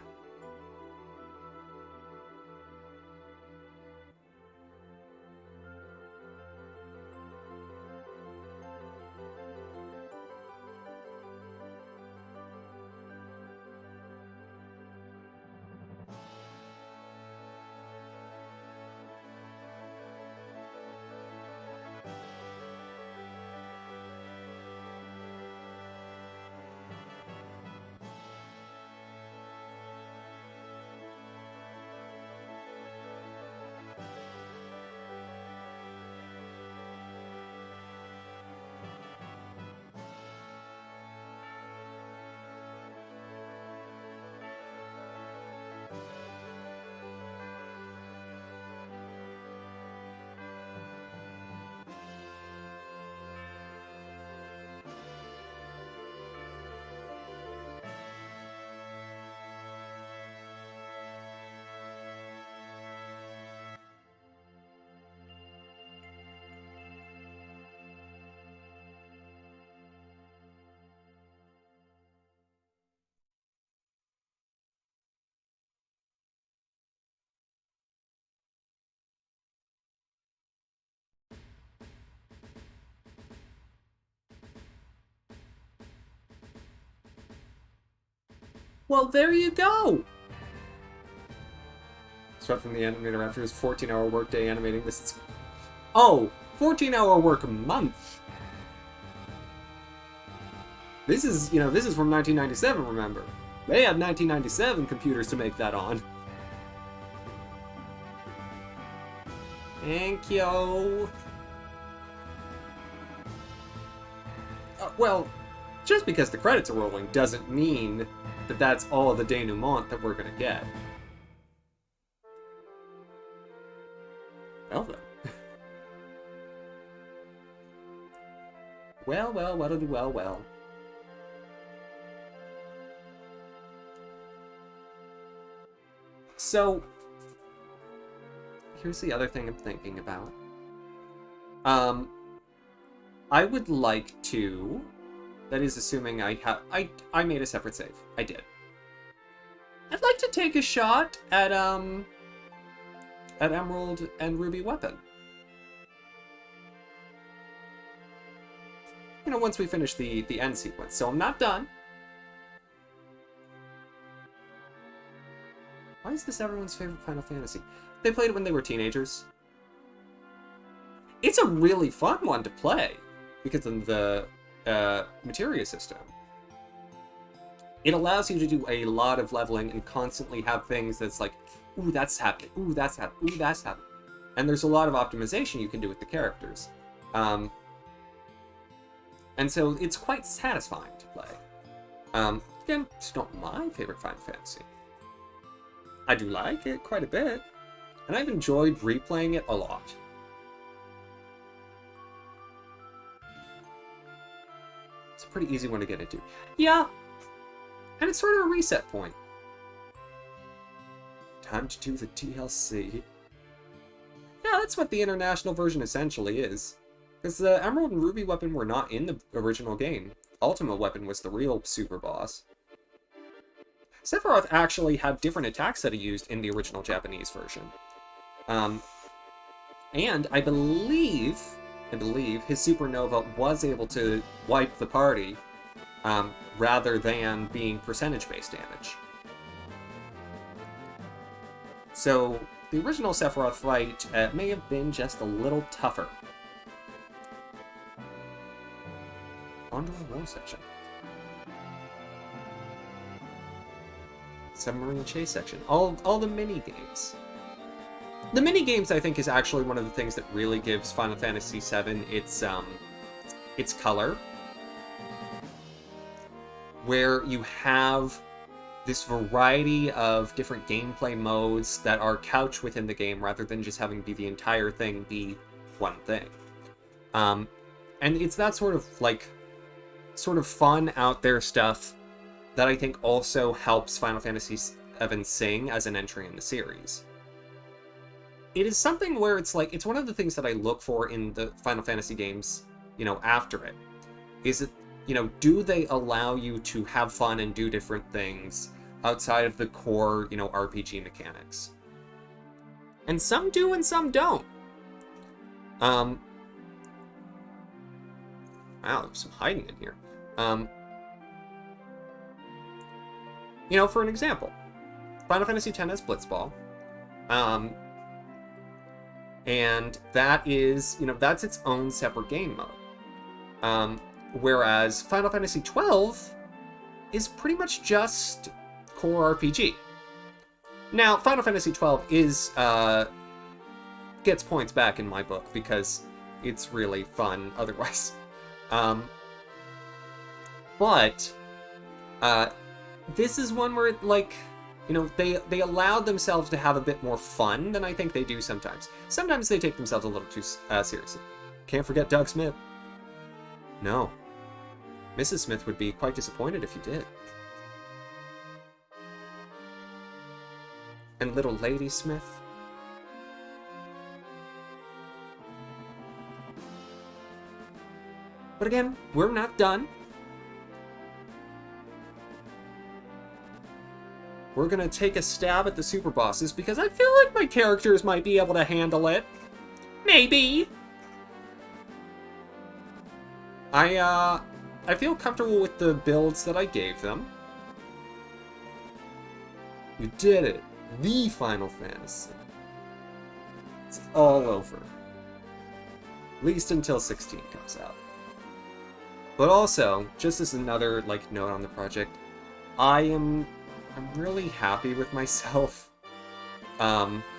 Well, there you go! Swept from the animator after his 14-hour workday animating this. Is... Oh! 14-hour work month! This is, you know, this is from 1997, remember? They had 1997 computers to make that on. Thank you. Well, just because the credits are rolling doesn't mean that that's all the denouement that we're gonna get. Well then. well. So, here's the other thing I'm thinking about. I would like to... That is assuming I made a separate save. I did. I'd like to take a shot at Emerald and Ruby Weapon. You know, once we finish the end sequence. So I'm not done. Why is this everyone's favorite Final Fantasy? They played it when they were teenagers. It's a really fun one to play because of the materia system. It allows you to do a lot of leveling and constantly have things that's like, ooh, that's happening, ooh, that's happening, ooh, that's happening. And there's a lot of optimization you can do with the characters. And so it's quite satisfying to play. Again, it's not my favorite Final Fantasy. I do like it quite a bit, and I've enjoyed replaying it a lot. It's a pretty easy one to get into. Yeah, and it's sort of a reset point. Time to do the DLC. Yeah, that's what the international version essentially is. Because the Emerald and Ruby Weapon were not in the original game. Ultima Weapon was the real super boss. Sephiroth actually had different attacks that he used in the original Japanese version. And I believe his supernova was able to wipe the party rather than being percentage-based damage. So the original Sephiroth fight may have been just a little tougher. On to the war section. Submarine chase section. All the mini-games. The mini-games, I think, is actually one of the things that really gives Final Fantasy VII its color. Where you have this variety of different gameplay modes that are couched within the game rather than just having be the entire thing be one thing. And it's that sort of fun out there stuff that I think also helps Final Fantasy VII sing as an entry in the series. It is something where it's one of the things that I look for in the Final Fantasy games, you know, after it. Is it, you know, do they allow you to have fun and do different things outside of the core, you know, RPG mechanics? And some do and some don't. Wow, there's some hiding in here. You know, for an example, Final Fantasy X has Blitzball. And that is, you know, that's its own separate game mode. Whereas Final Fantasy XII is pretty much just core RPG. Now, Final Fantasy XII is, gets points back in my book because it's really fun otherwise. But this is one where, like, you know, they allowed themselves to have a bit more fun than I think they do sometimes. Sometimes they take themselves a little too seriously. Can't forget Doug Smith. No. Mrs. Smith would be quite disappointed if you did. And little Lady Smith. But again, we're not done. We're gonna take a stab at the super bosses because I feel like my characters might be able to handle it. Maybe. I feel comfortable with the builds that I gave them. You did it! The Final Fantasy. It's all over. At least until 16 comes out. But also, just as another note on the project, I'm really happy with myself.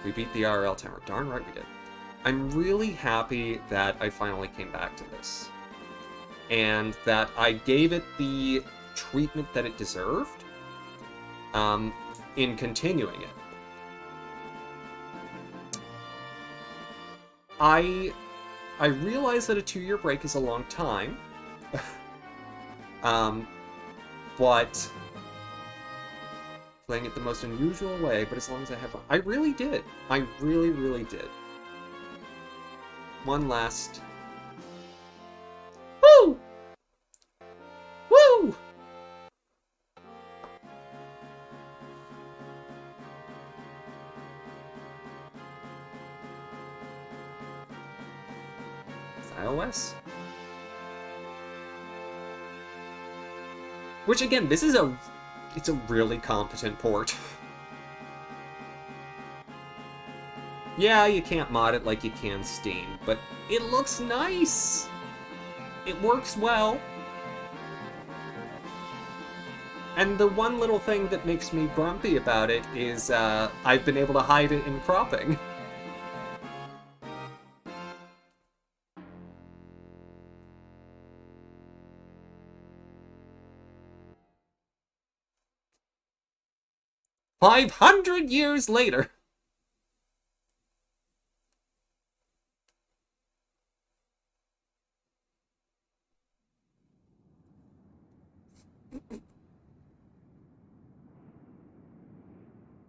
We beat the RL timer. Darn right we did. I'm really happy that I finally came back to this. And that I gave it the treatment that it deserved in continuing it. I realize that a 2-year break is a long time. But playing it the most unusual way, but as long as I have fun. I really did. I really, really did. One last... Woo! Woo! iOS. Which again, this is it's a really competent port. Yeah, you can't mod it like you can Steam, but it looks nice. It works well. And the one little thing that makes me grumpy about it is I've been able to hide it in cropping. $500 later.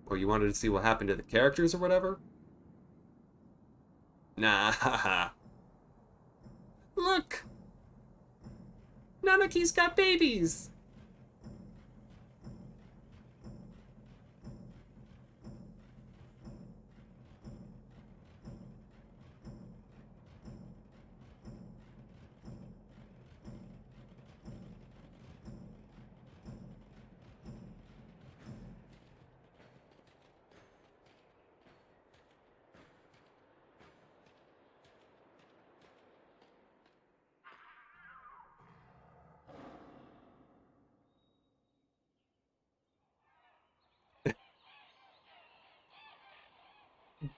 Or you wanted to see what happened to the characters or whatever? Nah. Look! Nanaki's got babies!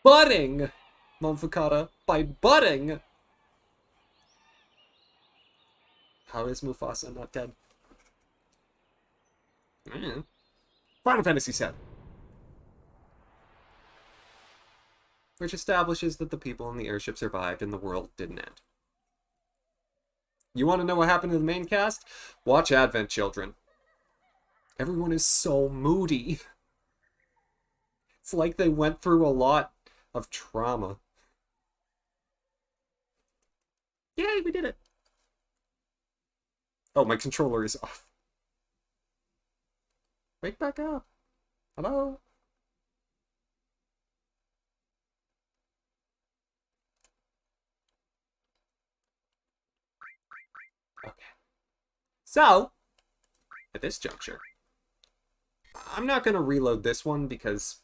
Budding! Monfukata, by budding! How is Mufasa not dead? Final Fantasy VII. Which establishes that the people in the airship survived and the world didn't end. You want to know what happened to the main cast? Watch Advent Children. Everyone is so moody. It's like they went through a lot of trauma. Yay, we did it! Oh, my controller is off. Wake back up. Hello? Okay. So, at this juncture, I'm not going to reload this one because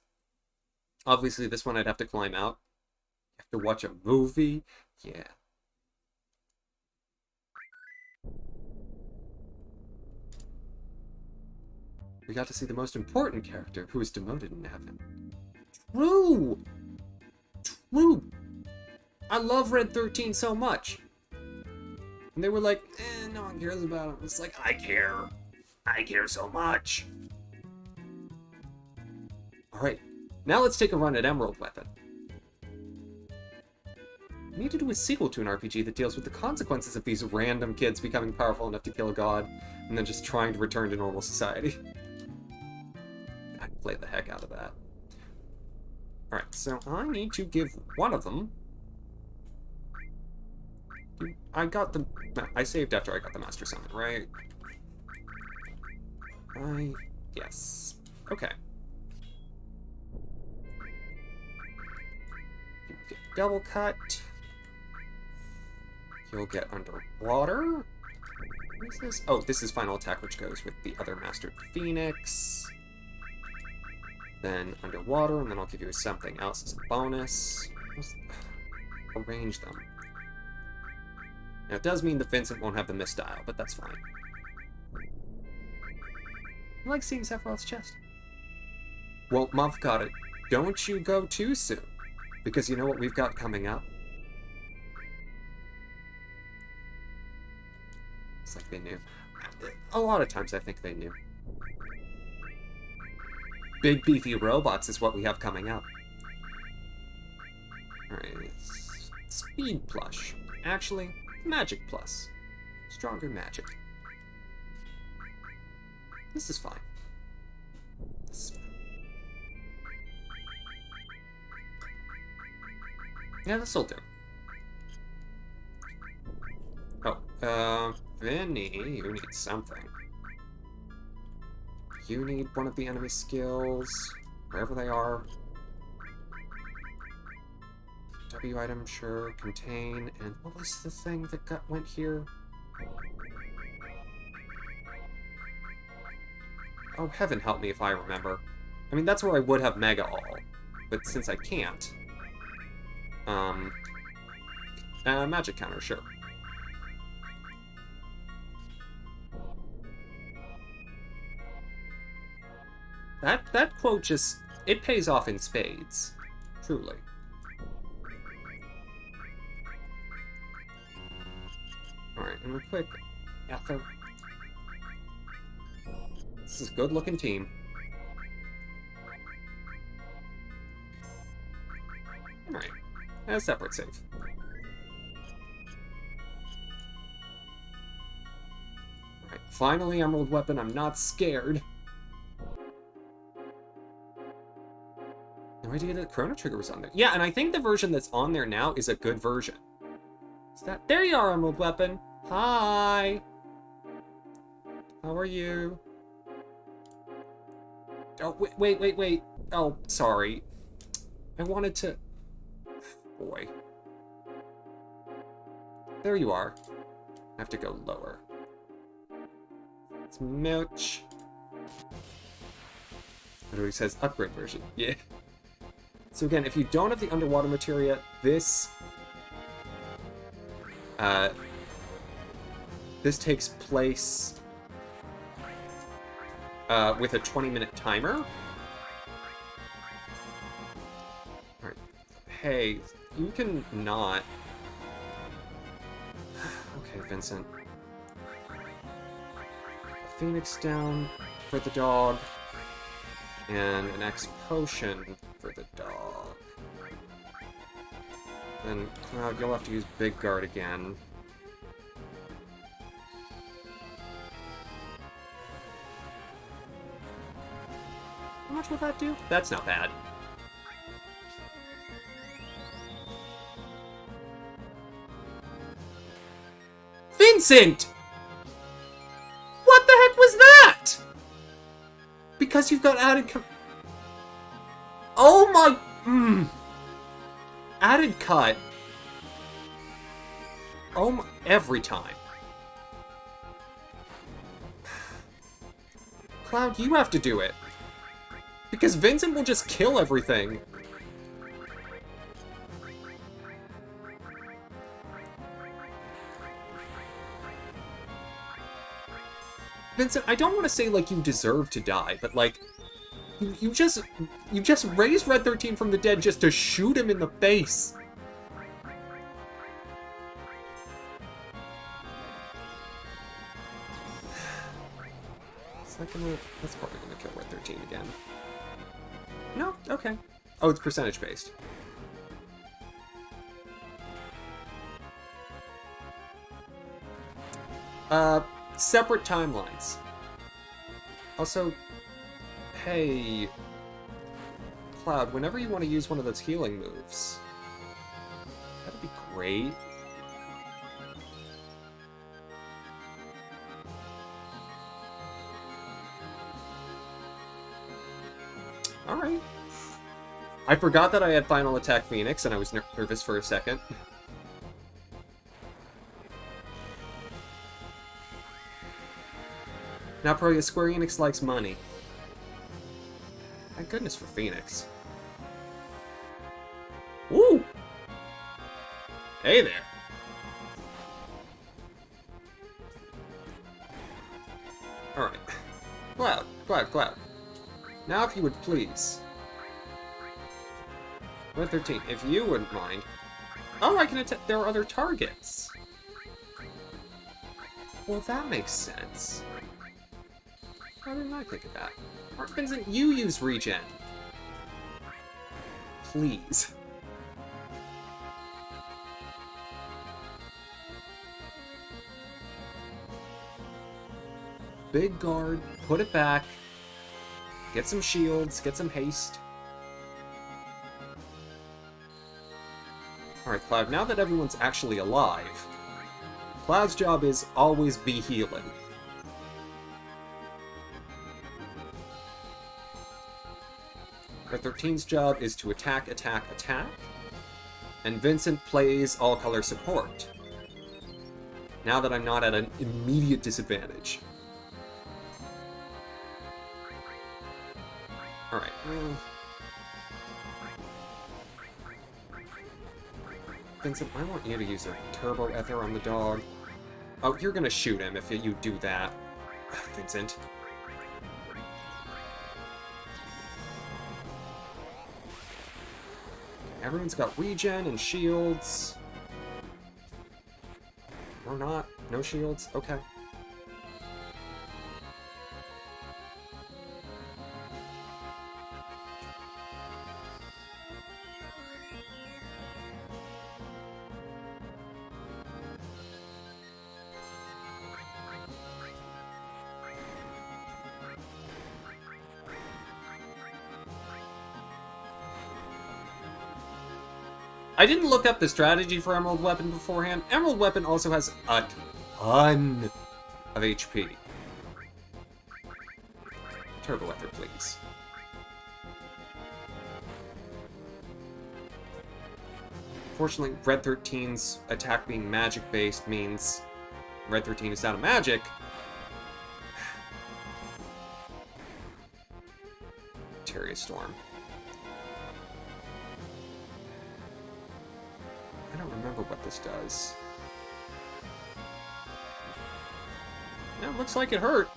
obviously this one I'd have to climb out. You have to watch a movie. Yeah. We got to see the most important character who was demoted in heaven. True! True! I love Red 13 so much. And they were like, no one cares about him. It's like, I care. I care so much. Alright, now let's take a run at Emerald Weapon. We need to do a sequel to an RPG that deals with the consequences of these random kids becoming powerful enough to kill a god, and then just trying to return to normal society. I'd play the heck out of that. Alright, so I need to give one of them... I saved after I got the Master Summon, right? Yes. Okay. You'll get double cut. You'll get underwater. What is this? Oh, this is final attack, which goes with the other Mastered Phoenix. then underwater, and then I'll give you something else as a bonus. Arrange them. Now, it does mean that Vincent won't have the misdial, but that's fine. I like seeing Sephiroth's chest. Well, Muff got it. Don't you go too soon, because you know what we've got coming up? It's like they knew. A lot of times I think they knew. Big beefy robots is what we have coming up. Alright, speed plush. Actually, magic plus. Stronger magic. This is fine. This is fine. Yeah, this'll do. Oh, Vinny, you need something. You need one of the enemy skills, wherever they are. W item, sure, contain, and what was the thing that went here? Oh, heaven help me if I remember. I mean, that's where I would have Mega All, but since I can't, magic counter, sure. That quote just, it pays off in spades. Truly. Alright, and a quick Ether. This is a good looking team. Alright, and a separate save. Alright, finally Emerald Weapon, I'm not scared. No idea that Chrono Trigger was on there. Yeah, and I think the version that's on there now is a good version. Is that... There you are, Emerald Weapon! Hi! How are you? Oh, wait. Oh, sorry. I wanted to... Boy. There you are. I have to go lower. It's Milch. It says upgrade version. Yeah. So again, if you don't have the underwater materia, this takes place with a 20-minute timer. Alright. Hey, you can not... Okay, Vincent. Phoenix down for the dog. And an X potion for the dog. Then, Cloud, you'll have to use Big Guard again. How much will that do? That's not bad. Vincent! What the heck was that? Because you've got added oh my... Added cut. Oh my... Every time. Cloud, you have to do it. Because Vincent will just kill everything. Vincent, I don't want to say, like, you deserve to die, but, like, you just raised Red 13 from the dead just to shoot him in the face. That's probably gonna kill Red 13 again. No? Okay. Oh, it's percentage based. Separate timelines. Also, hey, Cloud, whenever you want to use one of those healing moves, that'd be great. Alright. I forgot that I had Final Attack Phoenix, and I was nervous for a second. Now, Proya, Square Enix likes money. Thank goodness for Phoenix. Woo! Hey there! Alright. Cloud. Now if you would please. Red 13, if you wouldn't mind. Oh, I can attack. There are other targets. Well, that makes sense. Why didn't I think of that? Mark Vincent, you use regen. Please. Big guard, put it back. Get some shields, get some haste. Alright, Cloud, now that everyone's actually alive, Cloud's job is always be healing. Red 13's job is to attack. And Vincent plays all-color support. Now that I'm not at an immediate disadvantage. Alright. Vincent, I want you to use a turbo ether on the dog. Oh, you're gonna shoot him if you do that. Vincent. Everyone's got regen and shields. Or not. No shields? Okay. I didn't look up the strategy for Emerald Weapon beforehand. Emerald Weapon also has a ton of HP. Turbo Ether, please. Fortunately, Red 13's attack being magic-based means Red 13 is out of magic. Materia Storm. I don't remember what this does. Yeah, looks like it hurt.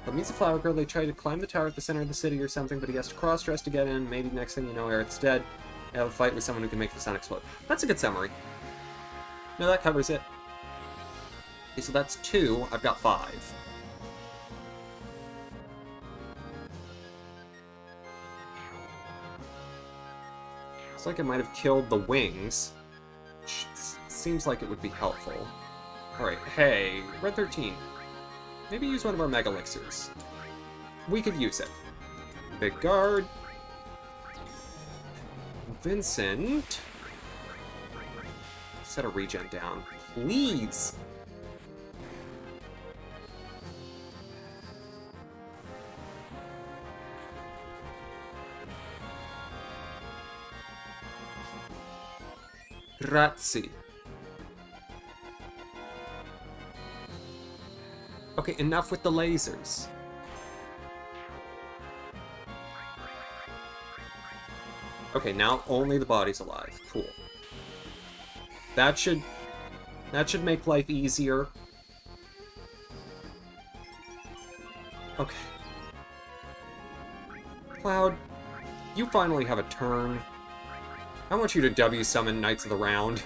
But meets a flower girl, they try to climb the tower at the center of the city or something, but he has to cross-dress to get in. Maybe next thing you know, Aerith's dead. They have a fight with someone who can make the sun explode. That's a good summary. No, that covers it. Okay, so that's 2. I've got 5. Looks like I might have killed the wings. Which seems like it would be helpful. Alright, hey, Red 13. Maybe use one of our Mega Elixirs. We could use it. Big guard. Vincent. Set a regen down, please. Grazie. Okay, enough with the lasers. Okay, now only the body's alive. Cool. That should make life easier. Okay. Cloud, you finally have a turn. I want you to W-summon Knights of the Round.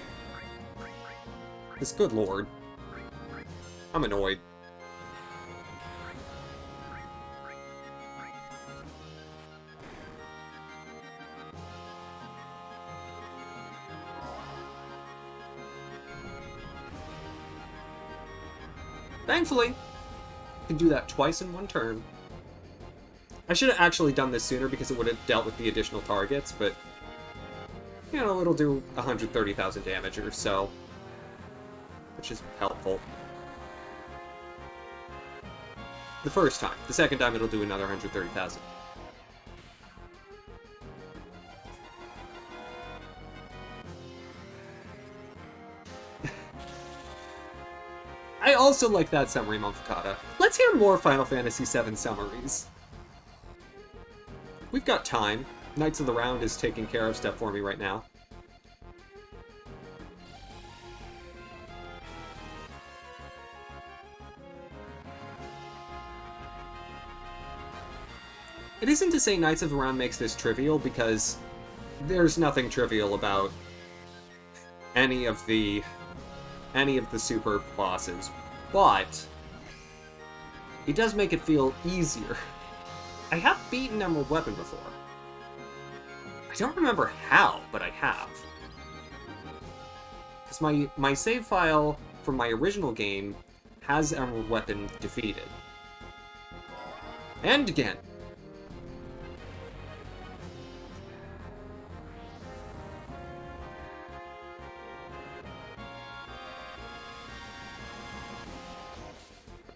This good lord. I'm annoyed. Thankfully, I can do that twice in one turn. I should have actually done this sooner because it would have dealt with the additional targets, but you know, it'll do 130,000 damage or so, which is helpful. The first time. The second time it'll do another 130,000. I also like that summary, Mumfukata. Let's hear more Final Fantasy VII summaries. We've got time. Knights of the Round is taking care of stuff for me right now. It isn't to say Knights of the Round makes this trivial, because there's nothing trivial about any of the super bosses, but it does make it feel easier. I have beaten Emerald Weapon before. I don't remember how, but I have. Because my save file from my original game has Emerald Weapon defeated. And again.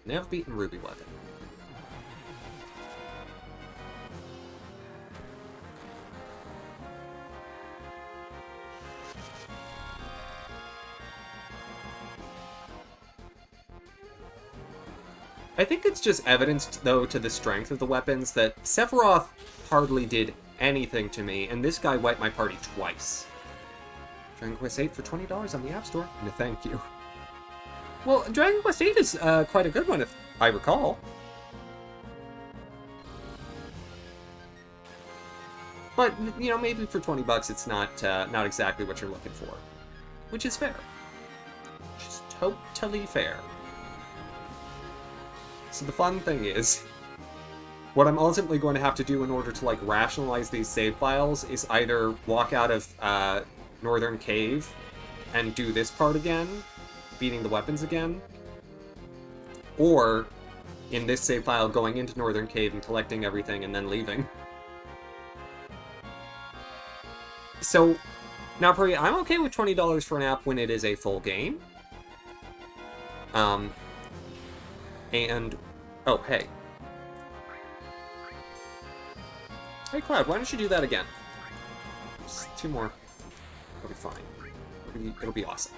Never beaten Ruby Weapon. I think it's just evidenced, though, to the strength of the weapons that Sephiroth hardly did anything to me, and this guy wiped my party twice. Dragon Quest VIII for $20 on the App Store. No, thank you. Well, Dragon Quest VIII is quite a good one, if I recall. But, you know, maybe for $20 it's not exactly what you're looking for. Which is fair. Which is totally fair. So the fun thing is, what I'm ultimately going to have to do in order to, like, rationalize these save files is either walk out of Northern Cave and do this part again, beating the weapons again, or, in this save file, going into Northern Cave and collecting everything and then leaving. So, now, Pri, I'm okay with $20 for an app when it is a full game. And... oh, hey. Hey, Cloud, why don't you do that again? Just 2 more. It'll be fine. It'll be awesome.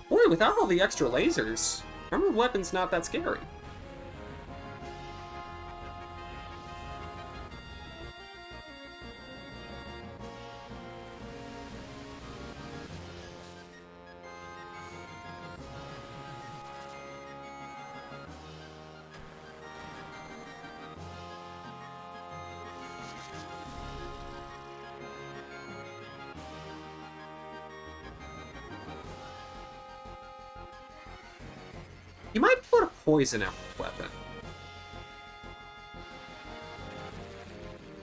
Boy, without all the extra lasers, Emerald Weapon's not that scary. You might put a poison Emerald Weapon.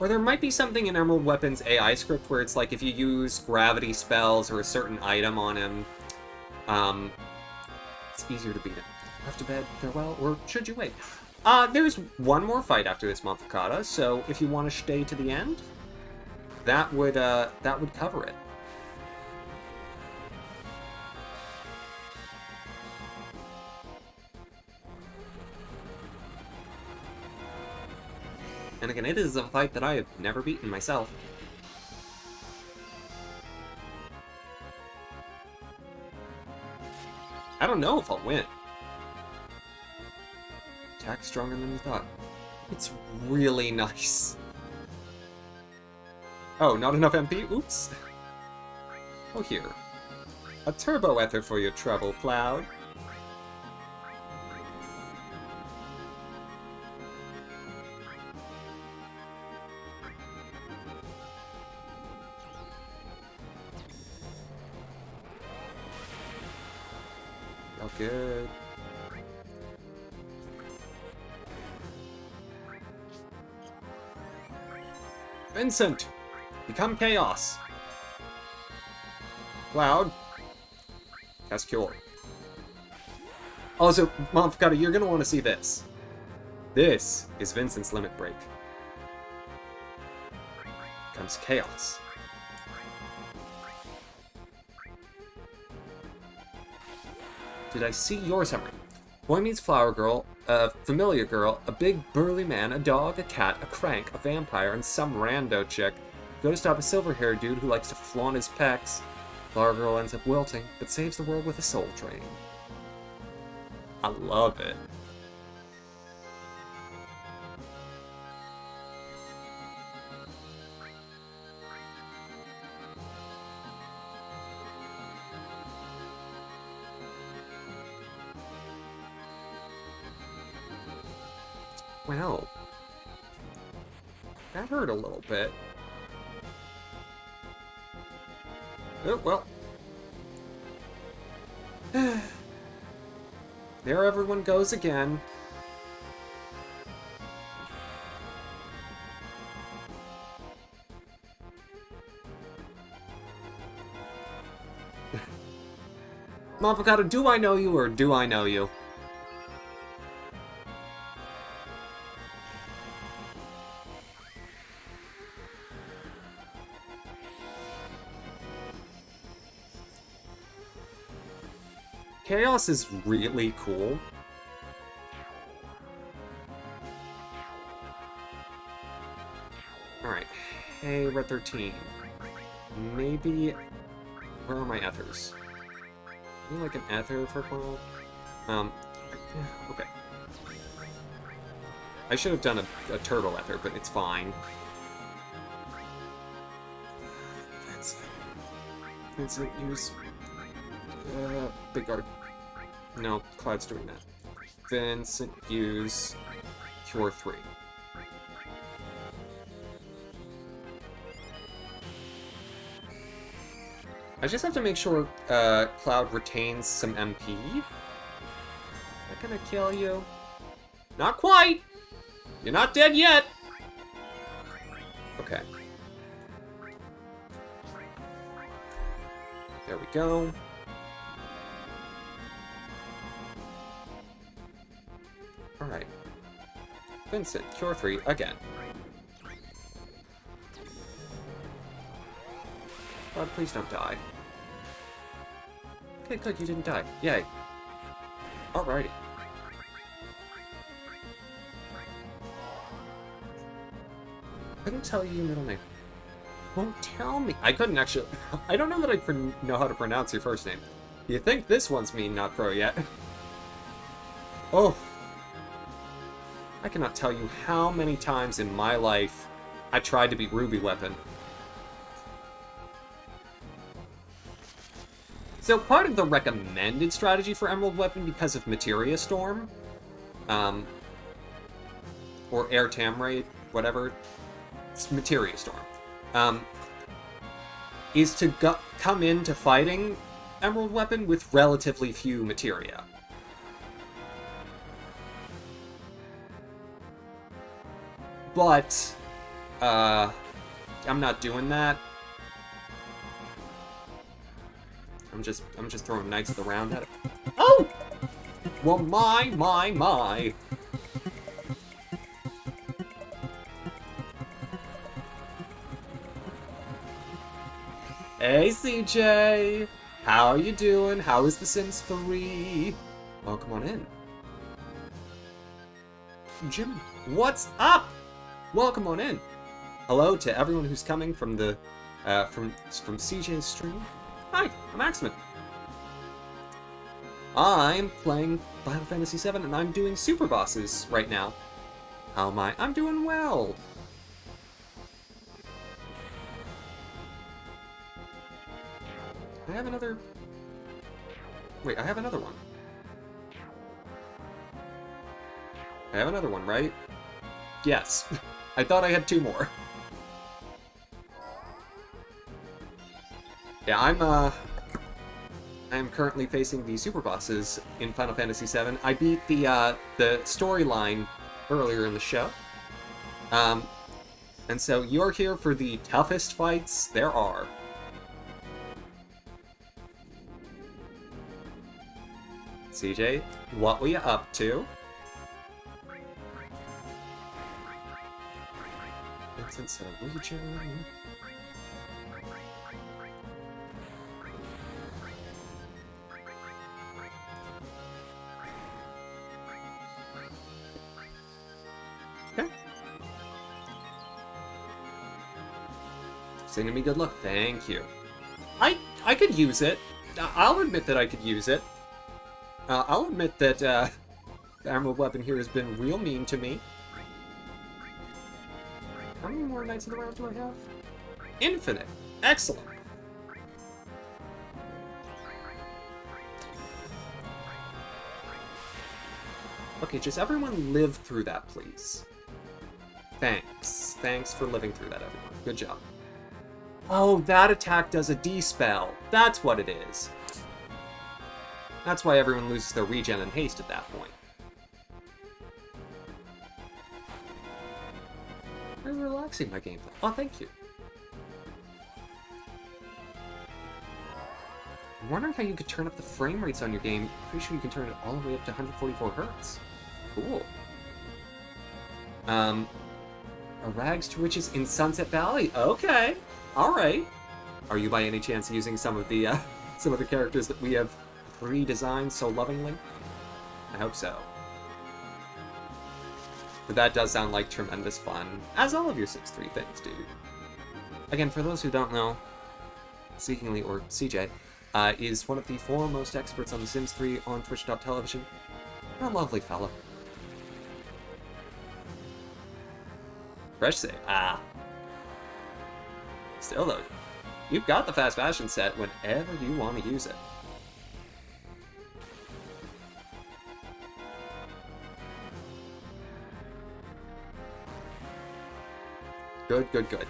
Or there might be something in Emerald Weapon's AI script where it's like if you use gravity spells or a certain item on him, it's easier to beat him. Off to bed, farewell, or should you wait? There's one more fight after this Mumfukata, so if you want to stay to the end, that would cover it. And again, it is a fight that I have never beaten myself. I don't know if I'll win. Attack stronger than you thought. It's really nice. Oh, not enough MP? Oops. Oh, here. A turbo ether for your trouble, Cloud. Oh, good. Vincent! Become Chaos! Cloud! Cast Cure. Also, Mumfukata, you're gonna want to see this. This is Vincent's limit break. Becomes Chaos. Did I see your summary? Boy meets flower girl, a familiar girl, a big burly man, a dog, a cat, a crank, a vampire, and some rando chick. Go to stop a silver-haired dude who likes to flaunt his pecs. Flower Girl ends up wilting, but saves the world with a soul train. I love it. Well, that hurt a little bit. Oh, well. There everyone goes again. Avocado, do I know you or do I know you? Chaos is really cool. Alright. Hey, Red 13. Maybe... Where are my ethers? Maybe like an ether for Cloud? Yeah, okay. I should have done a turtle ether, but it's fine. Vincent, use... Big guard. No, Cloud's doing that. Vincent, use Cure 3. I just have to make sure Cloud retains some MP. Am I gonna kill you? Not quite! You're not dead yet! Okay. There we go. Alright. Vincent, Cure 3 again. God, please don't die. Okay, good, you didn't die. Yay. Alrighty. Couldn't tell you your middle name. Won't tell me. I couldn't actually... I don't know that I know how to pronounce your first name. You think this one's me, not pro yet. Oh. I cannot tell you how many times in my life I tried to beat Ruby Weapon. So part of the recommended strategy for Emerald Weapon because of Materia Storm, or Air Tam Raid, whatever, it's Materia Storm, is to come into fighting Emerald Weapon with relatively few materia. But, I'm not doing that. I'm just throwing knights of the round at it. Oh! Well, my. Hey, CJ! How are you doing? How is The Sims 3? Welcome on in. Jim, what's up? Welcome on in. Hello to everyone who's coming from the, from CJ's stream. Hi, I'm Axamin. I'm playing Final Fantasy VII and I'm doing super bosses right now. How am I? I'm doing well. I have another... Wait, I have another one. I have another one, right? Yes. I thought I had two more. Yeah, I am currently facing the super bosses in Final Fantasy VII. I beat the storyline earlier in the show. And so you're here for the toughest fights there are. CJ, what were you up to? Vincent said Legion. Okay. Sending me good luck. Thank you. I I could use it. I'll admit that I could use it. I'll admit that the armored weapon here has been real mean to me. How many more Knights of the Round do I have? Infinite. Excellent. Okay, just everyone live through that, please. Thanks. Thanks for living through that, everyone. Good job. Oh, that attack does a D-spell. That's what it is. That's why everyone loses their regen and haste at that point. Very relaxing, my gameplay. Oh, thank you. I'm wondering how you could turn up the frame rates on your game. Pretty sure you can turn it all the way up to 144 Hz. Cool. A rags to riches in Sunset Valley. Okay. Alright. Are you by any chance using some of the characters that we have redesigned so lovingly? I hope so. But that does sound like tremendous fun, as all of your Sims 3 things do. Again, for those who don't know, Seekingly, or CJ, is one of the foremost experts on The Sims 3 on Twitch.tv. A lovely fellow. Fresh save. Ah. Still though, you've got the fast fashion set whenever you want to use it. Good, good, good.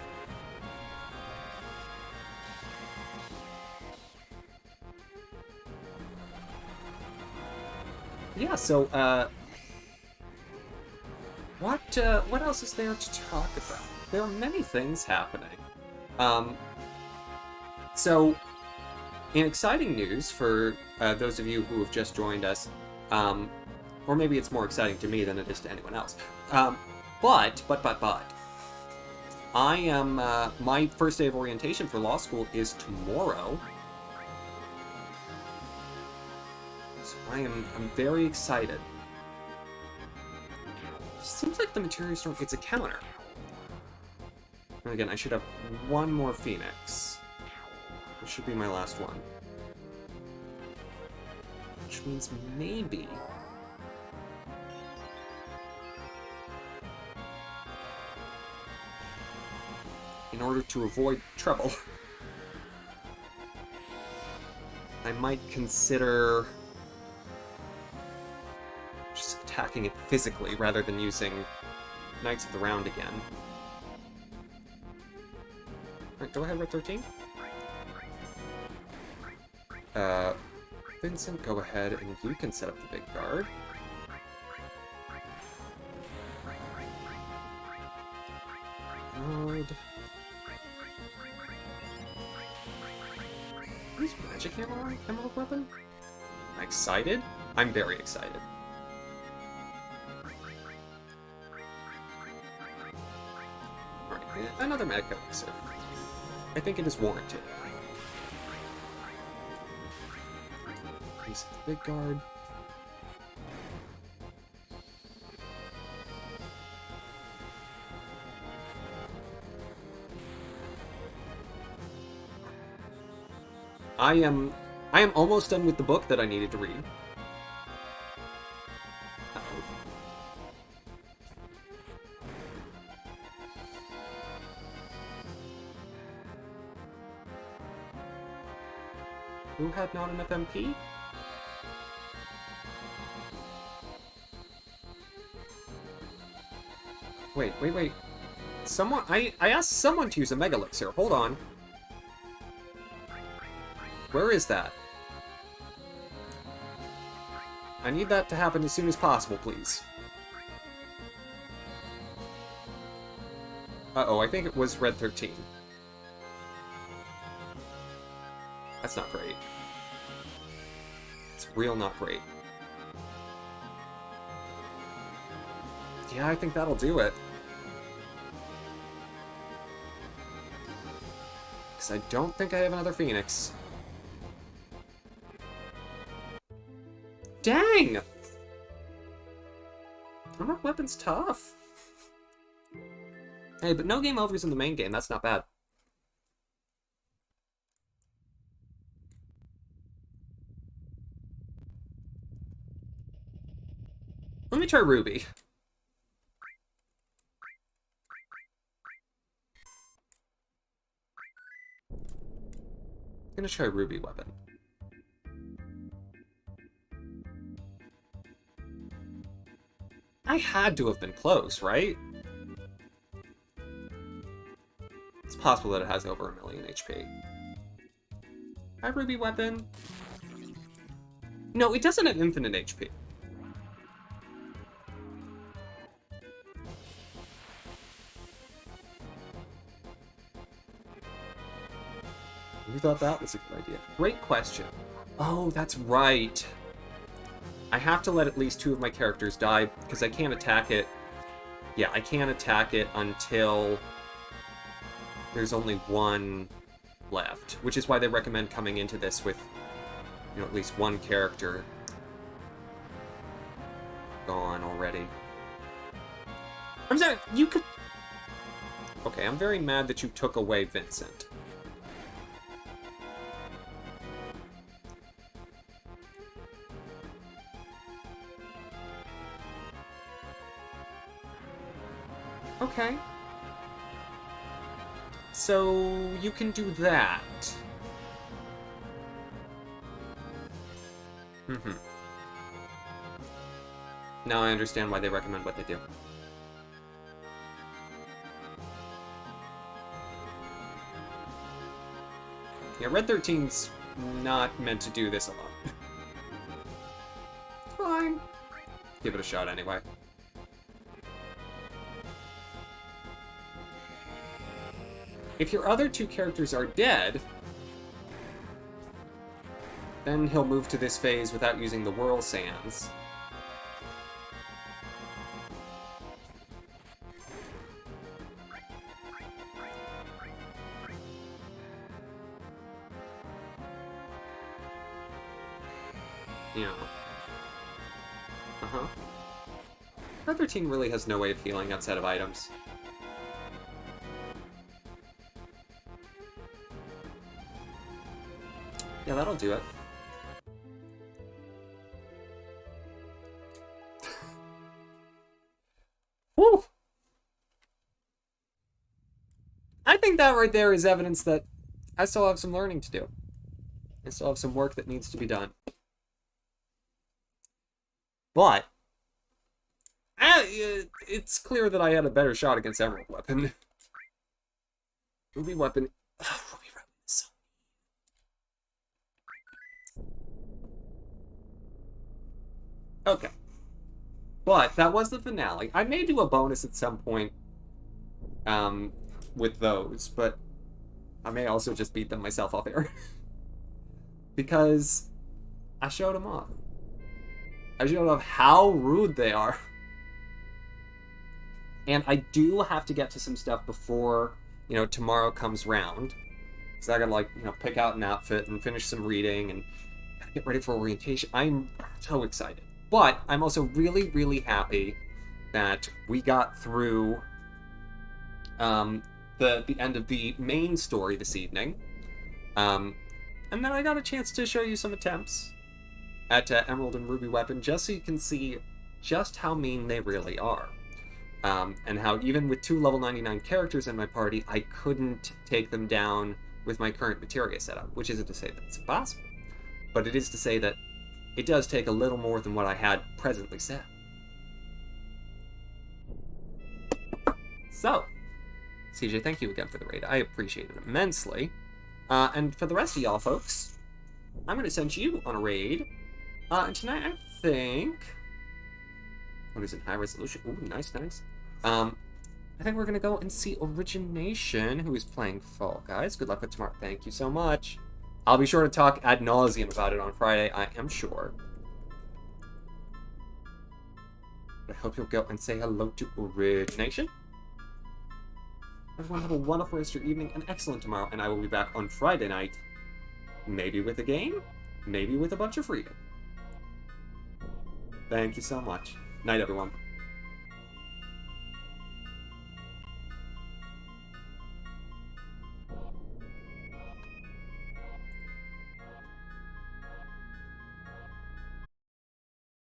Yeah, so, what else is there to talk about? There are many things happening. So, in exciting news for those of you who have just joined us, or maybe it's more exciting to me than it is to anyone else, but, I am, my first day of orientation for law school is tomorrow. So I'm very excited. Seems like the materia storm gets a counter. And again, I should have one more Phoenix. This should be my last one. Which means maybe... in order to avoid trouble, I might consider just attacking it physically rather than using Knights of the Round again. Alright, go ahead with 13. Vincent, go ahead and you can set up the big guard. Good. Who's magic emerald weapon? Am I excited? I'm very excited. Alright, another magic elixir. I think it is warranted. Use the big guard. I am almost done with the book that I needed to read. Uh-oh. Who had not an FMP? Wait. Someone, I asked someone to use a Mega Elixir. Hold on. Where is that? I need that to happen as soon as possible, please. Uh-oh, I think it was Red 13. That's not great. It's real not great. Yeah, I think that'll do it. Because I don't think I have another Phoenix. Dang! Armored weapon's tough. Hey, but no game overs in the main game. That's not bad. me try Ruby. I'm gonna try Ruby weapon. I had to have been close, right? It's possible that it has over 1 million HP. Hi, Ruby weapon. No, it doesn't have infinite HP. Who thought that was a good idea? Great question. Oh, that's right. I have to let at least 2 of my characters die, because I can't attack it. Yeah, I can't attack it until there's only 1 left, which is why they recommend coming into this with, you know, at least 1 character gone already. I'm sorry, you could... Okay, I'm very mad that you took away Vincent. Okay. So, you can do that. Mm-hmm. Now I understand why they recommend what they do. Yeah, Red 13's not meant to do this alone. Fine. Give it a shot anyway. If your other 2 characters are dead, then he'll move to this phase without using the Whirl Sands. Yeah. Uh-huh. Red 13 really has no way of healing outside of items. Yeah, that'll do it. Woo! I think that right there is evidence that I still have some learning to do. I still have some work that needs to be done. But it's clear that I had a better shot against Emerald Weapon. Ruby Weapon... Oh, Ruby Weapon is so... Okay. But that was the finale. I may do a bonus at some point with those, but I may also just beat them myself off air. Because I showed them off. I showed off how rude they are. And I do have to get to some stuff before, you know, tomorrow comes round. Because I gotta, like, you know, pick out an outfit and finish some reading and get ready for orientation. I'm so excited. But I'm also really, really happy that we got through the end of the main story this evening. And then I got a chance to show you some attempts at Emerald and Ruby Weapon, just so you can see just how mean they really are. And how even with 2 level 99 characters in my party, I couldn't take them down with my current materia setup, which isn't to say that it's impossible, but it is to say that it does take a little more than what I had presently set. So, CJ, thank you again for the raid. I appreciate it immensely. And for the rest of y'all folks, I'm going to send you on a raid. And tonight, I think... What is it? High resolution? Ooh, nice, nice. I think we're going to go and see Origination, who is playing Fall Guys. Good luck with tomorrow. Thank you so much. I'll be sure to talk ad nauseum about it on Friday, I am sure. But I hope you'll go and say hello to Origination. Everyone have a wonderful rest of your evening, and excellent tomorrow, and I will be back on Friday night. Maybe with a game, maybe with a bunch of freedom. Thank you so much. Night, everyone.